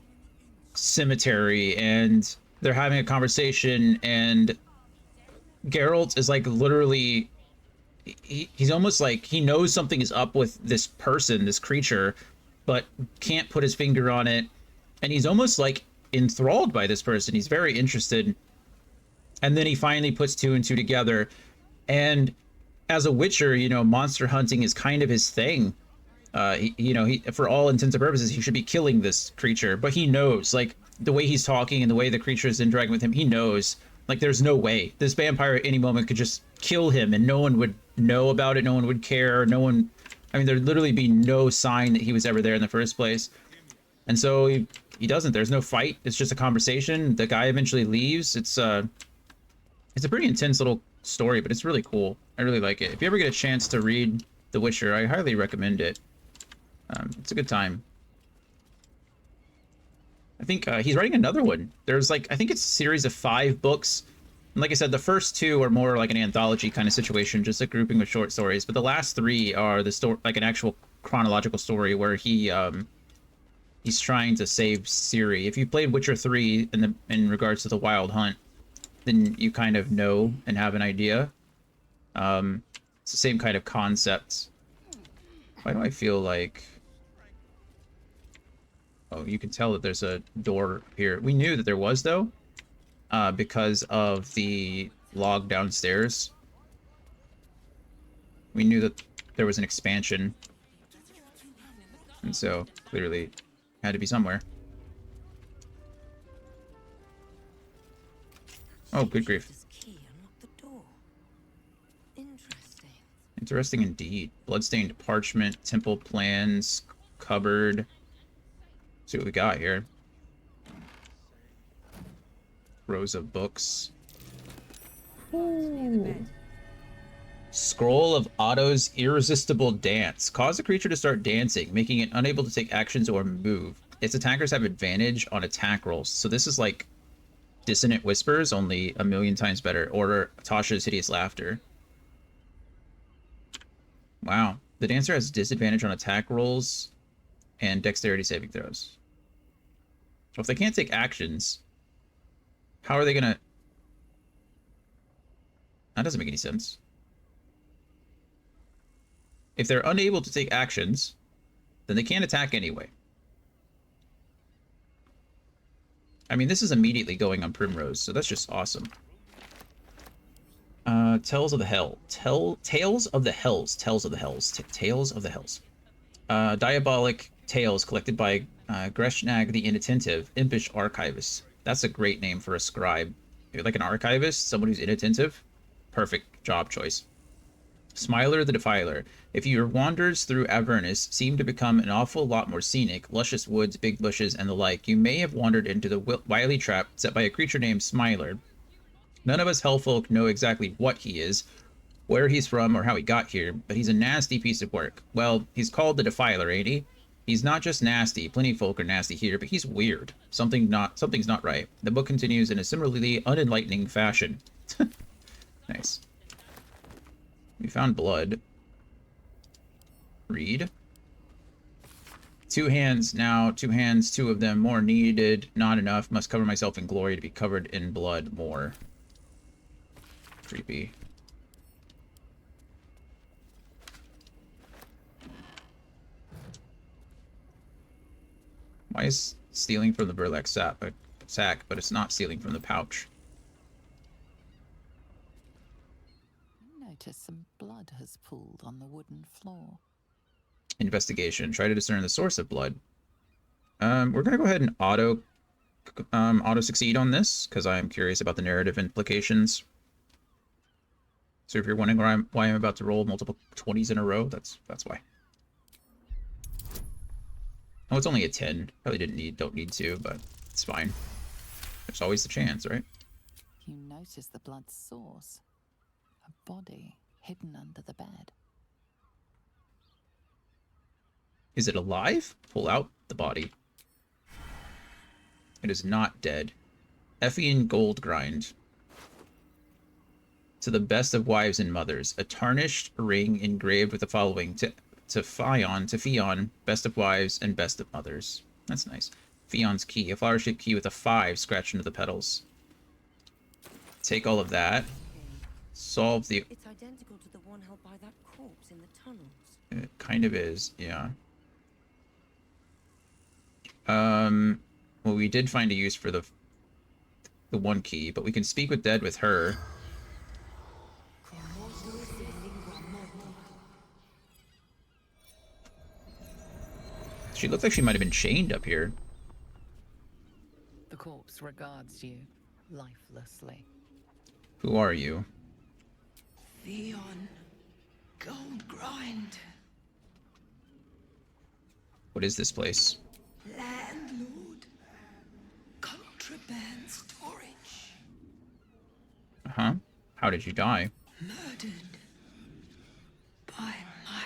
cemetery, and they're having a conversation, and Geralt is like literally he's almost like he knows something is up with this person, this creature, but can't put his finger on it. And he's almost like enthralled by this person. He's very interested. And then he finally puts 2 and 2 together. And as a Witcher, you know, monster hunting is kind of his thing. He, for all intents and purposes, he should be killing this creature. But he knows, like, the way he's talking and the way the creature is interacting with him, he knows, like, there's no way. This vampire at any moment could just kill him and no one would know about it. No one would care. No one... I mean, there'd literally be no sign that he was ever there in the first place. And so he doesn't. There's no fight. It's just a conversation. The guy eventually leaves. It's a pretty intense little story, but it's really cool. I really like it. If you ever get a chance to read The Witcher, I highly recommend it. It's a good time. I think he's writing another one. There's like, I think it's a series of 5 books. And like I said, the first 2 are more like an anthology kind of situation, just a grouping of short stories. But the last 3 are the story, like an actual chronological story where he's trying to save Ciri. If you played Witcher 3 in regards to the Wild Hunt, then you kind of know and have an idea. It's the same kind of concept. Why do I feel like... Oh, you can tell that there's a door here. We knew that there was, though, because of the log downstairs. We knew that there was an expansion. And so, clearly, had to be somewhere. Oh, good grief. Interesting indeed. Bloodstained parchment, temple plans, cupboard. Let's see what we got here. Rows of books. Ooh. Scroll of Otto's Irresistible Dance. Cause a creature to start dancing, making it unable to take actions or move. Its attackers have advantage on attack rolls. So this is like Dissonant Whispers, only a million times better. Or Tasha's Hideous Laughter. Wow. The dancer has disadvantage on attack rolls and dexterity saving throws. So if they can't take actions, how are they gonna... That doesn't make any sense. If they're unable to take actions, then they can't attack anyway. I mean, this is immediately going on Primrose, so that's just awesome. Tales of the Hell. Tales of the Hells. Tales of the Hells. Tales of the Hells. Diabolic Tales collected by Greshnag the Inattentive, Impish Archivist. That's a great name for a scribe. Like an archivist, someone who's inattentive. Perfect job choice. Smiler the Defiler. If your wanders through Avernus seem to become an awful lot more scenic, luscious woods, big bushes, and the like, you may have wandered into the wily trap set by a creature named Smiler. None of us hellfolk know exactly what he is, where he's from, or how he got here, but he's a nasty piece of work. Well, he's called the Defiler, ain't he? He's not just nasty, plenty of folk are nasty here, but he's weird. Something's not right. The book continues in a similarly unenlightening fashion. Nice. We found blood. Read. 2 hands now, 2 hands, 2 of them more needed, not enough, must cover myself in glory to be covered in blood more. Creepy. Why is stealing from the burlap sack, but it's not stealing from the pouch? Notice some blood has pooled on the wooden floor. Investigation. Try to discern the source of blood. We're gonna go ahead and auto succeed on this because I'm curious about the narrative implications. So if you're wondering why I'm about to roll multiple 20s in a row, that's why. Oh, it's only a 10. Probably don't need to, but it's fine. There's always the chance, right? You notice the blood's source. A body hidden under the bed. Is it alive? Pull out the body. It is not dead. Effian Goldgrind. To the best of wives and mothers. A tarnished ring engraved with the following. To Fion, best of wives and best of mothers. That's nice. Fion's key. A flower-shaped key with a 5 scratched into the petals. Take all of that. Solve the... It's identical to the one held by that corpse in the tunnels. It kind of is, yeah. Well, we did find a use for the one key, but we can speak with dead with her. She looked like she might have been chained up here. The corpse regards you lifelessly. Who are you? Fion Goldgrind. What is this place? Landlord. Contraband storage. Uh-huh. How did you die? Murdered by my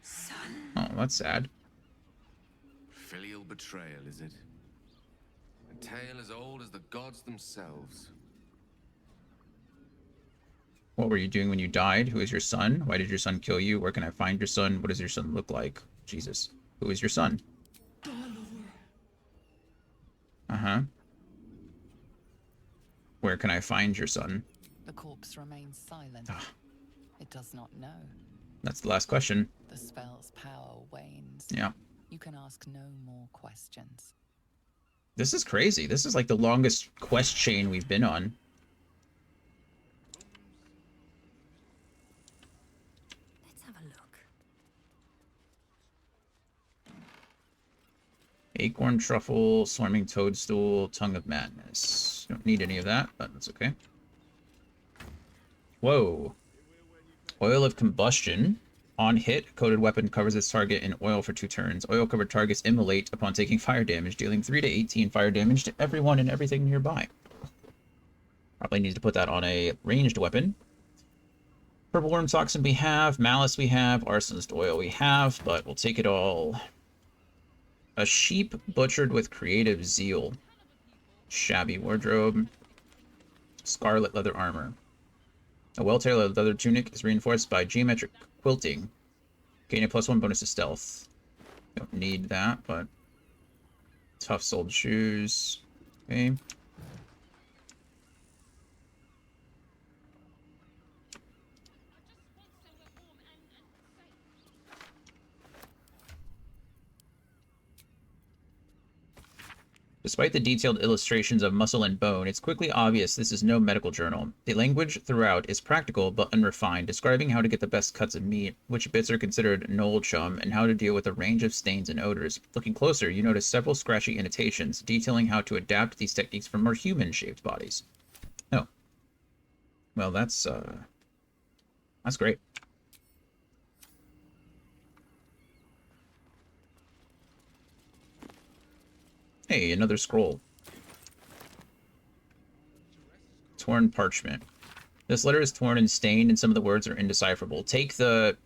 son. Oh, that's sad. Filial betrayal, is it? A tale as old as the gods themselves. What were you doing when you died? Who is your son? Why did your son kill you? Where can I find your son? What does your son look like? Jesus. Who is your son? Uh-huh. Where can I find your son? The corpse remains silent. It does not know. That's the last question. The spell's power wanes. Yeah. You can ask no more questions. This is crazy. This is like the longest quest chain we've been on. Let's have a look. Acorn truffle, swarming toadstool, tongue of madness. Don't need any of that, but that's okay. Whoa. Oil of combustion. On hit, coated weapon covers its target in oil for 2 turns. Oil-covered targets immolate upon taking fire damage, dealing 3 to 18 fire damage to everyone and everything nearby. Probably need to put that on a ranged weapon. Purple Worm Toxin we have, Malice we have, Arsonist Oil we have, but we'll take it all. A sheep butchered with creative zeal. Shabby wardrobe. Scarlet leather armor. A well-tailored leather tunic is reinforced by geometric quilting. Gain a +1 bonus to stealth. Don't need that, but tough-soled shoes. Okay. Despite the detailed illustrations of muscle and bone, it's quickly obvious this is no medical journal. The language throughout is practical but unrefined, describing how to get the best cuts of meat, which bits are considered knoll chum, and how to deal with a range of stains and odors. Looking closer, you notice several scratchy annotations, detailing how to adapt these techniques for more human-shaped bodies. Oh. Well, that's great. Hey, another scroll. Torn parchment. This letter is torn and stained, and some of the words are indecipherable. Take the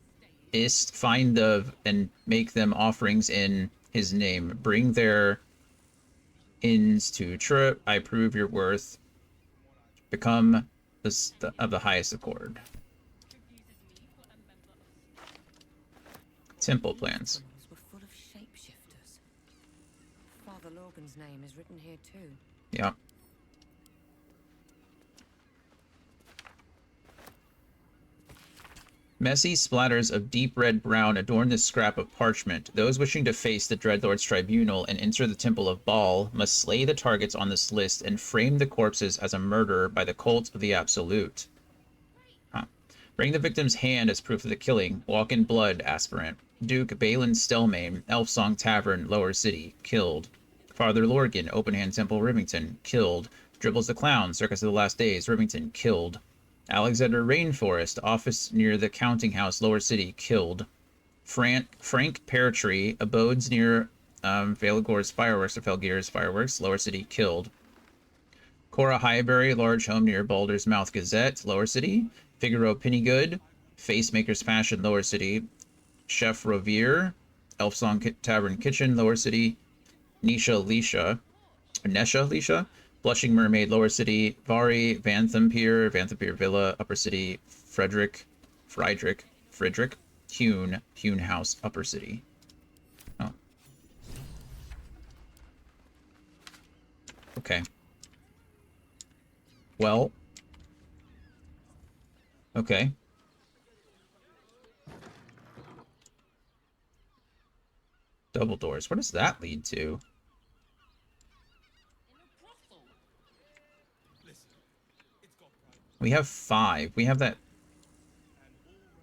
ist, find the, and make them offerings in his name. Bring their ins to trip. I prove your worth. Become of the highest accord. Temple plans. Father Logan's name is written here too. Yeah. Messy splatters of deep red brown adorn this scrap of parchment. Those wishing to face the Dreadlord's tribunal and enter the Temple of Baal must slay the targets on this list and frame the corpses as a murder by the cult of the Absolute. Huh. Bring the victim's hand as proof of the killing. Walk in blood, aspirant. Duke Balin Stelmane, Elfsong Tavern, Lower City, killed. Father Lorgan, Open Hand Temple, Rivington, killed. Dribbles the Clown, Circus of the Last Days, Rivington, killed. Alexander Rainforest, office near the Counting House, Lower City, killed. Frank Peartree, abodes near Veligor's Fireworks, or Felgear's Fireworks, Lower City, killed. Cora Highbury, large home near Baldur's Mouth Gazette, Lower City. Figaro Pennygood, Facemaker's Fashion, Lower City. Chef Rovere, Elfsong Tavern Kitchen, Lower City. Nesha Leisha, Blushing Mermaid, Lower City, Vari, Vanthampir Villa, Upper City, Friedrich, Hune House, Upper City. Oh. Okay. Well. Okay. Double doors. What does that lead to? We have 5. We have that.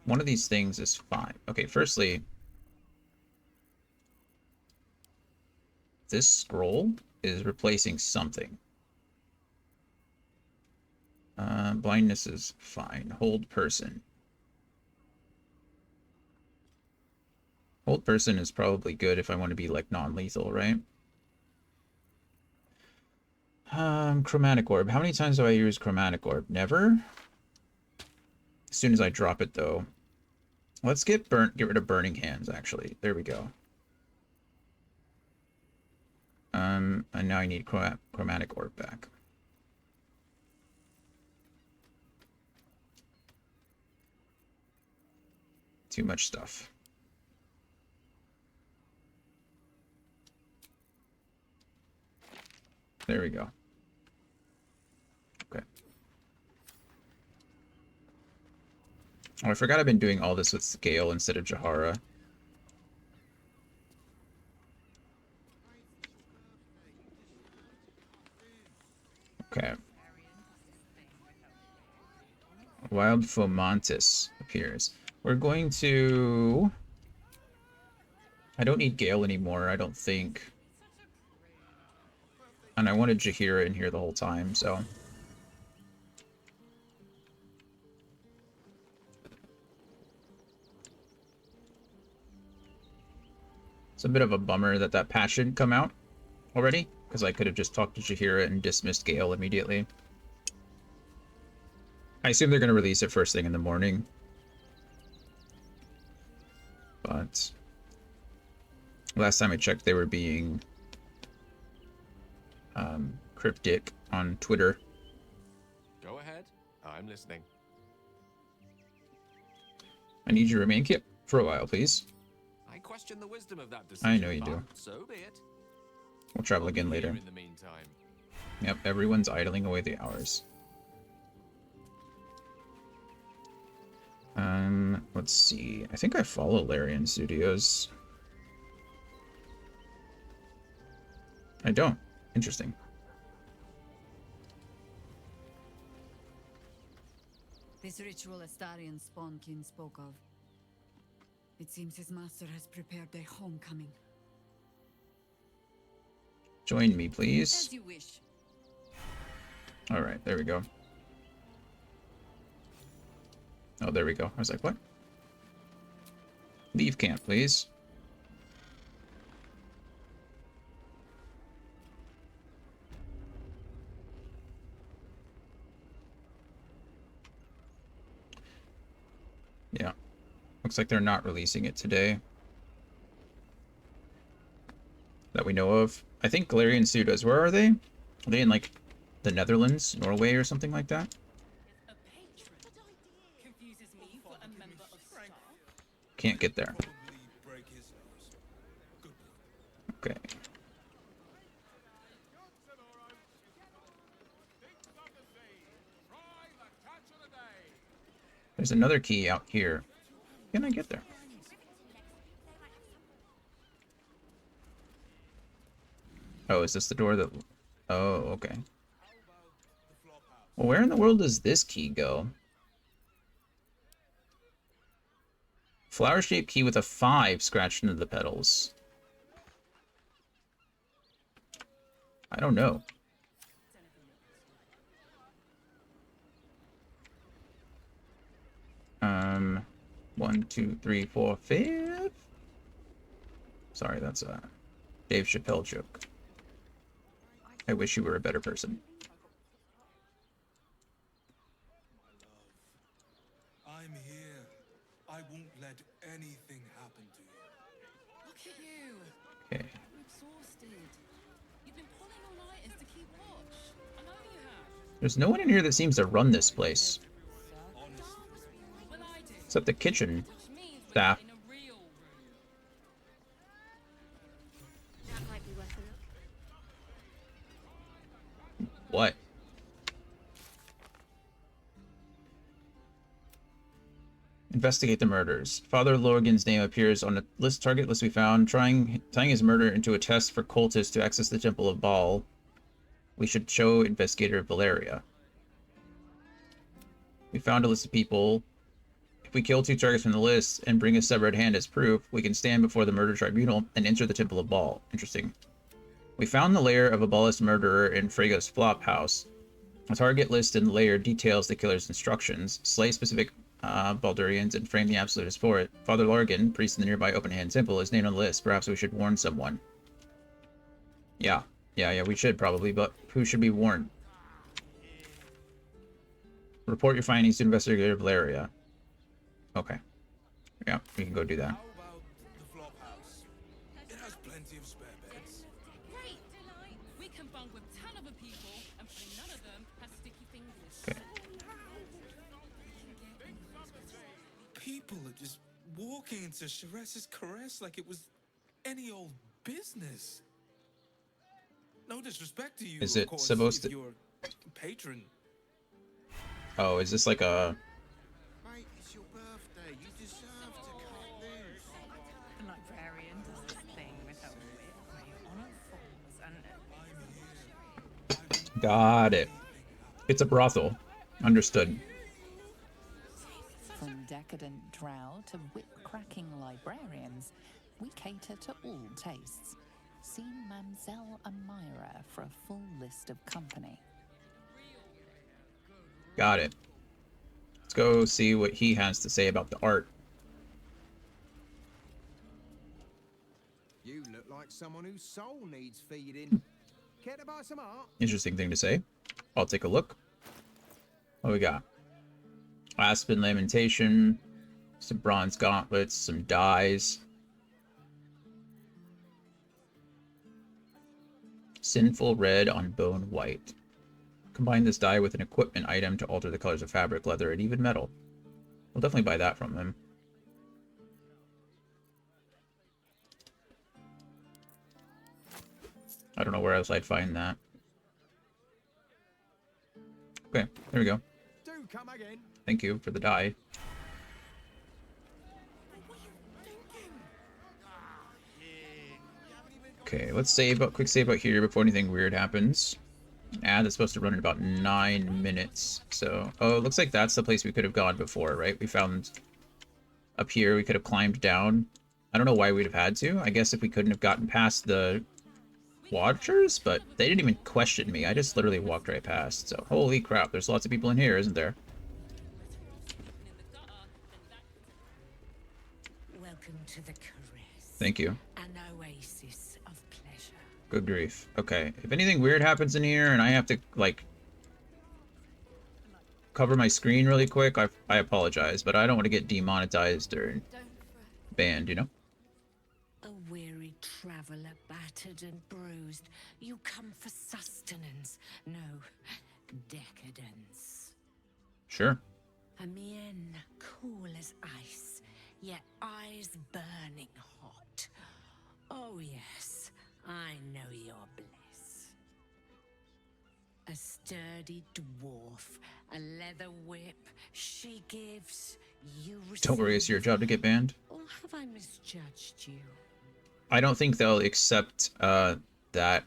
One of these things is 5. Okay, firstly, this scroll is replacing something. Blindness is fine. Hold person. Hold person is probably good if I want to be like non-lethal, right? Chromatic orb. How many times do I use chromatic orb? Never. As soon as I drop it, though. Let's get rid of burning hands, actually. There we go. And now I need chromatic orb back. Too much stuff. There we go. Okay. Oh, I forgot I've been doing all this with Gale instead of Jahara. Okay. Wild Fomantis appears. We're going to... I don't need Gale anymore, I don't think. And I wanted Jaheira in here the whole time, so... It's a bit of a bummer that that patch didn't come out already, because I could have just talked to Jaheira and dismissed Gale immediately. I assume they're going to release it first thing in the morning. But last time I checked, they were being cryptic on Twitter. Go ahead. I'm listening. I need you to remain kept for a while, please. I question the wisdom of that decision. I know you do. So be it. We'll travel again later. In the meantime. Yep, everyone's idling away the hours. Let's see. I think I follow Larian Studios. I don't. Interesting. This ritual Astarian Spawnkin spoke of. It seems his master has prepared a homecoming. Join me, please. As you wish. Alright, there we go. Oh, there we go. I was like, what? Leave camp, please. Yeah. Looks like they're not releasing it today. That we know of. I think Galarian Studios, where are they? Are they in, like, the Netherlands, Norway, or something like that? Can't get there. Okay. There's another key out here. Can I get there? Oh, is this the door that... Oh, okay. Well, where in the world does this key go? Flower-shaped key with a 5 scratched into the petals. I don't know. 1, 2, 3, 4, 5. Sorry, that's a Dave Chappelle joke. I wish you were a better person. I'm here. I won't let anything happen to you. Look at you. Okay. I'm exhausted. You've been pulling all-nighters to keep watch. I know you have. There's no one in here that seems to run this place. Except the kitchen staff. That might be worth a look. What? Investigate the murders. Father Lorgan's name appears on the target list we found, tying his murder into a test for cultists to access the Temple of Baal. We should show Investigator Valeria. We found a list of people. If we kill 2 targets from the list and bring a severed hand as proof, we can stand before the murder tribunal and enter the Temple of Baal. Interesting. We found the lair of a Baalist murderer in Frego's flop house. A target list in the lair details the killer's instructions. Slay specific Baldurians and frame the absolutist for it. Father Lorgan, priest in the nearby Open Hand Temple, is named on the list. Perhaps we should warn someone. Yeah, we should probably, but who should be warned? Report your findings to Investigator Valeria. Okay. Yeah, we can go do that. How about the flop house? It has plenty of spare beds. Great! We can bunk with 10 other people, and probably none of them has sticky fingers. Okay. People are just walking into Sheres's caress like it was any old business. No disrespect to you, Is of it course, supposed if to... you're patron. Oh, is this like a... Mate, it's your birthday. You deserve to cut loose. The librarian does this thing with her whip where you honor fools and... Got it. It's a brothel. Understood. From decadent drow to whip-cracking librarians, we cater to all tastes. See Mamselle Amira for a full list of company. Got it. Let's go see what he has to say about the art. You look like someone whose soul needs feeding. Care to buy some art? Interesting thing to say. I'll take a look. What we got? Aspen Lamentation, some bronze gauntlets, some dyes. Sinful red on bone white. Combine this dye with an equipment item to alter the colors of fabric, leather, and even metal. We'll definitely buy that from him. I don't know where else I'd find that. Okay, there we go. Do come again. Thank you for the dye. Okay, let's save up, quick save out here before anything weird happens. That's supposed to run in about 9 minutes. So, oh, it looks like that's the place we could have gone before, right? We found up here, we could have climbed down. I don't know why we'd have had to. I guess if we couldn't have gotten past the Watchers, but they didn't even question me. I just literally walked right past. So, holy crap, there's lots of people in here, isn't there? Welcome to the Caress. Thank you. An oasis of pleasure. Good grief. Okay, if anything weird happens in here and I have to, like, cover my screen really quick, I apologize, but I don't want to get demonetized or banned, you know? A weary traveller, battered and bruised, you come for sustenance, no decadence. Sure. A mien cool as ice, yet eyes burning hot. Oh yes, I know your bliss. A sturdy dwarf, a leather whip, she gives, you receive. Don't worry, it's your job to get banned. Or have I misjudged you? I don't think they'll accept that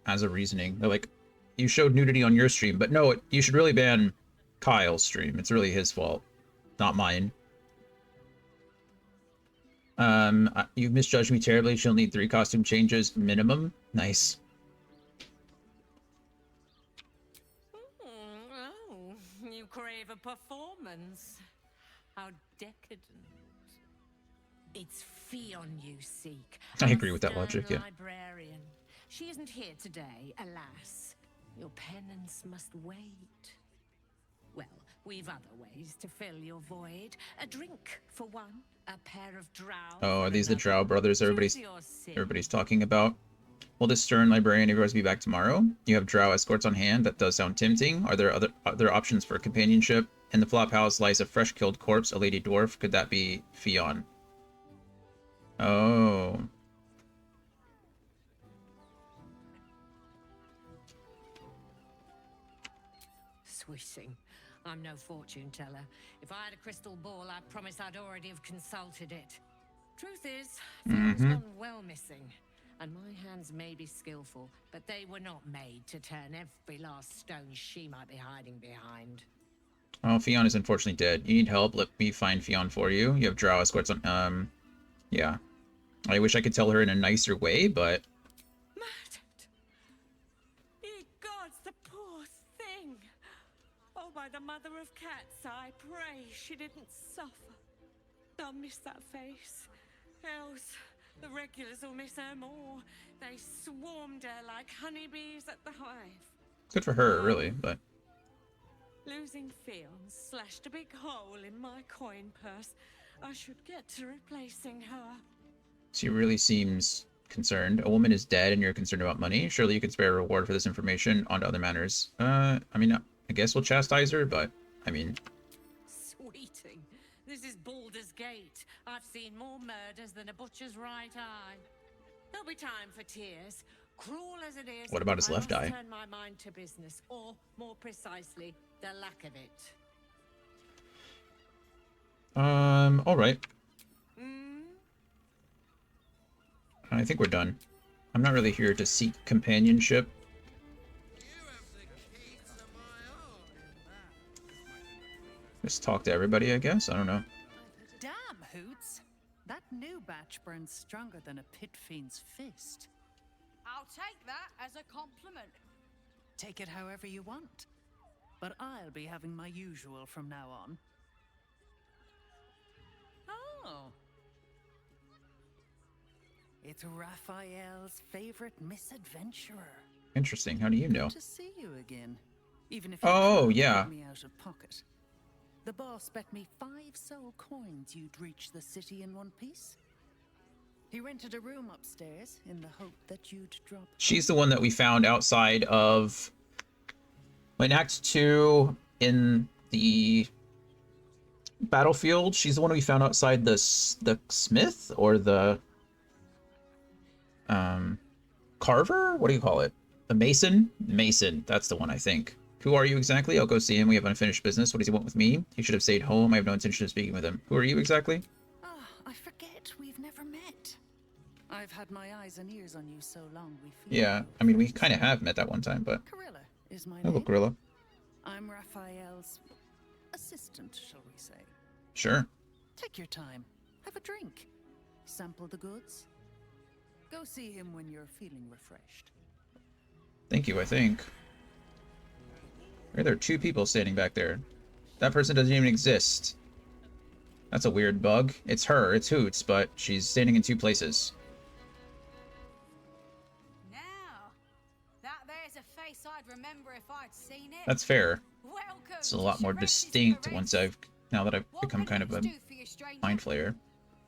as a reasoning. They're like, you showed nudity on your stream, but no, you should really ban Kyle's stream. It's really his fault, not mine. You've misjudged me terribly. She'll need 3 costume changes minimum. Nice. Oh, you crave a performance. How decadent. It's Fionn you seek. I agree with that logic, yeah. Librarian. She isn't here today, alas. Your penance must wait. Well, we've other ways to fill your void. A drink for one, a pair of drow. Oh, are these the Drow brothers everybody's talking about? Will this stern librarian ever be back tomorrow? You have Drow escorts on hand. That does sound tempting. Are there other options for companionship? In the flop house lies a fresh killed corpse, a lady dwarf. Could that be Fionn? Oh. Sweeting. I'm no fortune teller. If I had a crystal ball, I promise I'd already have consulted it. Truth is, Fionn's gone well missing. And my hands may be skillful, but they were not made to turn every last stone she might be hiding behind. Oh, Fionn is unfortunately dead. You need help? Let me find Fionn for you. You have Drow escorts on, yeah. I wish I could tell her in a nicer way, but... Murdered! Ye gods, the poor thing! Oh, by the mother of cats, I pray she didn't suffer. I'll miss that face. Else, the regulars will miss her more. They swarmed her like honeybees at the hive. Good for her, really, but... Losing Fionn slashed a big hole in my coin purse. I should get to replacing her. She really seems concerned. A woman is dead and you're concerned about money? Surely you could spare a reward for this information on to other matters. I mean, I guess we'll chastise her, but, I mean... Sweeting, this is Baldur's Gate. I've seen more murders than a butcher's right eye. There'll be time for tears. Cruel as it is, What about his left eye? I must turn my mind to business, or, more precisely, the lack of it. Alright. I think we're done. I'm not really here to seek companionship. Just talk to everybody, I guess? I don't know. Damn, Hoots. That new batch burns stronger than a pit fiend's fist. I'll take that as a compliment. Take it however you want. But I'll be having my usual from now on. Oh. It's Raphael's favorite misadventurer. Interesting. How do you know? Good to see you again. Even if Oh, you yeah. me out of pocket. The boss bet me 5 soul coins you'd reach the city in one piece. He rented a room upstairs in the hope that you'd drop. She's the one that we found outside of... in Act 2 in the battlefield. She's the one we found outside the smith or the carver? What do you call it? The mason? Mason. That's the one, I think. Who are you exactly? I'll go see him. We have unfinished business. What does he want with me? He should have stayed home. I have no intention of speaking with him. Who are you exactly? I forget we've never met. I've had my eyes and ears on you so long we feel. Yeah, I mean, we kind of have met that one time, but... Gorilla is my Hello, name. Gorilla. I'm Raphael's assistant, shall we say. Sure. Take your time. Have a drink. Sample the goods. Go see him when you're feeling refreshed. Thank you, I think. Why are there 2 people standing back there? That person doesn't even exist. That's a weird bug. It's her, it's Hoots, but she's standing in 2 places. Now, that there's a face I'd remember if I'd seen it. That's fair. Welcome. It's a lot more distinct once now that I've become kind of a mind flayer.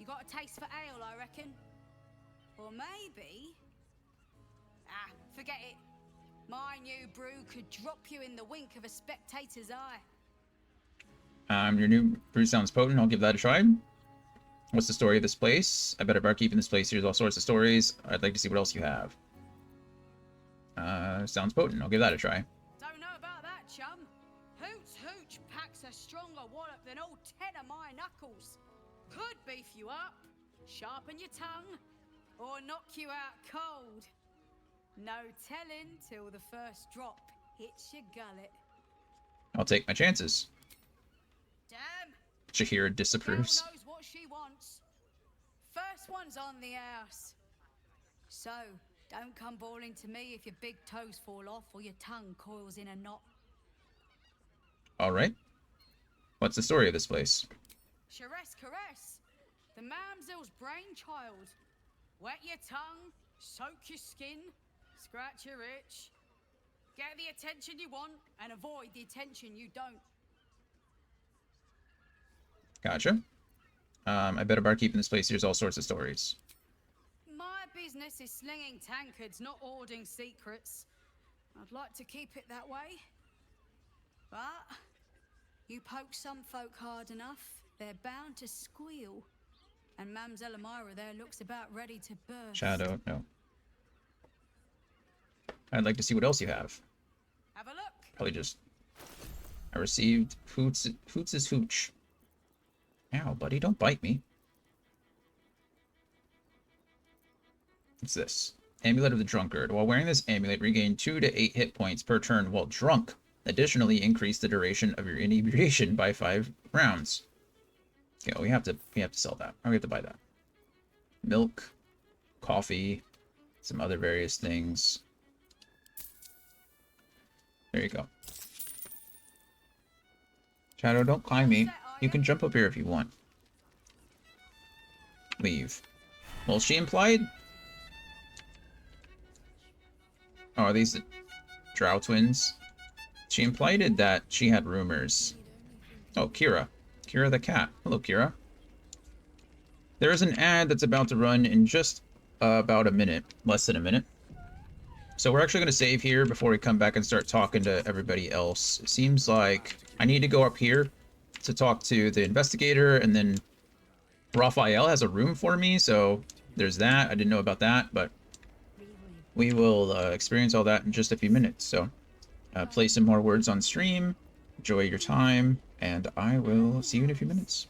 You got a taste for ale, I reckon. Or maybe... forget it. My new brew could drop you in the wink of a spectator's eye. Your new brew sounds potent. I'll give that a try. What's the story of this place? I bet a barkeep in this place hears all sorts of stories. I'd like to see what else you have. Sounds potent. I'll give that a try. Don't know about that, chum. Hoots Hooch packs a stronger wallop than all 10 of my knuckles. Could beef you up, sharpen your tongue, or knock you out cold. No telling till the first drop hits your gullet. I'll take my chances. Damn. Shahira disapproves. Gal knows what she wants. First one's on the house. So, don't come bawling to me if your big toes fall off or your tongue coils in a knot. Alright. What's the story of this place? Charesse Caress, the mamsel's brainchild. Wet your tongue, soak your skin, scratch your itch. Get the attention you want and avoid the attention you don't. Gotcha. I bet a barkeep in this place hears all sorts of stories. My business is slinging tankards, not hoarding secrets. I'd like to keep it that way. But you poke some folk hard enough, they're bound to squeal. And Mamselle Elmira there looks about ready to burst. Shadow, no. I'd like to see what else you have. Have a look. Probably just... I received Hoots' hooch. Ow, buddy, don't bite me. What's this? Amulet of the Drunkard. While wearing this amulet, regain 2 to 8 hit points per turn while drunk. Additionally, increase the duration of your inebriation by 5 rounds. Okay, well, we have to sell that. Or we have to buy that. Milk, coffee, some other various things. There you go. Shadow, don't climb me. You can jump up here if you want. Leave. Well, she implied... Oh, are these the Drow twins? She implied that she had rumors. Oh, Kira. Kira the cat. Hello, Kira. There is an ad that's about to run in just about a minute. Less than a minute. So we're actually going to save here before we come back and start talking to everybody else. It seems like I need to go up here to talk to the investigator, and then Raphael has a room for me, so there's that. I didn't know about that, but we will experience all that in just a few minutes. So play some more words on stream, enjoy your time, and I will see you in a few minutes.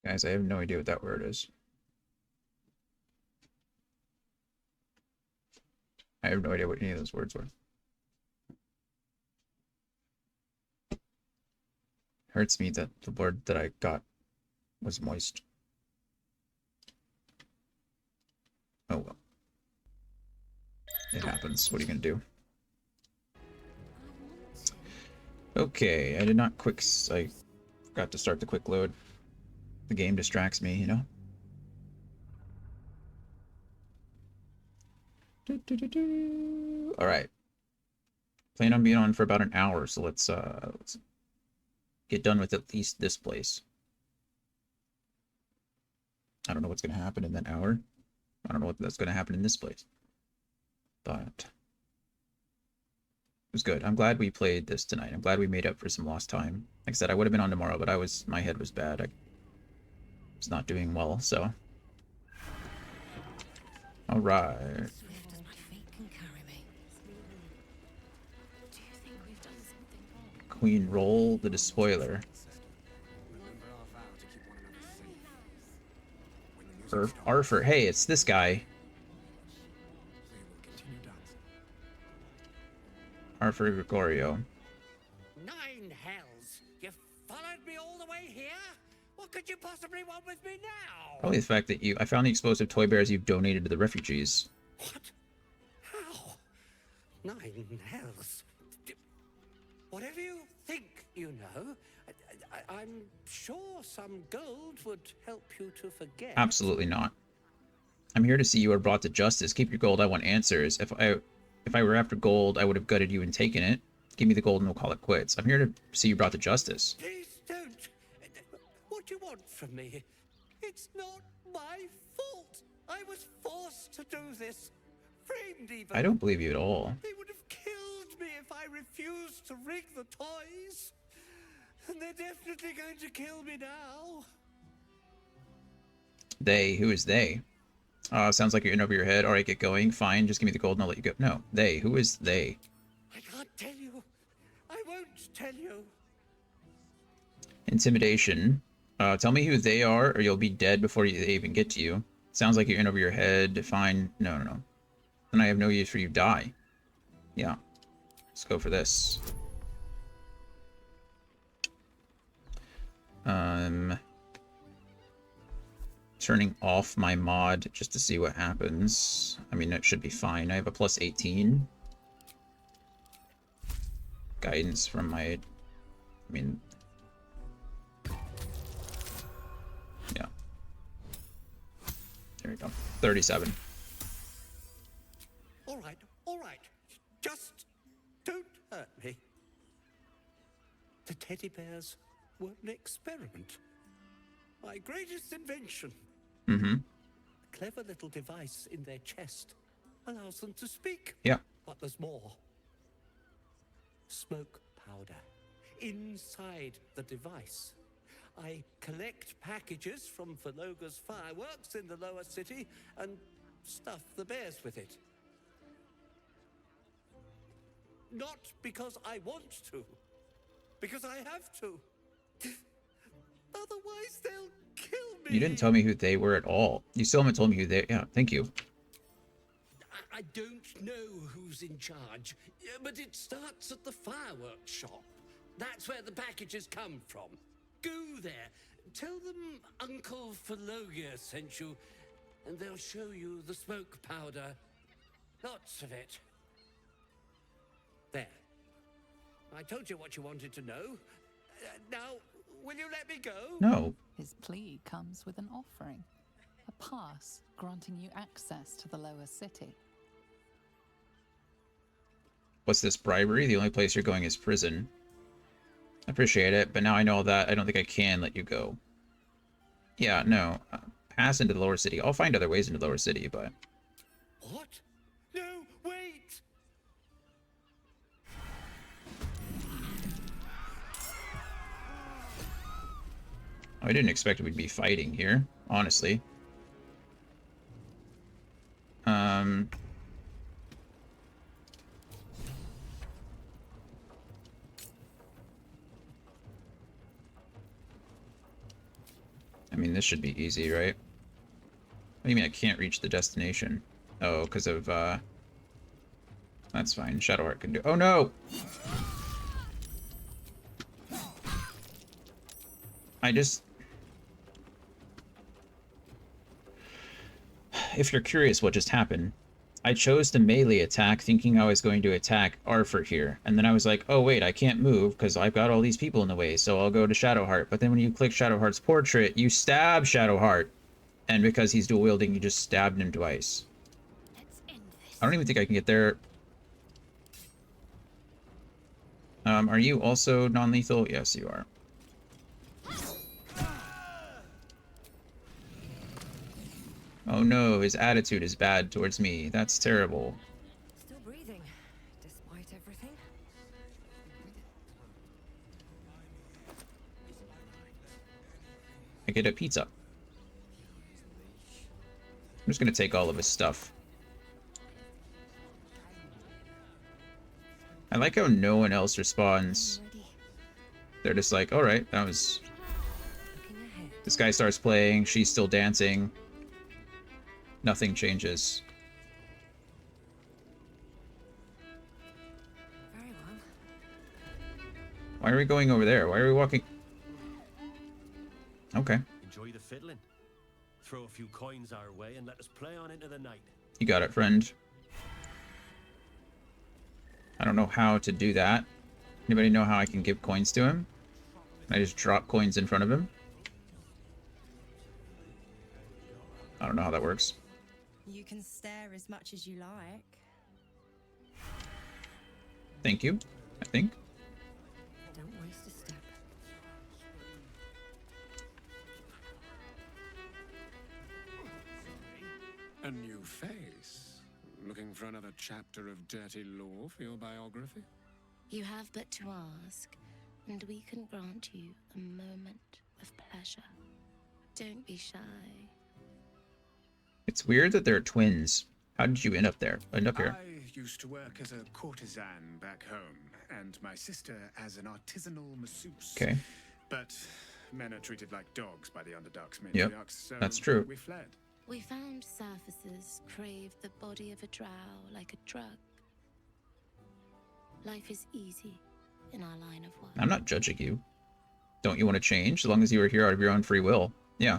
Guys, I have no idea what that word is. I have no idea what any of those words were. Hurts me that the word that I got was moist. Oh well. It happens. What are you gonna do? Okay, I did not I forgot to start the quick load. The game distracts me, you know? Alright. Plan on being on for about an hour, so let's get done with at least this place. I don't know what's gonna happen in that hour. I don't know what's gonna happen in this place. But it was good. I'm glad we played this tonight. I'm glad we made up for some lost time. Like I said, I would have been on tomorrow, but my head was bad. I was not doing well, so. Alright. Queen, roll the despoiler. Arthur, hey, it's this guy. Arthur Gregorio. 9 hells! You followed me all the way here? What could you possibly want with me now? Probably the fact that I found the explosive toy bears you've donated to the refugees. What? How? 9 hells? Whatever you think you know, I'm sure some gold would help you to forget. Absolutely not. I'm here to see you are brought to justice. Keep your gold, I want answers. If I were after gold, I would have gutted you and taken it. Give me the gold and we'll call it quits. I'm here to see you brought to justice. Please don't. What do you want from me? It's not my fault. I was forced to do this. Framed even. I don't believe you at all. They would have killed me if I refused to rig the toys. And they're definitely going to kill me now. They? Who is they? Sounds like you're in over your head. Alright, get going. Fine, just give me the gold and I'll let you go. No, they. Who is they? I can't tell you. I won't tell you. Intimidation. Tell me who they are or you'll be dead before they even get to you. Sounds like you're in over your head. Fine. No. Then I have no use for you. Die. Yeah. Let's go for this. Turning off my mod just to see what happens. I mean, it should be fine. I have a plus 18. Guidance from my... yeah. There we go. 37. All right. Just don't hurt me. The teddy bears were an experiment. My greatest invention. Mm-hmm. A clever little device in their chest allows them to speak. Yeah. But there's more. Smoke powder inside the device. I collect packages from Phaloga's fireworks in the lower city and stuff the bears with it. Not because I want to, because I have to. Otherwise, they'll kill me. You didn't tell me who they were at all. You still haven't told me who they... Yeah, thank you. I don't know who's in charge, but it starts at the fireworks shop. That's where the packages come from. Go there. Tell them Uncle Phaloga sent you, and they'll show you the smoke powder. Lots of it. There. I told you what you wanted to know. Now, will you let me go? No. His plea comes with an offering. A pass granting you access to the lower city. What's this, bribery? The only place you're going is prison. I appreciate it, but now I know that I don't think I can let you go. Yeah, no. Pass into the lower city. I'll find other ways into the lower city, but... What? No, wait! I didn't expect we'd be fighting here, honestly. I mean, this should be easy, right? What do you mean I can't reach the destination? Oh, because of, That's fine. Shadowheart can do... Oh, no! I just... If you're curious what just happened, I chose to melee attack thinking I was going to attack Arthur here. And then I was like, oh wait, I can't move because I've got all these people in the way, so I'll go to Shadowheart. But then when you click Shadowheart's portrait, you stab Shadowheart. And because he's dual wielding, you just stabbed him twice. I don't even think I can get there. Are you also non-lethal? Yes, you are. Oh no, his attitude is bad towards me. That's terrible. Still breathing, despite everything. I get a pizza. I'm just gonna take all of his stuff. I like how no one else responds. They're just like, alright, that was... This guy starts playing, she's still dancing. Nothing changes. Very well. Why are we going over there? Why are we walking? Okay. Enjoy the fiddling. Throw a few coins our way and let us play on into the night. You got it, friend. I don't know how to do that. Anybody know how I can give coins to him? Can I just drop coins in front of him? I don't know how that works. You can stare as much as you like. Thank you, I think. Don't waste a step. A new face. Looking for another chapter of dirty lore for your biography? You have but to ask, and we can grant you a moment of pleasure. Don't be shy. It's weird that they're twins. How did you end up there? End up here? I used to work as a courtesan back home, and my sister as an artisanal masseuse. Okay. But men are treated like dogs by the Underdark's Yep, matriarchs, so that's true. we fled. We found surfaces crave the body of a drow like a drug. Life is easy in our line of work. I'm not judging you. Don't you want to change? As long as you were here out of your own free will. Yeah.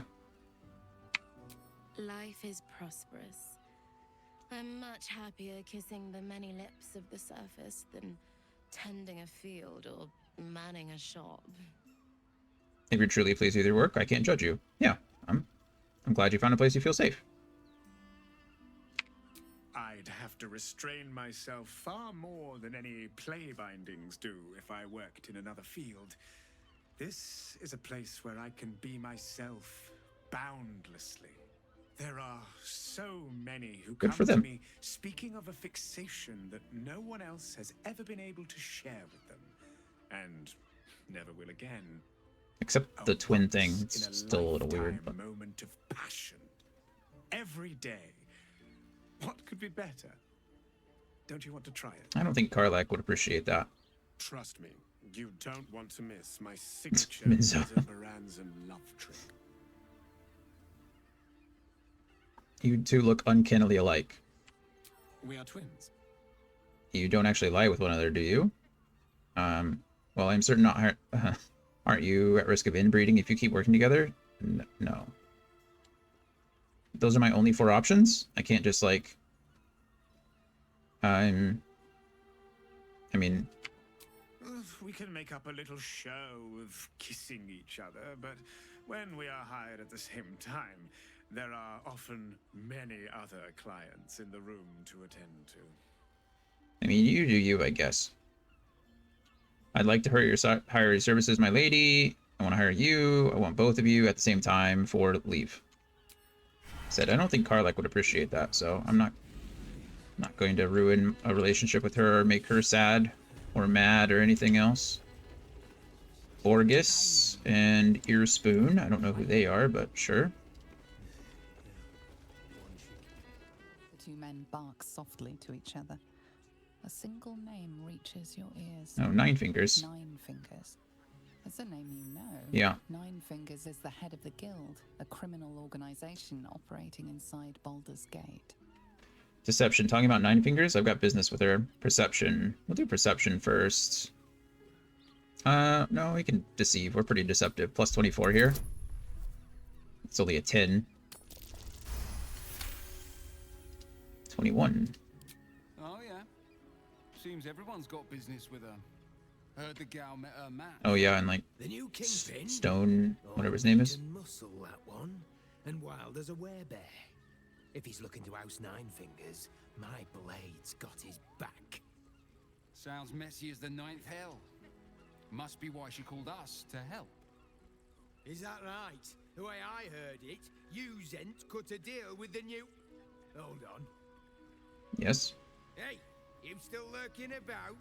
Life is prosperous. I'm much happier kissing the many lips of the surface than tending a field or manning a shop. If you're truly pleased with your work, I can't judge you. Yeah, I'm glad you found a place you feel safe. I'd have to restrain myself far more than any play bindings do if I worked in another field. This is a place where I can be myself boundlessly. There are so many who Good come for to them. me speaking of a fixation that no one else has ever been able to share with them, and never will again. Except the twin thing. It's In a still a little weird. lifetime But... moment of passion. Every day. What could be better? Don't you want to try it? I don't think Karlach would appreciate that. Trust me, you don't want to miss my signature Minza. Baranzan love trick. You two look uncannily alike. We are twins. You don't actually lie with one another, do you? Well, I'm certain not. Aren't you at risk of inbreeding if you keep working together? No. Those are my only 4 options? I can't just, like... I mean... We can make up a little show of kissing each other, but when we are hired at the same time, there are often many other clients in the room to attend to. I mean, you do you, I guess. I'd like to hire your services, my lady. I want to hire you. I want both of you at the same time for leave. Said I don't think Karlach would appreciate that, so I'm not going to ruin a relationship with her or make her sad or mad or anything else. Borgus and Earspoon. I don't know who they are, but sure. The 2 men bark softly to each other. A single name reaches your ears. Oh, 9 fingers. 9 fingers. That's a name you know. Yeah. Nine Fingers is the head of the guild, a criminal organization operating inside Baldur's Gate. Deception. Talking about Nine Fingers? I've got business with her. Perception. We'll do perception first. No, we can deceive. We're pretty deceptive. Plus 24 here. It's only a 10. 21. Oh, yeah. Seems everyone's got business with her. Heard the gal met her match. Oh, yeah, and like The new kingpin? Stone, whatever his name is. Can muscle that one, and wild as a werebear. If he's looking to oust Nine Fingers, my blade's got his back. Sounds messy as the ninth hell. Must be why she called us to help. Is that right? The way I heard it, you Zent cut a deal with the new... Hold on. Yes. Hey, you still lurking about?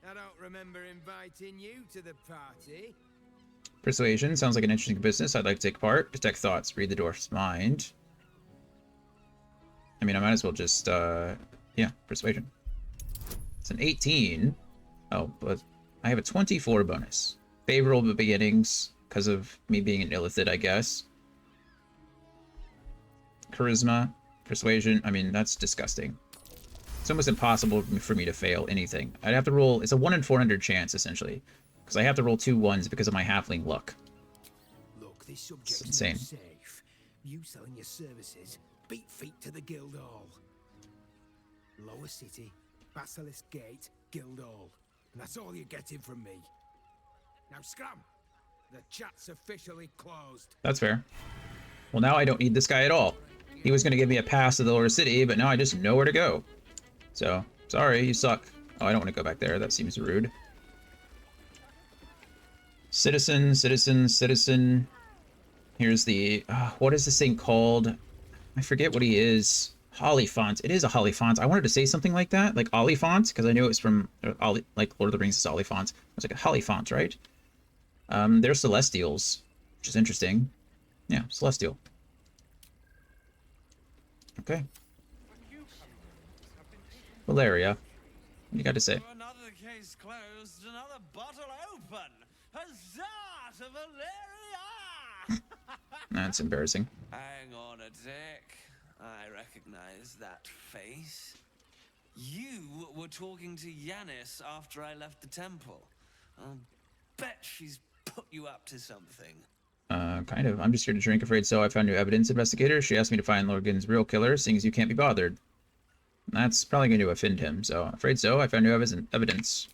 I don't remember inviting you to the party. Persuasion. Sounds like an interesting business. I'd like to take part. Detect thoughts. Read the dwarf's mind. I mean, I might as well just, yeah, persuasion. It's an 18. Oh, but I have a 24 bonus. Favorable beginnings, because of me being an illithid, I guess. Charisma. Persuasion. I mean, that's disgusting. It's almost impossible for me to fail anything. I'd have to roll... It's a 1 in 400 chance, essentially. Because I have to roll 2 1s because of my halfling luck. Look, this subject's It's insane. not safe. You selling your services, beat feet to the Guildhall. Lower City, Basilisk Gate, Guildhall. And that's all you're getting from me. Now scram! The chat's officially closed. That's fair. Well, now I don't need this guy at all. He was going to give me a pass to the lower city, but now I just know where to go. So, sorry, you suck. Oh, I don't want to go back there. That seems rude. Citizen, citizen, citizen. Here's the... what is this thing called? I forget what he is. Olifant. It is a Olifant. I wanted to say something like that, like Olifant, because I knew it was from... like Lord of the Rings is Olifant. I was like, a Olifant, right? They're Celestials, which is interesting. Yeah, Celestial. Okay. Valeria, what do you got to say? Another case closed, another bottle open. Huzzah to Valeria! That's embarrassing. Hang on a tick. I recognize that face. You were talking to Yanis after I left the temple. I'll bet she's put you up to something. Kind of. I'm just here to drink. Afraid so. I found new evidence, investigator. She asked me to find Lorgan's real killer, seeing as you can't be bothered. That's probably going to offend him, so afraid so. I found new evidence.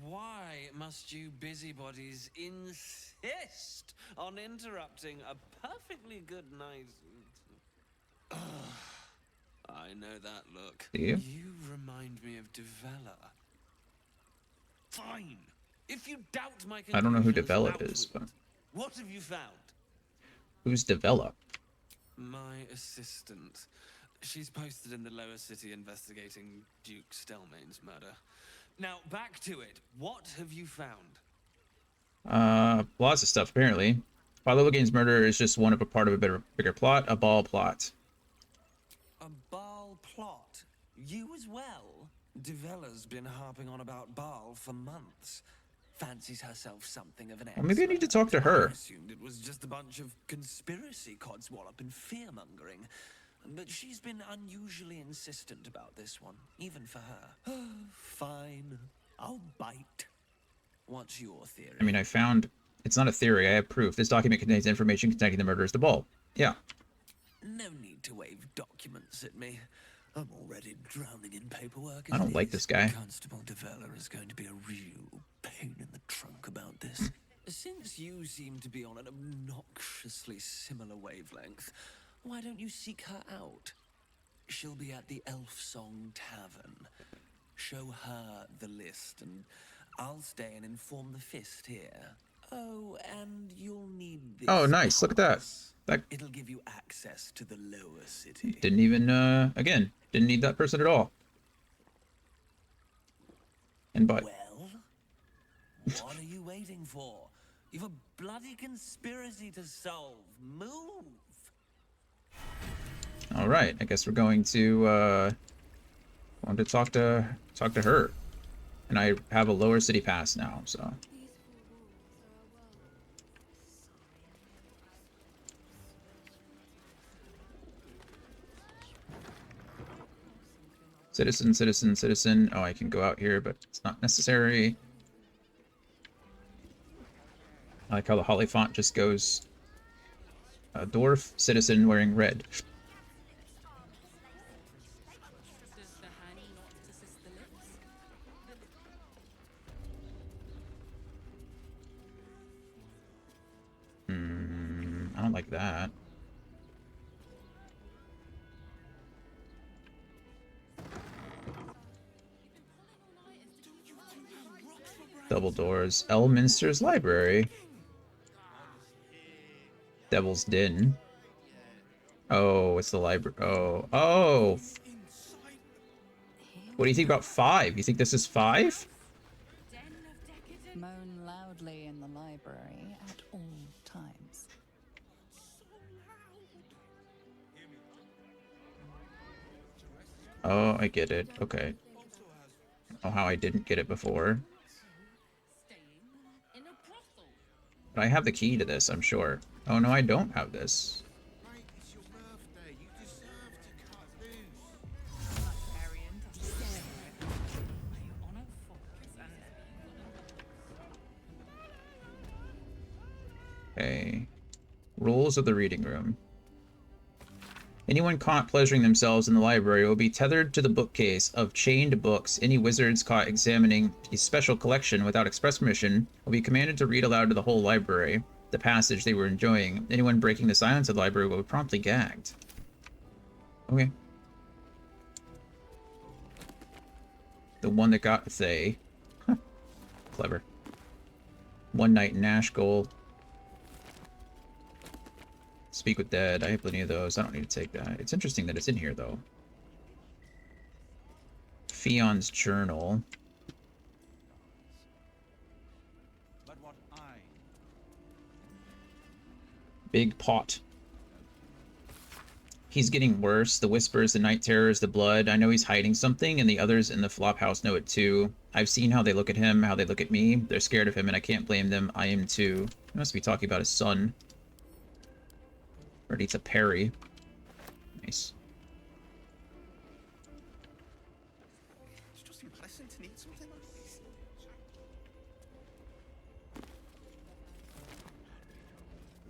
Why must you busybodies insist on interrupting a perfectly good night? I know that look. Do you? You remind me of Devella. Fine. If you doubt my I don't know who conclusions Devella is, but... What have you found? Who's Devella? My assistant. She's posted in the lower city investigating Duke Stelmane's murder. Now, back to it. What have you found? Lots of stuff, apparently. Father Logain's murder is just one of a part of a bigger plot, a Baal plot. A Baal plot? You as well? Devella's been harping on about Baal for months. Fancies herself something of an expert. Well, maybe I need to talk to her. I assumed it was just a bunch of conspiracy codswallop and fear-mongering. But she's been unusually insistent about this one, even for her. Fine. I'll bite. What's your theory? I mean, I found... It's not a theory, I have proof. This document contains information connecting the murderers to Baal. Yeah. No need to wave documents at me. I'm already drowning in paperwork. I don't like this guy. Constable Devella is going to be a real pain in the trunk about this. Since you seem to be on an obnoxiously similar wavelength, why don't you seek her out? She'll be at the Elf Song Tavern. Show her the list, and I'll stay and inform the Fist here. Oh, and you'll need this. Oh, nice. Look at that. It'll give you access to the lower city. Didn't even, again, didn't need that person at all. And but... Well, what are you waiting for? You've a bloody conspiracy to solve. Move! Alright, I guess we're going to talk to her. And I have a lower city pass now, so... Citizen, citizen, citizen. Oh, I can go out here, but it's not necessary. I like how the Holly font just goes dwarf, citizen wearing red. I don't like that. Double doors. Elminster's Library. Devil's Den. Oh, it's the library. Oh. Oh! What do you think about 5? You think this is 5? Moan loudly in the library at all times. Oh, I get it. Okay. Oh, how I didn't get it before. But I have the key to this, I'm sure. Oh, no, I don't have this. Okay. Rules of the reading room. Anyone caught pleasuring themselves in the library will be tethered to the bookcase of chained books. Any wizards caught examining a special collection without express permission will be commanded to read aloud to the whole library the passage they were enjoying. Anyone breaking the silence of the library will be promptly gagged. Okay. The one that got Thay. Huh. Clever. One Night in Ashgold. Speak with Dead. I have plenty of those. I don't need to take that. It's interesting that it's in here, though. Fion's Journal. Big Pot. He's getting worse. The whispers, the night terrors, the blood. I know he's hiding something, and the others in the Flophouse know it too. I've seen how they look at him, how they look at me. They're scared of him, and I can't blame them. I am too. He must be talking about his son. Ready to parry. Nice. It's just impressive to need something like this.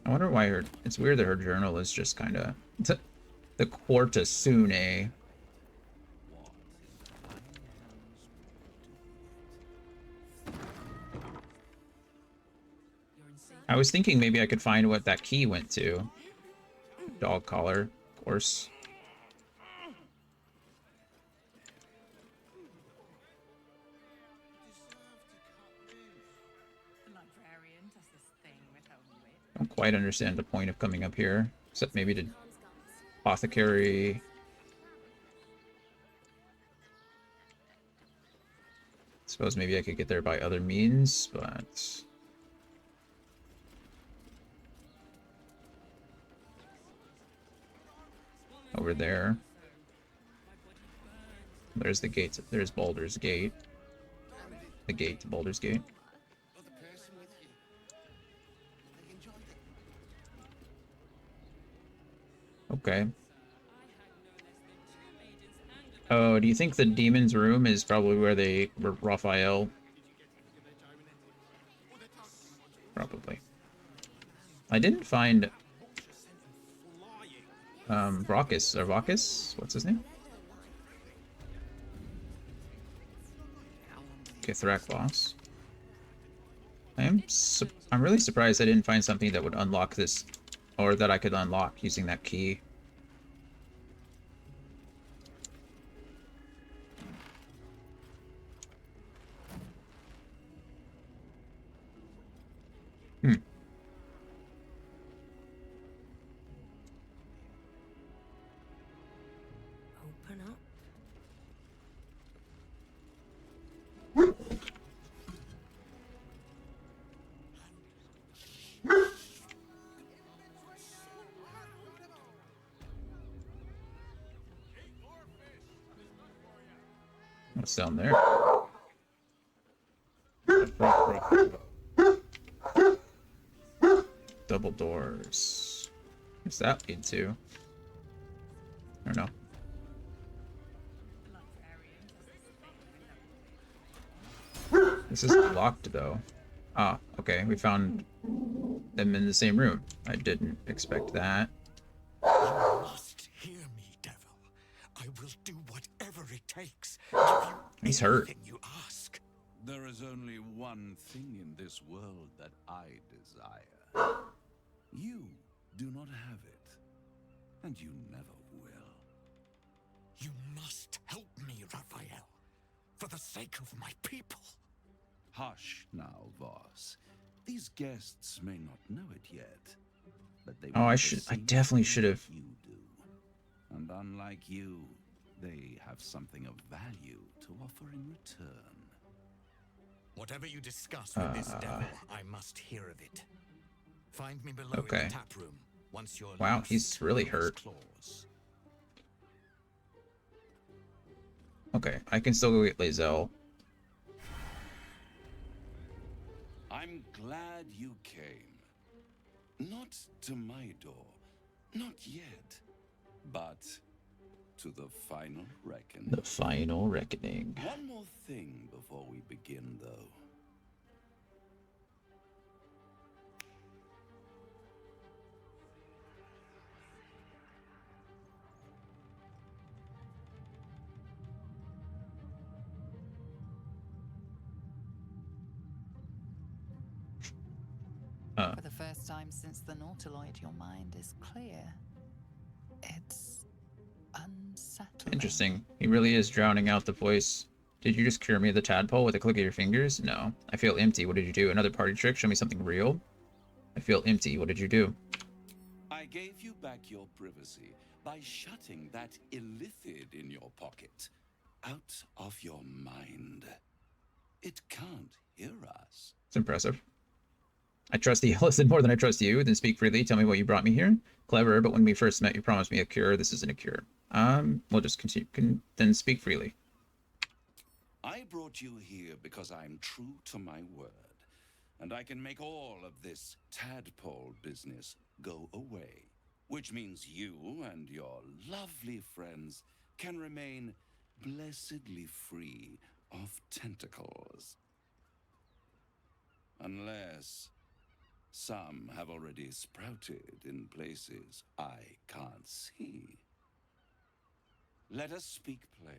I wonder why her... It's weird that her journal is just kind of... The Quarta Sune. I was thinking maybe I could find what that key went to. Dog collar, of course. I don't quite understand the point of coming up here, except maybe to apothecary. Suppose maybe I could get there by other means, but over there. There's the gate. There's Baldur's Gate. The gate to Baldur's Gate. Okay. Oh, do you think the demon's room is probably where they were Raphael? Probably. I didn't find Brockus, or Vacus? What's his name? Kithrak boss. I'm really surprised I didn't find something that would unlock this, or that I could unlock using that key. Open up. What's down there? Double doors. What's that lead to? I don't know. This is locked, though. Ah, okay. We found them in the same room. I didn't expect that. You must hear me, devil. I will do whatever it takes. Give you He's hurt. anything you ask. There is only one thing in this world that I desire. You do not have it, and you never will. You must help me, Raphael, for the sake of my people. Hush now, Voss. These guests may not know it yet, but they Oh, want I the should. I same definitely thing should have. you do. And unlike you, they have something of value to offer in return. Whatever you discuss with this devil, I must hear of it. Find me below in Okay. the tap room once you're Wow, loose he's really from his hurt. claws. Okay, I can still go get Lae'zel. I'm glad you came. Not to my door, not yet, but to the final reckoning. The final reckoning. One more thing before we begin, though. For the first time since the Nautiloid, your mind is clear. It's unsettling. Interesting. He really is drowning out the voice. Did you just cure me of the tadpole with a click of your fingers? No. I feel empty. What did you do? Another party trick? Show me something real? I feel empty. What did you do? I gave you back your privacy by shutting that illithid in your pocket out of your mind. It can't hear us. It's impressive. I trust the Illithid more than I trust you. Then speak freely. Tell me what you brought me here. Clever, but when we first met, you promised me a cure. This isn't a cure. We'll just continue. Then speak freely. I brought you here because I'm true to my word, and I can make all of this tadpole business go away, which means you and your lovely friends can remain blessedly free of tentacles. Unless some have already sprouted in places I can't see. Let us speak plain.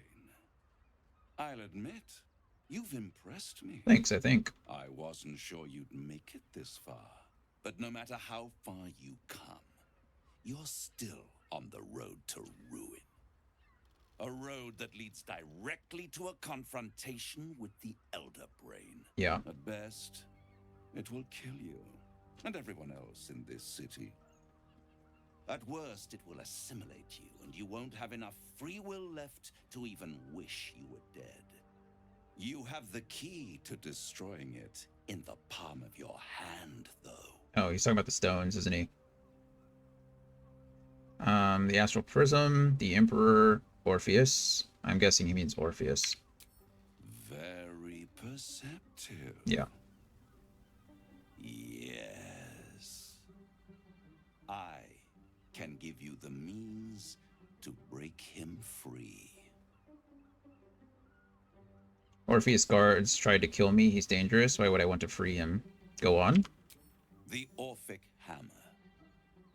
I'll admit, you've impressed me. Thanks, I think. I wasn't sure you'd make it this far, but no matter how far you come, you're still on the road to ruin. A road that leads directly to a confrontation with the Elder Brain. Yeah. At best, it will kill you and everyone else in this city. At worst, it will assimilate you, and you won't have enough free will left to even wish you were dead. You have the key to destroying it in the palm of your hand, though. Oh, he's talking about the stones, isn't he? The Astral Prism, the Emperor, Orpheus. I'm guessing he means Orpheus. Very perceptive. Yeah. Yes. I can give you the means to break him free. Orpheus guards tried to kill me. He's dangerous. Why would I want to free him? Go on. The Orphic Hammer.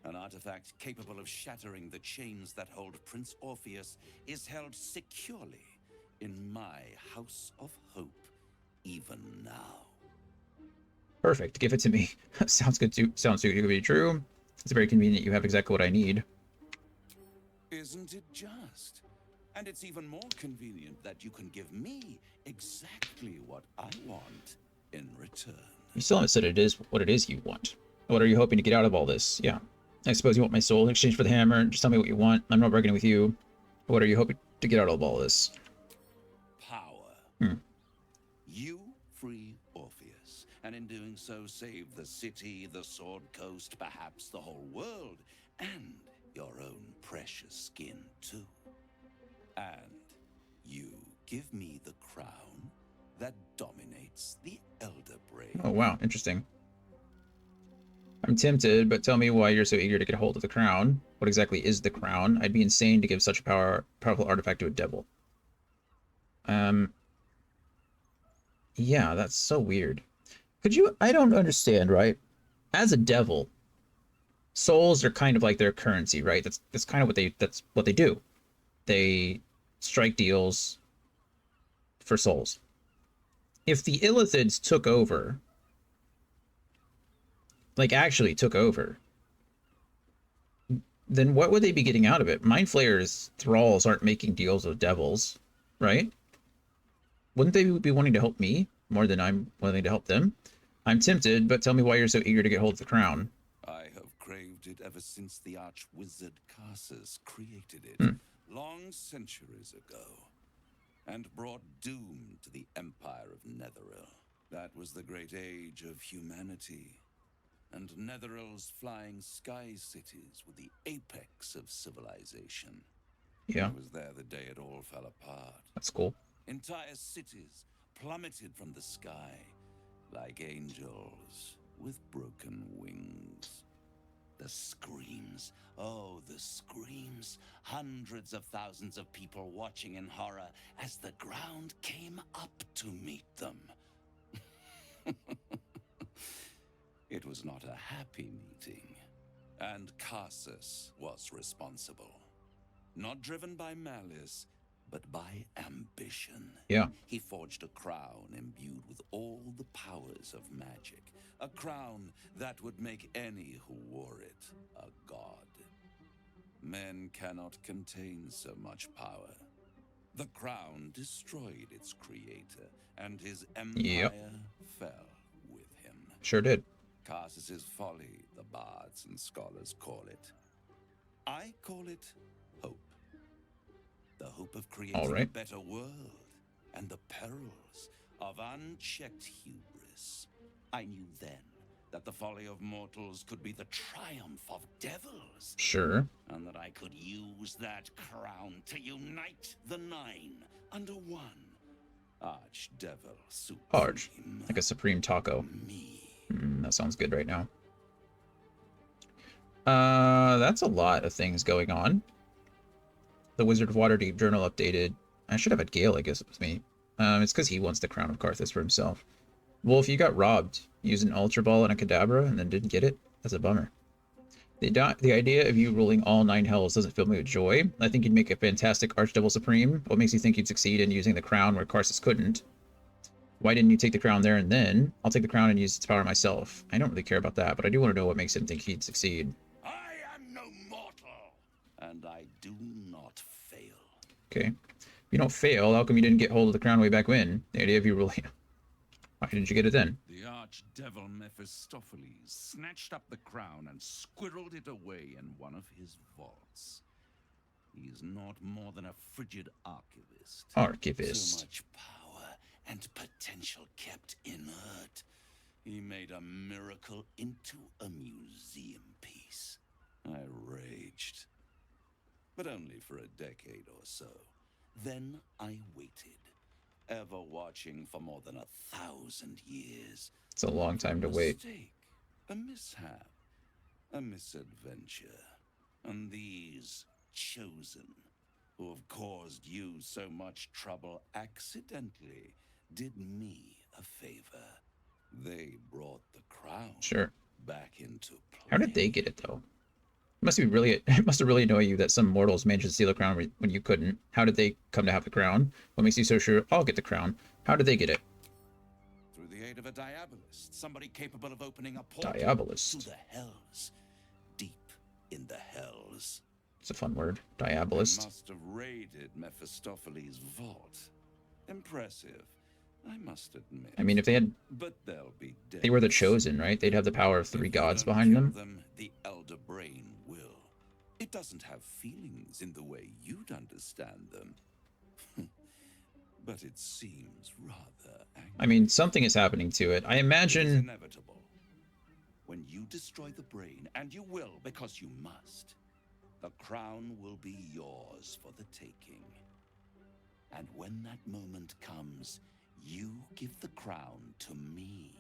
An artifact capable of shattering the chains that hold Prince Orpheus is held securely in my House of Hope, even now. Perfect. Give it to me. Sounds good too. Sounds too good to be true. It's very convenient. You have exactly what I need. Isn't it just? And it's even more convenient that you can give me exactly what I want in return. You still haven't said it is what it is you want. What are you hoping to get out of all this? Yeah. I suppose you want my soul in exchange for the hammer. Just tell me what you want. I'm not bargaining with you. What are you hoping to get out of all this? Power. You free Orpheus, and in doing so save the city, the Sword Coast, perhaps the whole world, and your own precious skin too. And you give me the crown that dominates the Elder Brain. Oh, wow. Interesting. I'm tempted, but tell me why you're so eager to get a hold of the crown. What exactly is the crown? I'd be insane to give such a powerful artifact to a devil. Yeah, that's so weird. Could you... I don't understand, right? As a devil, souls are kind of like their currency, right? That's kind of what they do. They strike deals for souls. If the Illithids took over, like actually took over, then what would they be getting out of it? Mind Flayer's thralls aren't making deals with devils, right? Wouldn't they be wanting to help me more than I'm willing to help them? I'm tempted, but tell me why you're so eager to get hold of the crown. I have craved it ever since the arch-wizard Karsus created it, long centuries ago, and brought doom to the Empire of Netheril. That was the great age of humanity, and Netheril's flying sky cities were the apex of civilization. Yeah. I was there the day it all fell apart. That's cool. Entire cities plummeted from the sky like angels with broken wings. The screams, oh, the screams. Hundreds of thousands of people watching in horror as the ground came up to meet them. It was not a happy meeting, and Karsus was responsible. Not driven by malice, but by ambition. Yeah. He forged a crown imbued with all the powers of magic. A crown that would make any who wore it a god. Men cannot contain so much power. The crown destroyed its creator, and his empire fell with him. Sure did. Karsus's folly, the bards and scholars call it. I call it hope. The hope of creating a better world, and the perils of unchecked hubris. I knew then that the folly of mortals could be the triumph of devils. Sure. And that I could use that crown to unite the Nine under one Archdevil Supreme. Arch. Like a Supreme Taco. That sounds good right now. That's a lot of things going on. The Wizard of Waterdeep journal updated. I should have had Gale, I guess it was me. It's because he wants the Crown of Karthus for himself. Wolf, you got robbed. Used an Ultra Ball and a Kadabra and then didn't get it? That's a bummer. The idea of you ruling all 9 hells doesn't fill me with joy. I think you'd make a fantastic Archdevil Supreme. What makes you think you'd succeed in using the crown where Karthus couldn't? Why didn't you take the crown there and then? I'll take the crown and use its power myself. I don't really care about that, but I do want to know what makes him think he'd succeed. I am no mortal, and I do not fail. Okay. If you don't fail, how come you didn't get hold of the crown way back when? The idea of you ruling... Why didn't you get it then? The archdevil Mephistopheles snatched up the crown and squirreled it away in one of his vaults. He is not more than a frigid archivist. Archivist. So much power and potential kept inert. He made a miracle into a museum piece. I raged. But only for a decade or so. Then I waited. Ever watching for more than 1,000 years. It's a long time to wait. A mishap, a misadventure, and these chosen, who have caused you so much trouble accidentally, did me a favor. They brought the crown back into play. How did they get it though? It must have really annoyed you that some mortals managed to steal the crown when you couldn't. How did they come to have the crown? What makes you so sure I'll get the crown? How did they get it? Through the aid of a Diabolist, somebody capable of opening a portal Diabolist. to the hells, deep in the hells. It's a fun word. Diabolist. They must have raided Mephistopheles' vault. Impressive, I must admit. I mean, if they had... But they'll be dead. They were the chosen, right? They'd have the power of 3 gods behind them. The Elder Brain will. It doesn't have feelings in the way you'd understand them. But it seems rather angry. I mean, something is happening to it. I imagine... It is inevitable. When you destroy the brain, and you will because you must, the crown will be yours for the taking. And when that moment comes, you give the crown to me.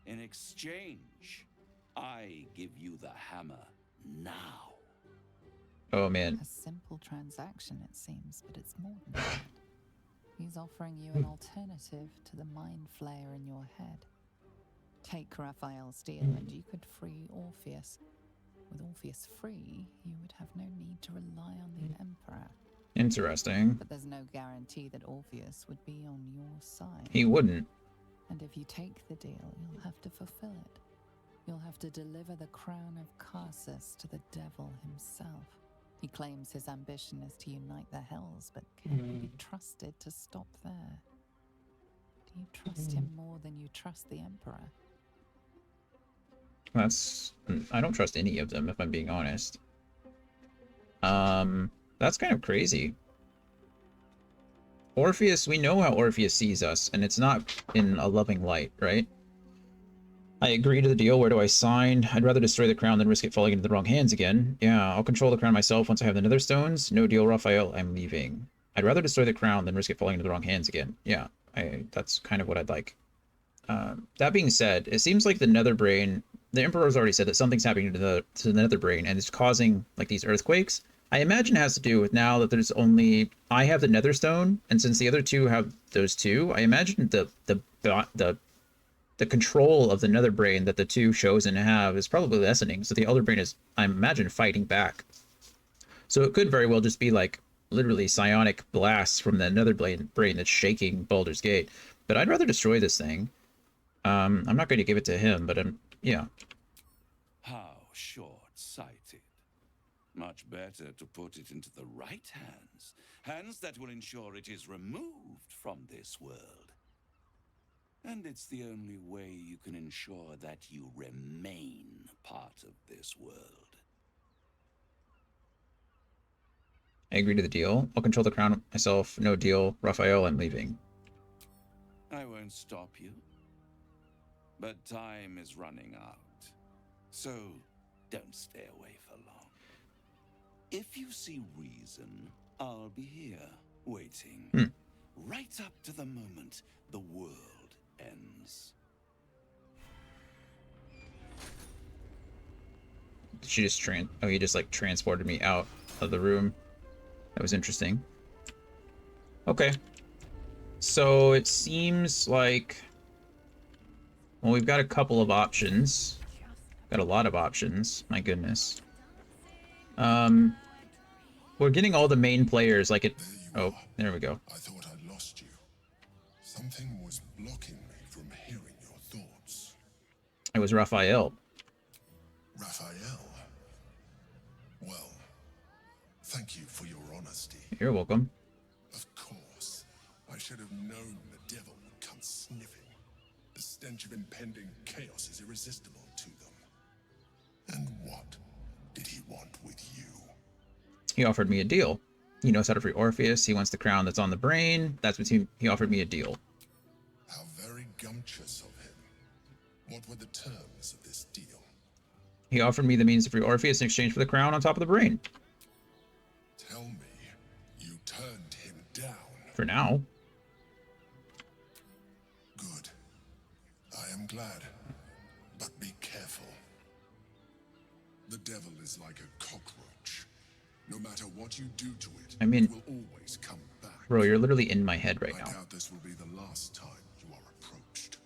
In exchange, I give you the hammer now. Oh, man. A simple transaction, it seems, but it's more than that. He's offering you an alternative to the mind flayer in your head. Take Raphael's deal and you could free Orpheus. With Orpheus free, you would have no need to rely on the Emperor. Interesting. But there's no guarantee that Orpheus would be on your side. He wouldn't. And if you take the deal, you'll have to fulfill it. You'll have to deliver the crown of Karsus to the devil himself. He claims his ambition is to unite the Hells, but can't be trusted to stop there. Do you trust him more than you trust the Emperor? I don't trust any of them, if I'm being honest. That's kind of crazy. Orpheus, we know how Orpheus sees us, and it's not in a loving light, right? I agree to the deal. Where do I sign? I'd rather destroy the crown than risk it falling into the wrong hands again. Yeah, I'll control the crown myself once I have the Nether Stones. No deal, Raphael. I'm leaving. I'd rather destroy the crown than risk it falling into the wrong hands again. Yeah, that's kind of what I'd like. That being said, it seems like the Nether Brain... The Emperor's already said that something's happening to the Nether Brain, and it's causing, like, these earthquakes. I imagine it has to do with now that there's only... I have the Nether Stone, and since the other two have those two, I imagine the control of the Nether Brain that the two Chosen have is probably lessening. So the Elder Brain is, I imagine, fighting back. So it could very well just be like literally psionic blasts from the Nether Brain that's shaking Baldur's Gate. But I'd rather destroy this thing. I'm not going to give it to him, but yeah. How short-sighted. Much better to put it into the right hands. Hands that will ensure it is removed from this world. And it's the only way you can ensure that you remain part of this world. I agree to the deal. I'll control the crown myself. No deal. Raphael, I'm leaving. I won't stop you. But time is running out. So don't stay away for long. If you see reason, I'll be here, waiting. Right up to the moment the world ends. She just he just like transported me out of the room. That was interesting. Okay. So it seems like, well, we've got a couple of options. Got a lot of options. My goodness. We're getting all the main players like it. Oh, there we go. I thought I'd lost you. Something was blocking me from hearing your thoughts. It was Raphael. Raphael? Well, thank you for your honesty. You're welcome. Of course. I should have known the devil would come sniffing. The stench of impending chaos is irresistible to them. And what did he want with you? He offered me a deal. He knows how to free Orpheus. He wants the crown that's on the brain. That's what he offered me a deal. How very gumptious of him. What were the terms of this deal? He offered me the means to free Orpheus in exchange for the crown on top of the brain. Tell me, you turned him down. For now. Good. I am glad. But be careful. The devil is like a cockroach. No matter what you do to it, I mean, it will always come back. Bro, you're literally in my head right now. I doubt this will be the last time you are approached.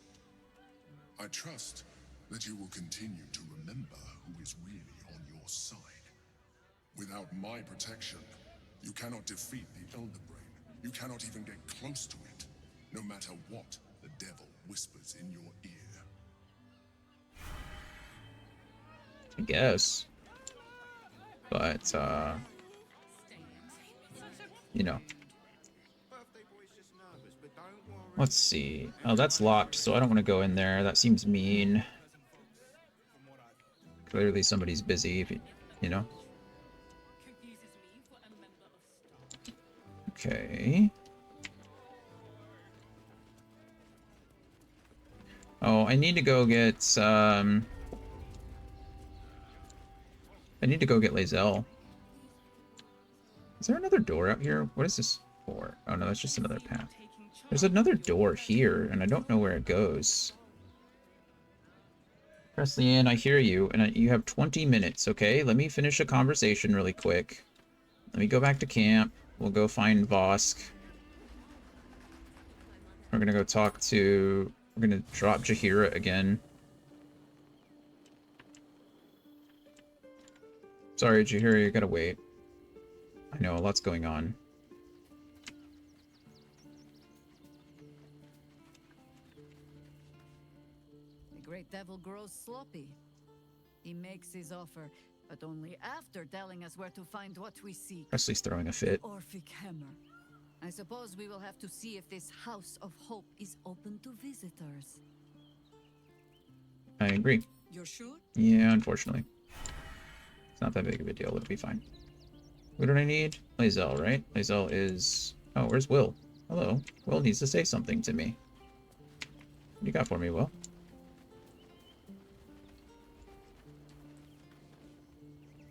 I trust that you will continue to remember who is really on your side. Without my protection, you cannot defeat the Elder Brain. You cannot even get close to it, no matter what the devil whispers in your ear. I guess. But, you know. Let's see. Oh, that's locked, so I don't want to go in there. That seems mean. Clearly somebody's busy, if you know. Okay. Oh, I need to go get, I need to go get Lae'zel. Is there another door out here? What is this for? Oh no, that's just another path. There's another door here, and I don't know where it goes. Presley-Ann, I hear you, and you have 20 minutes, okay? Let me finish a conversation really quick. Let me go back to camp. We'll go find Vosk. We're gonna go talk to... We're gonna drop Jaheira again. Sorry, Jaheira, you gotta wait. I know, a lot's going on. The great devil grows sloppy. He makes his offer, but only after telling us where to find what we seek. Presley's throwing a fit. Orphic Hammer. I suppose we will have to see if this House of Hope is open to visitors. I agree. You're sure? Yeah, unfortunately. It's not that big of a deal, it'll be fine. What do I need? Lae'zel, right? Lae'zel is... Oh, where's Will? Hello. Will needs to say something to me. What do you got for me, Will?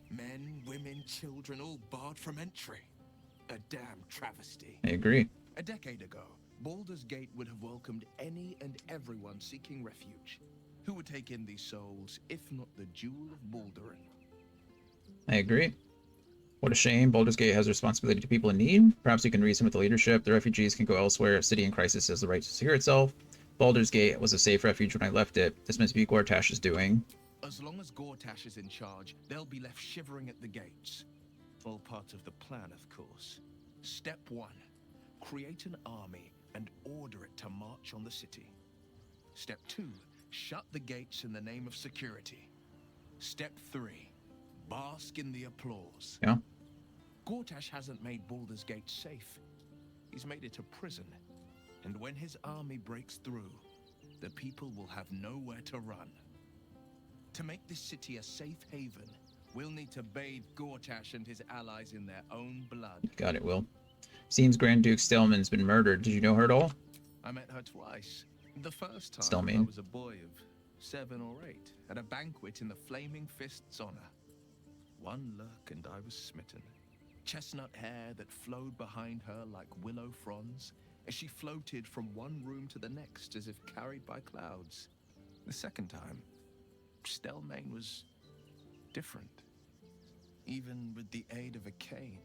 Men, women, children, all barred from entry. A damn travesty. I agree. A decade ago, Baldur's Gate would have welcomed any and everyone seeking refuge. Who would take in these souls, if not the Jewel of Balduran? I agree. What a shame. Baldur's Gate has a responsibility to people in need. Perhaps we can reason with the leadership. The refugees can go elsewhere. A city in crisis has the right to secure itself. Baldur's Gate was a safe refuge when I left it. This must be Gortash's doing. As long as Gortash is in charge, they'll be left shivering at the gates. All part of the plan, of course. Step 1. Create an army and order it to march on the city. Step 2. Shut the gates in the name of security. Step 3. Bask in the applause. Yeah. Gortash hasn't made Baldur's Gate safe. He's made it a prison. And when his army breaks through, the people will have nowhere to run. To make this city a safe haven, we'll need to bathe Gortash and his allies in their own blood. Got it, Will. Seems Grand Duke Stelman's been murdered. Did you know her at all? I met her twice. The first time, Stelmane. I was a boy of 7 or 8, at a banquet in the Flaming Fist's honor. One look and I was smitten. Chestnut hair that flowed behind her like willow fronds, as she floated from one room to the next as if carried by clouds. The second time, Stelmane was different. Even with the aid of a cane,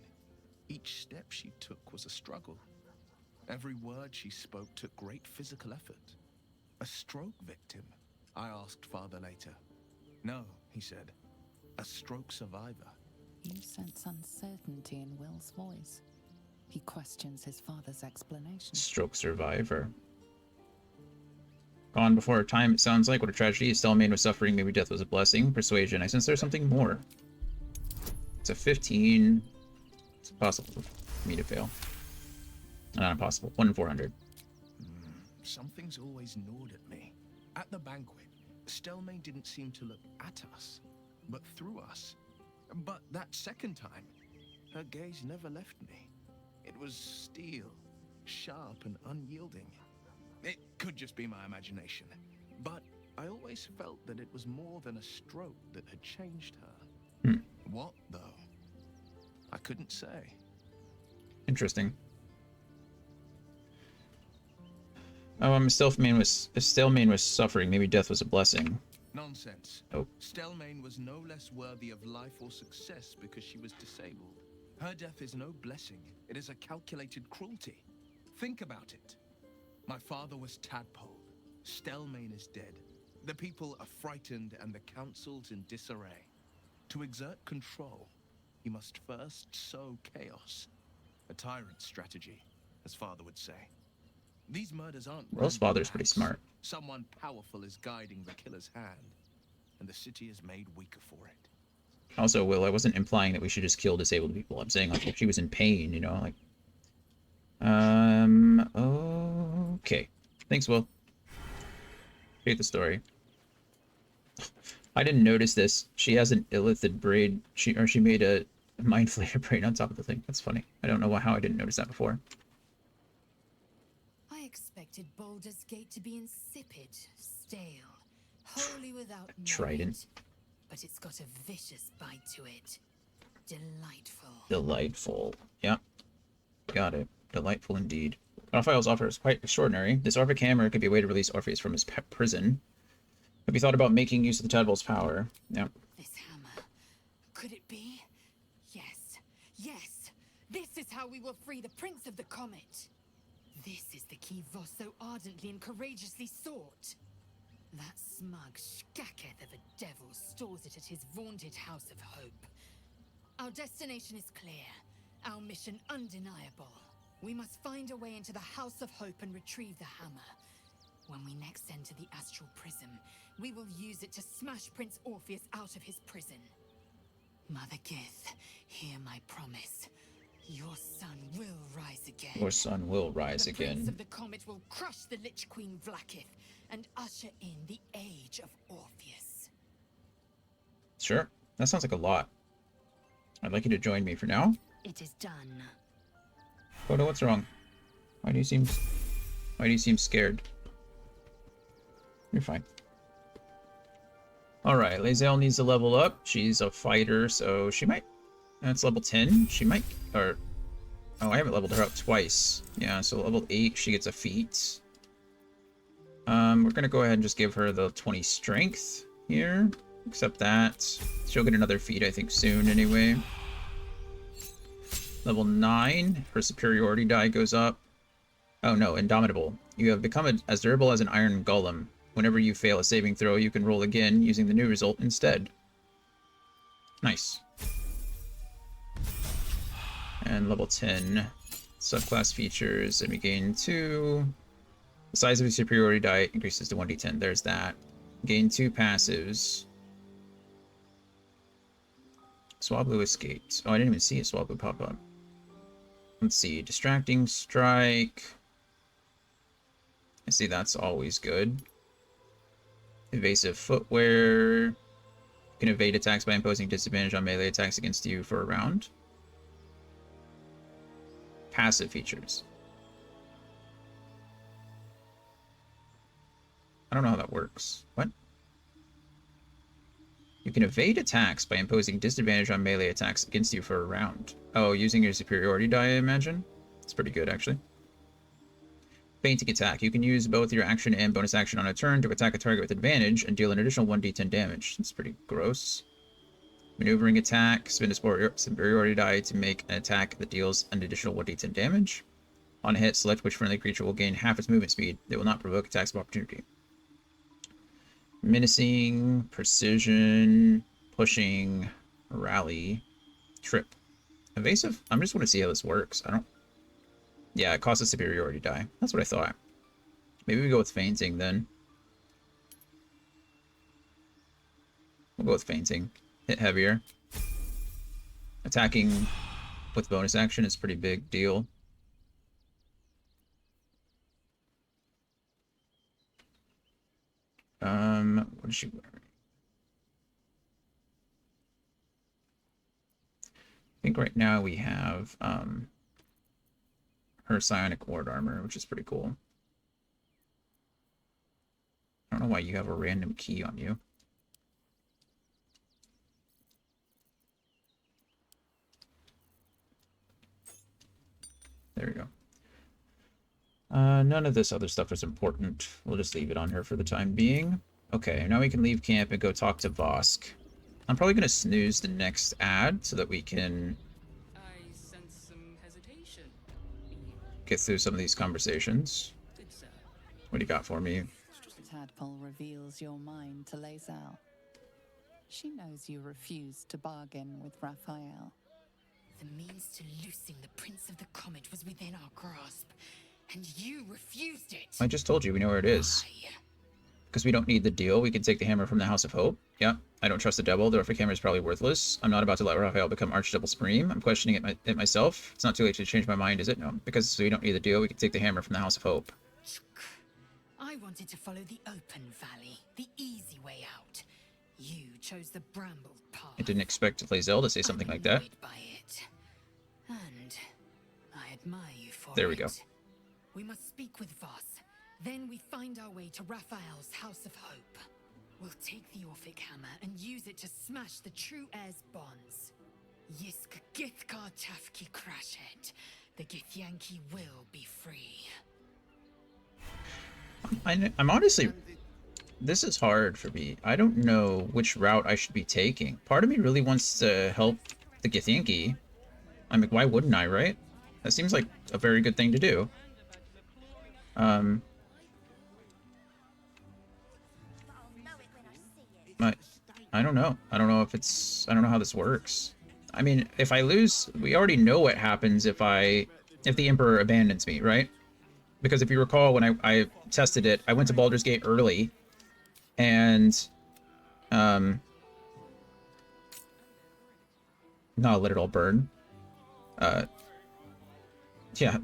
each step she took was a struggle. Every word she spoke took great physical effort. A stroke victim? I asked Father later. No, he said. A stroke survivor. You sense uncertainty in Will's voice. He questions his father's explanation. Stroke survivor. Gone before her time, it sounds like. What a tragedy. Stelmane was suffering. Maybe death was a blessing. Persuasion. I sense there's something more. It's a 15. It's possible for me to fail. Not impossible. 1 in 400. Something's always gnawed at me. At the banquet, Stelmane didn't seem to look at us, but through us. But that second time, her gaze never left me. It was steel, sharp and unyielding. It could just be my imagination, but I always felt that it was more than a stroke that had changed her. What, though? I couldn't say. Interesting. Oh, Stelmane was suffering. Maybe death was a blessing. Nonsense. Oh. Stelmane was no less worthy of life or success because she was disabled. Her death is no blessing. It is a calculated cruelty. Think about it. My father was Tadpole. Stelmane is dead. The people are frightened and the council's in disarray. To exert control, he must first sow chaos. A tyrant's strategy, as father would say. These murders aren't... Will's father's pretty smart. Someone powerful is guiding the killer's hand, and the city is made weaker for it. Also, Will, I wasn't implying that we should just kill disabled people. I'm saying, like, if she was in pain, you know, like... Okay. Thanks, Will. Appreciate the story. I didn't notice this. She has an illithid braid. She made a mind flayer braid on top of the thing. That's funny. I don't know how I didn't notice that before. I expected Baldur's Gate to be insipid, stale, wholly without Trident. merit. But it's got a vicious bite to it. Delightful. Delightful. Yeah. Got it. Delightful indeed. Raphael's offer is quite extraordinary. This Orphic hammer could be a way to release Orpheus from his prison. Have you thought about making use of the Tadpole's power? Yeah. This hammer. Could it be? Yes. Yes. This is how we will free the Prince of the Comet. This is the key Voss so ardently and courageously sought. That smug skaketh of a devil stores it at his vaunted House of Hope. Our destination is clear, our mission undeniable. We must find a way into the House of Hope and retrieve the hammer. When we next enter the Astral Prism, we will use it to smash Prince Orpheus out of his prison. Mother Gith, hear my promise. Your son will rise again. Your son will rise the Prince again. of the Comet will crush the Lich Queen Vlaakith and usher in the Age of Orpheus. Sure. That sounds like a lot. I'd like you to join me for now. It is done. Photo, what's wrong? Why do you seem scared? You're fine. Alright, Lae'zel needs to level up. She's a fighter, so she might... That's level 10. She might... Or... Oh, I haven't leveled her up twice. Yeah, so level 8, she gets a feat. We're gonna go ahead and just give her the 20 strength here. Accept that. She'll get another feat, I think, soon anyway. Level 9, her superiority die goes up. Oh no, Indomitable. You have become as durable as an iron golem. Whenever you fail a saving throw, you can roll again using the new result instead. Nice. And level 10. Subclass features, and we gain 2. The size of your superiority die increases to 1d10. There's that. Gain 2 passives. Swablu escaped. Oh, I didn't even see a Swablu pop up. Let's see. Distracting Strike. I see that's always good. Evasive Footwear. You can evade attacks by imposing disadvantage on melee attacks against you for a round. Passive features. I don't know how that works. What? You can evade attacks by imposing disadvantage on melee attacks against you for a round. Oh, using your superiority die, I imagine? It's pretty good, actually. Fainting attack. You can use both your action and bonus action on a turn to attack a target with advantage and deal an additional 1d10 damage. That's pretty gross. Maneuvering attack. Spend a superiority die to make an attack that deals an additional 1d10 damage. On a hit, select which friendly creature will gain half its movement speed. They will not provoke attacks of opportunity. Menacing, precision, pushing, rally, trip. Evasive? I just want to see how this works. I don't... Yeah, it costs a superiority die. That's what I thought. Maybe we go with fainting then. We'll go with fainting. Hit heavier. Attacking with bonus action is a pretty big deal. What is she wearing? I think right now we have her psionic ward armor, which is pretty cool. I don't know why you have a random key on you. There we go. None of this other stuff is important. We'll just leave it on her for the time being. Okay, now we can leave camp and go talk to Vosk. I'm probably going to snooze the next ad so that we can get through some of these conversations. What do you got for me? Tadpole reveals your mind to Lae'zel. She knows you refused to bargain with Raphael. The means to loosing the Prince of the Comet was within our grasp, and you refused it. I just told you we know where it is. Because we don't need the deal, we can take the hammer from the House of Hope. Yeah, I don't trust the devil. The Orphic hammer is probably worthless. I'm not about to let Raphael become Archdevil Supreme. I'm questioning it myself. It's not too late to change my mind, is it? No. Because we don't need the deal, we can take the hammer from the House of Hope. I wanted to follow the open valley, the easy way out. You chose the bramble path. I didn't expect Lae'zel to say something like that. By it. And I admire you for There we go. We must speak with Voss. Then we find our way to Raphael's House of Hope. We'll take the Orphic hammer and use it to smash the True Heir's bonds. Yisk Githkar Tafki Crashhead. The Githyanki will be free. I'm honestly... This is hard for me. I don't know which route I should be taking. Part of me really wants to help the Githyanki. I mean, why wouldn't I, right? That seems like a very good thing to do. I don't know. I don't know if it's... I don't know how this works. I mean, if I lose, we already know what happens if the Emperor abandons me, right? Because if you recall, when I tested it, I went to Baldur's Gate early, and not let it all burn. Yeah,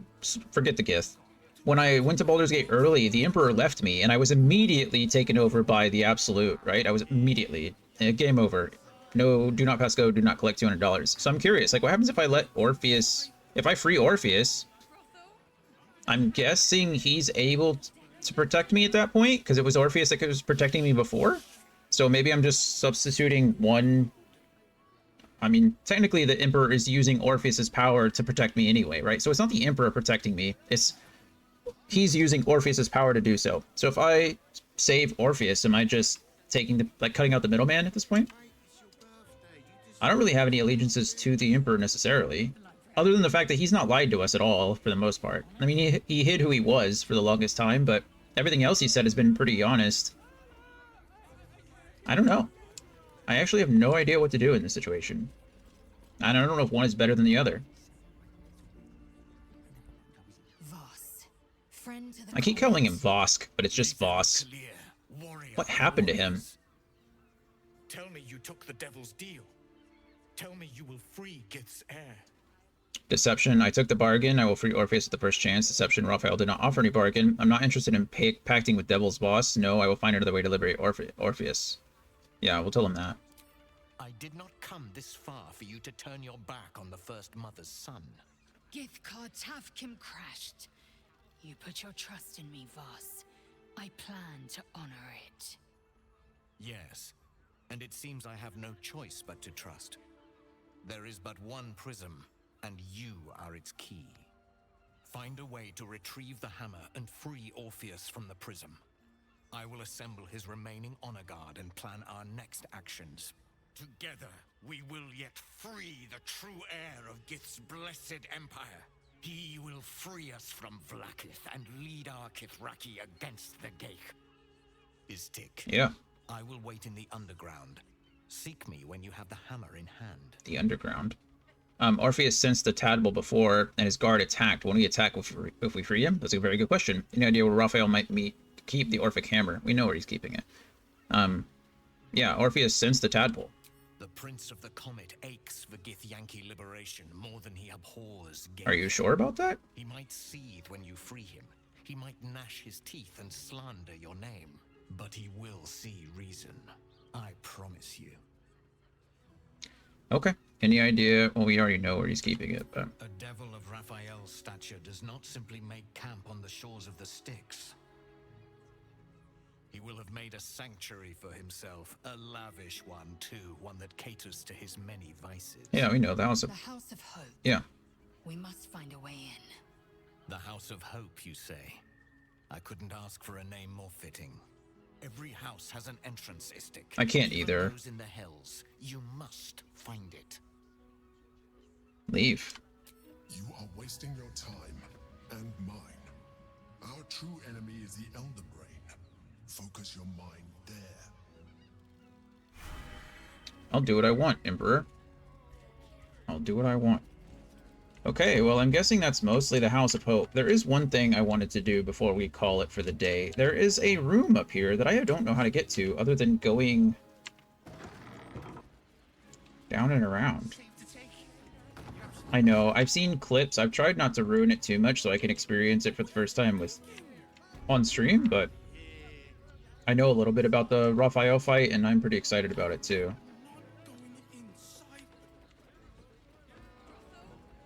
forget the Gith. When I went to Baldur's Gate early, the Emperor left me, and I was immediately taken over by the Absolute, right? I was immediately... game over. No, do not pass go, do not collect $200. So I'm curious, like, what happens if I let Orpheus... If I free Orpheus, I'm guessing he's able to protect me at that point, because it was Orpheus that was protecting me before? So maybe I'm just substituting one... I mean, technically the Emperor is using Orpheus's power to protect me anyway, right? So it's not the Emperor protecting me, it's... He's using Orpheus's power to do so. So if I save Orpheus, am I just taking the... like, cutting out the middleman at this point? I don't really have any allegiances to the Emperor necessarily, other than the fact that he's not lied to us at all for the most part. I mean, he hid who he was for the longest time, but everything else he said has been pretty honest. I don't know. I actually have no idea what to do in this situation. And I don't know if one is better than the other. I keep calling him Vosk, but it's just Voss. What happened to him? Tell me you took the devil's deal. Tell me you will free Gith's heir. Deception. I took the bargain. I will free Orpheus at the first chance. Deception. Raphael did not offer any bargain. I'm not interested in pacting with Devil's boss. No, I will find another way to liberate Orpheus. Yeah, we'll tell him that. I did not come this far for you to turn your back on the First Mother's son. Githkar Tavkim crashed. You put your trust in me, Voss. I plan to honor it. Yes, and it seems I have no choice but to trust. There is but one prism, and you are its key. Find a way to retrieve the hammer and free Orpheus from the prism. I will assemble his remaining honor guard and plan our next actions. Together, we will yet free the true heir of Gith's blessed empire. He will free us from Vlaakith and lead our Kithraki against the Geich. Istik. Yeah. I will wait in the underground. Seek me when you have the hammer in hand. The underground. Orpheus sensed the Tadpole before, and his guard attacked. Won't he attack if we free him? That's a very good question. Any idea where Raphael might keep the Orphic hammer? We know where he's keeping it. Yeah, Orpheus sensed the Tadpole. The Prince of the Comet aches for Githyanki liberation more than he abhors Geich. Are you sure about that? He might seethe when you free him. He might gnash his teeth and slander your name. But he will see reason. I promise you. Okay. Any idea? Well, we already know where he's keeping it, but... A devil of Raphael's stature does not simply make camp on the shores of the Styx. He will have made a sanctuary for himself, a lavish one too, one that caters to his many vices. Yeah, we know the House of... The House of Hope. Yeah. We must find a way in. The House of Hope, you say? I couldn't ask for a name more fitting. Every house has an entrance, Istik. I can't either. Those in the hells. You must find it. Leave. You are wasting your time and mine. Our true enemy is the Elder Brain. Focus your mind there. I'll do what I want, Emperor. I'll do what I want. Okay, well, I'm guessing that's mostly the House of Hope. There is one thing I wanted to do before we call it for the day. There is a room up here that I don't know how to get to, other than going down and around. I know, I've seen clips. I've tried not to ruin it too much so I can experience it for the first time on stream, but I know a little bit about the Raphael fight, and I'm pretty excited about it too.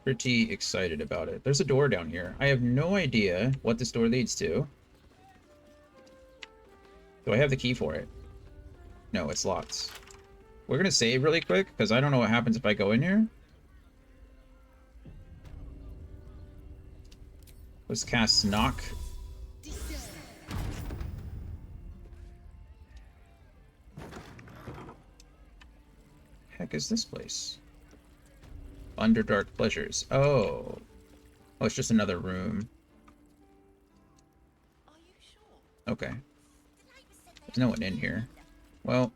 Pretty excited about it. There's a door down here. I have no idea what this door leads to. Do I have the key for it? No, it's locked. We're gonna save really quick, because I don't know what happens if I go in here. Let's cast Knock. Heck is this place? Underdark Pleasures. Oh. Oh, it's just another room. Okay. There's no one in here. Well,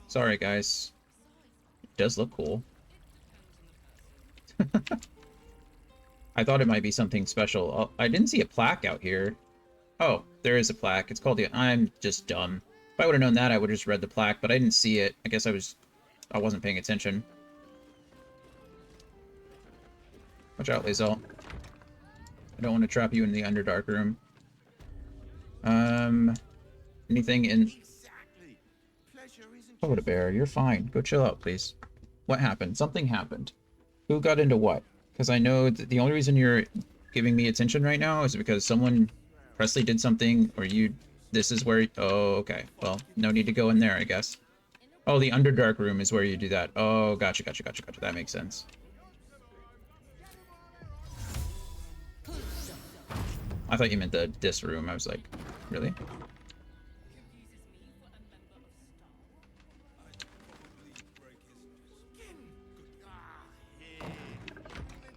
sorry guys. It does look cool. I thought it might be something special. Oh, I didn't see a plaque out here. Oh, there is a plaque. It's called the... I'm just dumb. If I would have known that, I would have just read the plaque, but I didn't see it. I guess I wasn't paying attention. Watch out, Lae'zel. I don't want to trap you in the Underdark room. Anything in... Oh, what a bear. You're fine. Go chill out, please. What happened? Something happened. Who got into what? Because I know that the only reason you're giving me attention right now is because someone... Presley did something, or you... This is where... Oh, okay. Well, no need to go in there, I guess. Oh, the Underdark room is where you do that. Oh, gotcha. That makes sense. I thought you meant this room. I was like, really?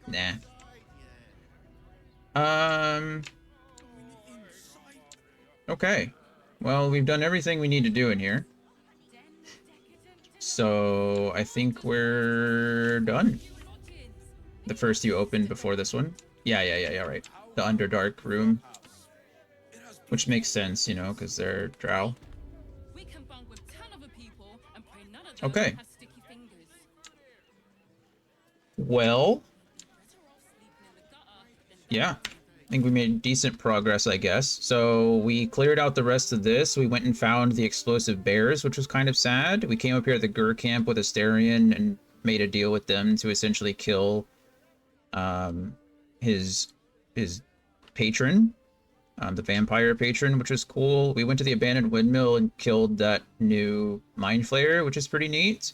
Nah. Okay. Well, we've done everything we need to do in here. So, I think we're done. The first you opened before this one. Yeah, right. The Underdark room. Which makes sense, you know, because they're drow. Okay. Well... Yeah. I think we made decent progress, I guess. So we cleared out the rest of this. We went and found the explosive bears, which was kind of sad. We came up here at the Gur camp with Astarion and made a deal with them to essentially kill his patron, the vampire patron, which was cool. We went to the abandoned windmill and killed that new mind flayer, which is pretty neat.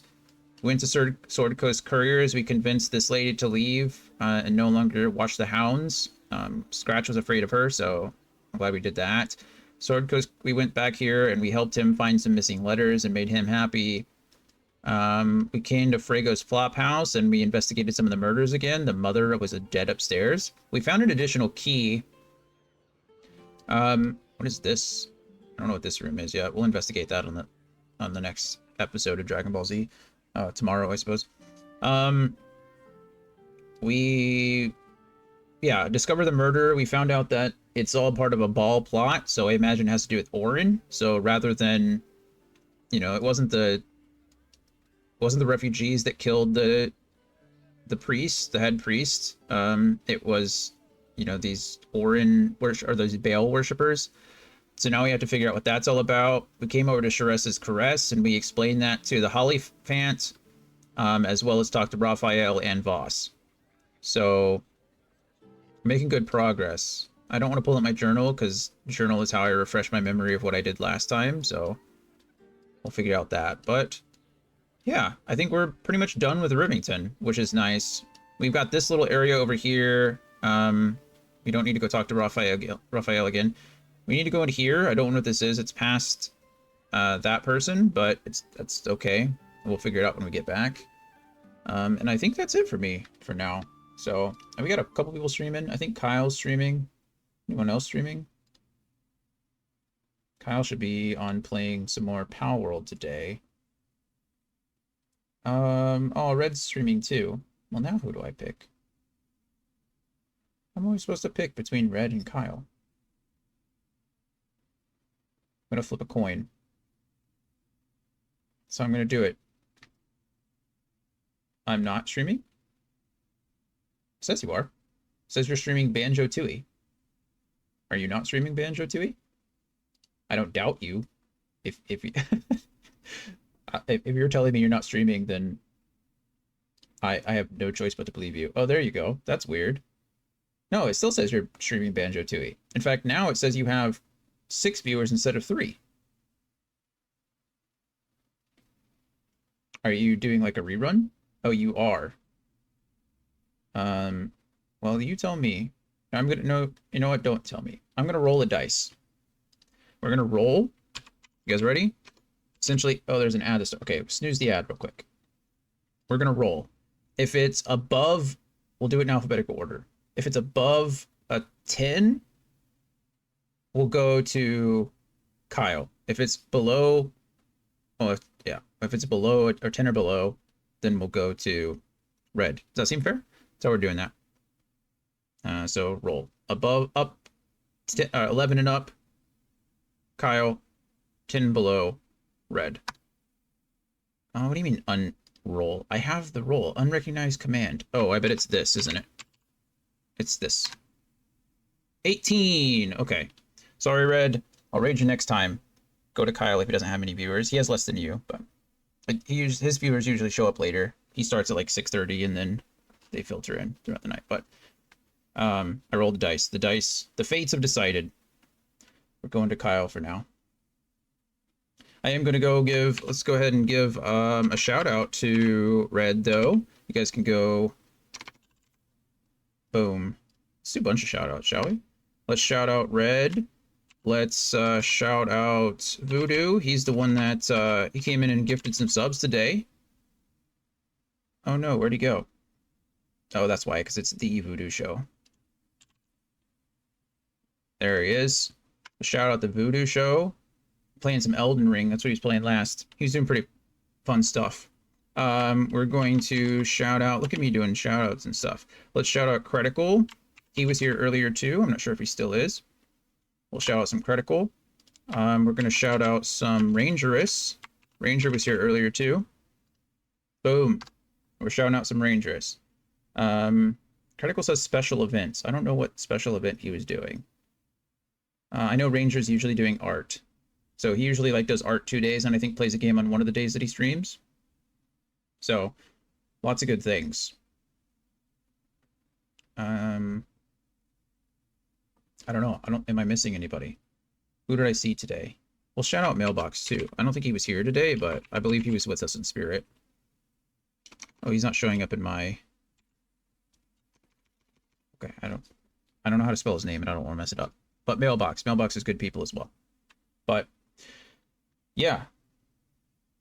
Went to Sword Coast Couriers. We convinced this lady to leave and no longer watch the hounds. Scratch was afraid of her, so I'm glad we did that. Sword Coast, we went back here and we helped him find some missing letters and made him happy. We came to Frago's flop house and we investigated some of the murders again. The mother was dead upstairs. We found an additional key. What is this? I don't know what this room is yet. We'll investigate that on the next episode of Dragon Ball Z. Tomorrow, I suppose. We discover the murder. We found out that it's all part of a Baal plot, so I imagine it has to do with Orin. So rather than, you know, it wasn't the refugees that killed the priest, the head priest. It was, you know, these Orin or those Baal worshippers. So now we have to figure out what that's all about. We came over to Sharess's Caress and we explained that to the Hollyphant, as well as talked to Raphael and Voss. So, making good progress. I don't want to pull up my journal because journal is how I refresh my memory of what I did last time. So, we'll figure out that. But, yeah, I think we're pretty much done with Rivington, which is nice. We've got this little area over here. We don't need to go talk to Raphael again. We need to go in here. I don't know what this is. It's past that person, but that's okay. We'll figure it out when we get back. And I think that's it for me for now. So, we got a couple people streaming. I think Kyle's streaming. Anyone else streaming? Kyle should be on playing some more Palworld today. Oh, Red's streaming too. Well, now who do I pick? I'm always supposed to pick between Red and Kyle. I'm gonna flip a coin. So I'm gonna do it. I'm not streaming? It says you are. It says you're streaming Banjo-Tooie. Are you not streaming Banjo-Tooie? I don't doubt you. If you if you're telling me you're not streaming, then I have no choice but to believe you. Oh, there you go. That's weird. No, it still says you're streaming Banjo-Tooie. In fact, now it says you have 6 viewers instead of 3. Are you doing like a rerun? Oh, you are. Well, you tell me. I'm gonna know. You know what? Don't tell me. I'm gonna roll a dice. We're gonna roll. You guys ready? Essentially, oh, there's an ad. Okay, snooze the ad real quick. We're gonna roll. If it's above, we'll do it in alphabetical order. If it's above a 10, we'll go to Kyle. If it's below, if it's below or 10 or below, then we'll go to Red. Does that seem fair? That's how we're doing that. So roll above, up, 11 and up, Kyle, 10 and below, Red. What do you mean unroll? I have the roll. Unrecognized command. Oh, I bet it's this, isn't it? It's this. 18. Okay. Sorry, Red. I'll raid you next time. Go to Kyle if he doesn't have any viewers. He has less than you, but his viewers usually show up later. He starts at like 6:30 and then they filter in throughout the night. But I rolled the dice. The fates have decided. We're going to Kyle for now. I am going to let's go ahead and give a shout out to Red, though. You guys can go, boom. Let's do a bunch of shout outs, shall we? Let's shout out Red. Let's shout out Voodoo. He's the one that he came in and gifted some subs today. Oh no, where'd he go? Oh, that's why, because it's the Voodoo show. There he is. Shout out the Voodoo show. Playing some Elden Ring. That's what he was playing last. He was doing pretty fun stuff. We're going to shout out. Look at me doing shout outs and stuff. Let's shout out Critical. He was here earlier too. I'm not sure if he still is. We'll shout out some Critical. We're going to shout out some Rangerous. Ranger was here earlier too. Boom. We're shouting out some Rangerous. Critical says special events. I don't know what special event he was doing. I know Ranger's usually doing art. So he usually like does art 2 days and I think plays a game on one of the days that he streams. So lots of good things. I don't know. Am I missing anybody? Who did I see today? Well, shout out Mailbox too. I don't think he was here today, but I believe he was with us in spirit. Oh, he's not showing up in my... Okay, I don't know how to spell his name and I don't want to mess it up. But Mailbox is good people as well. But yeah,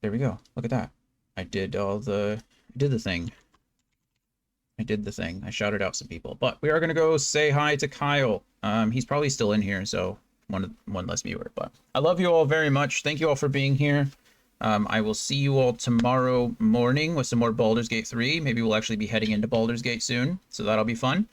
there we go. Look at that. I did the thing. I shouted out some people, but we are going to go say hi to Kyle. He's probably still in here, so one less viewer, but I love you all very much. Thank you all for being here. I will see you all tomorrow morning with some more Baldur's Gate 3. Maybe we'll actually be heading into Baldur's Gate soon, so that'll be fun.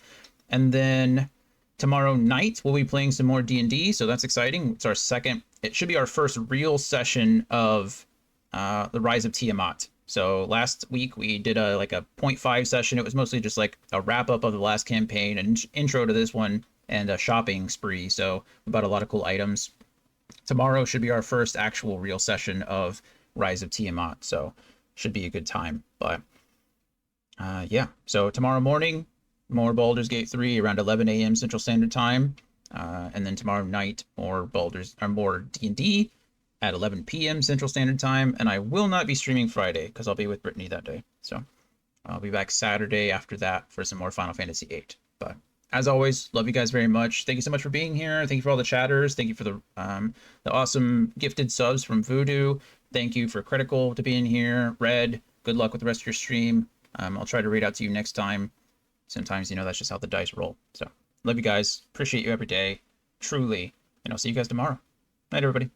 And then tomorrow night, we'll be playing some more D&D, so that's exciting. It's our second, it should be our first real session of the Rise of Tiamat. So last week we did a 0.5 session. It was mostly just like a wrap up of the last campaign, an intro to this one, and a shopping spree. So we bought a lot of cool items. Tomorrow should be our first actual real session of Rise of Tiamat, so should be a good time. But yeah, so tomorrow morning, more Baldur's Gate 3 around 11 a.m. Central Standard Time, and then tomorrow night more D&D at 11 p.m. Central Standard Time, and I will not be streaming Friday because I'll be with Brittany that day. So I'll be back Saturday after that for some more Final Fantasy VIII. But as always, love you guys very much. Thank you so much for being here. Thank you for all the chatters. Thank you for the awesome gifted subs from Voodoo. Thank you for Critical to being here. Red, good luck with the rest of your stream. I'll try to read out to you next time. Sometimes, that's just how the dice roll. So love you guys. Appreciate you every day. Truly. And I'll see you guys tomorrow. Night, everybody.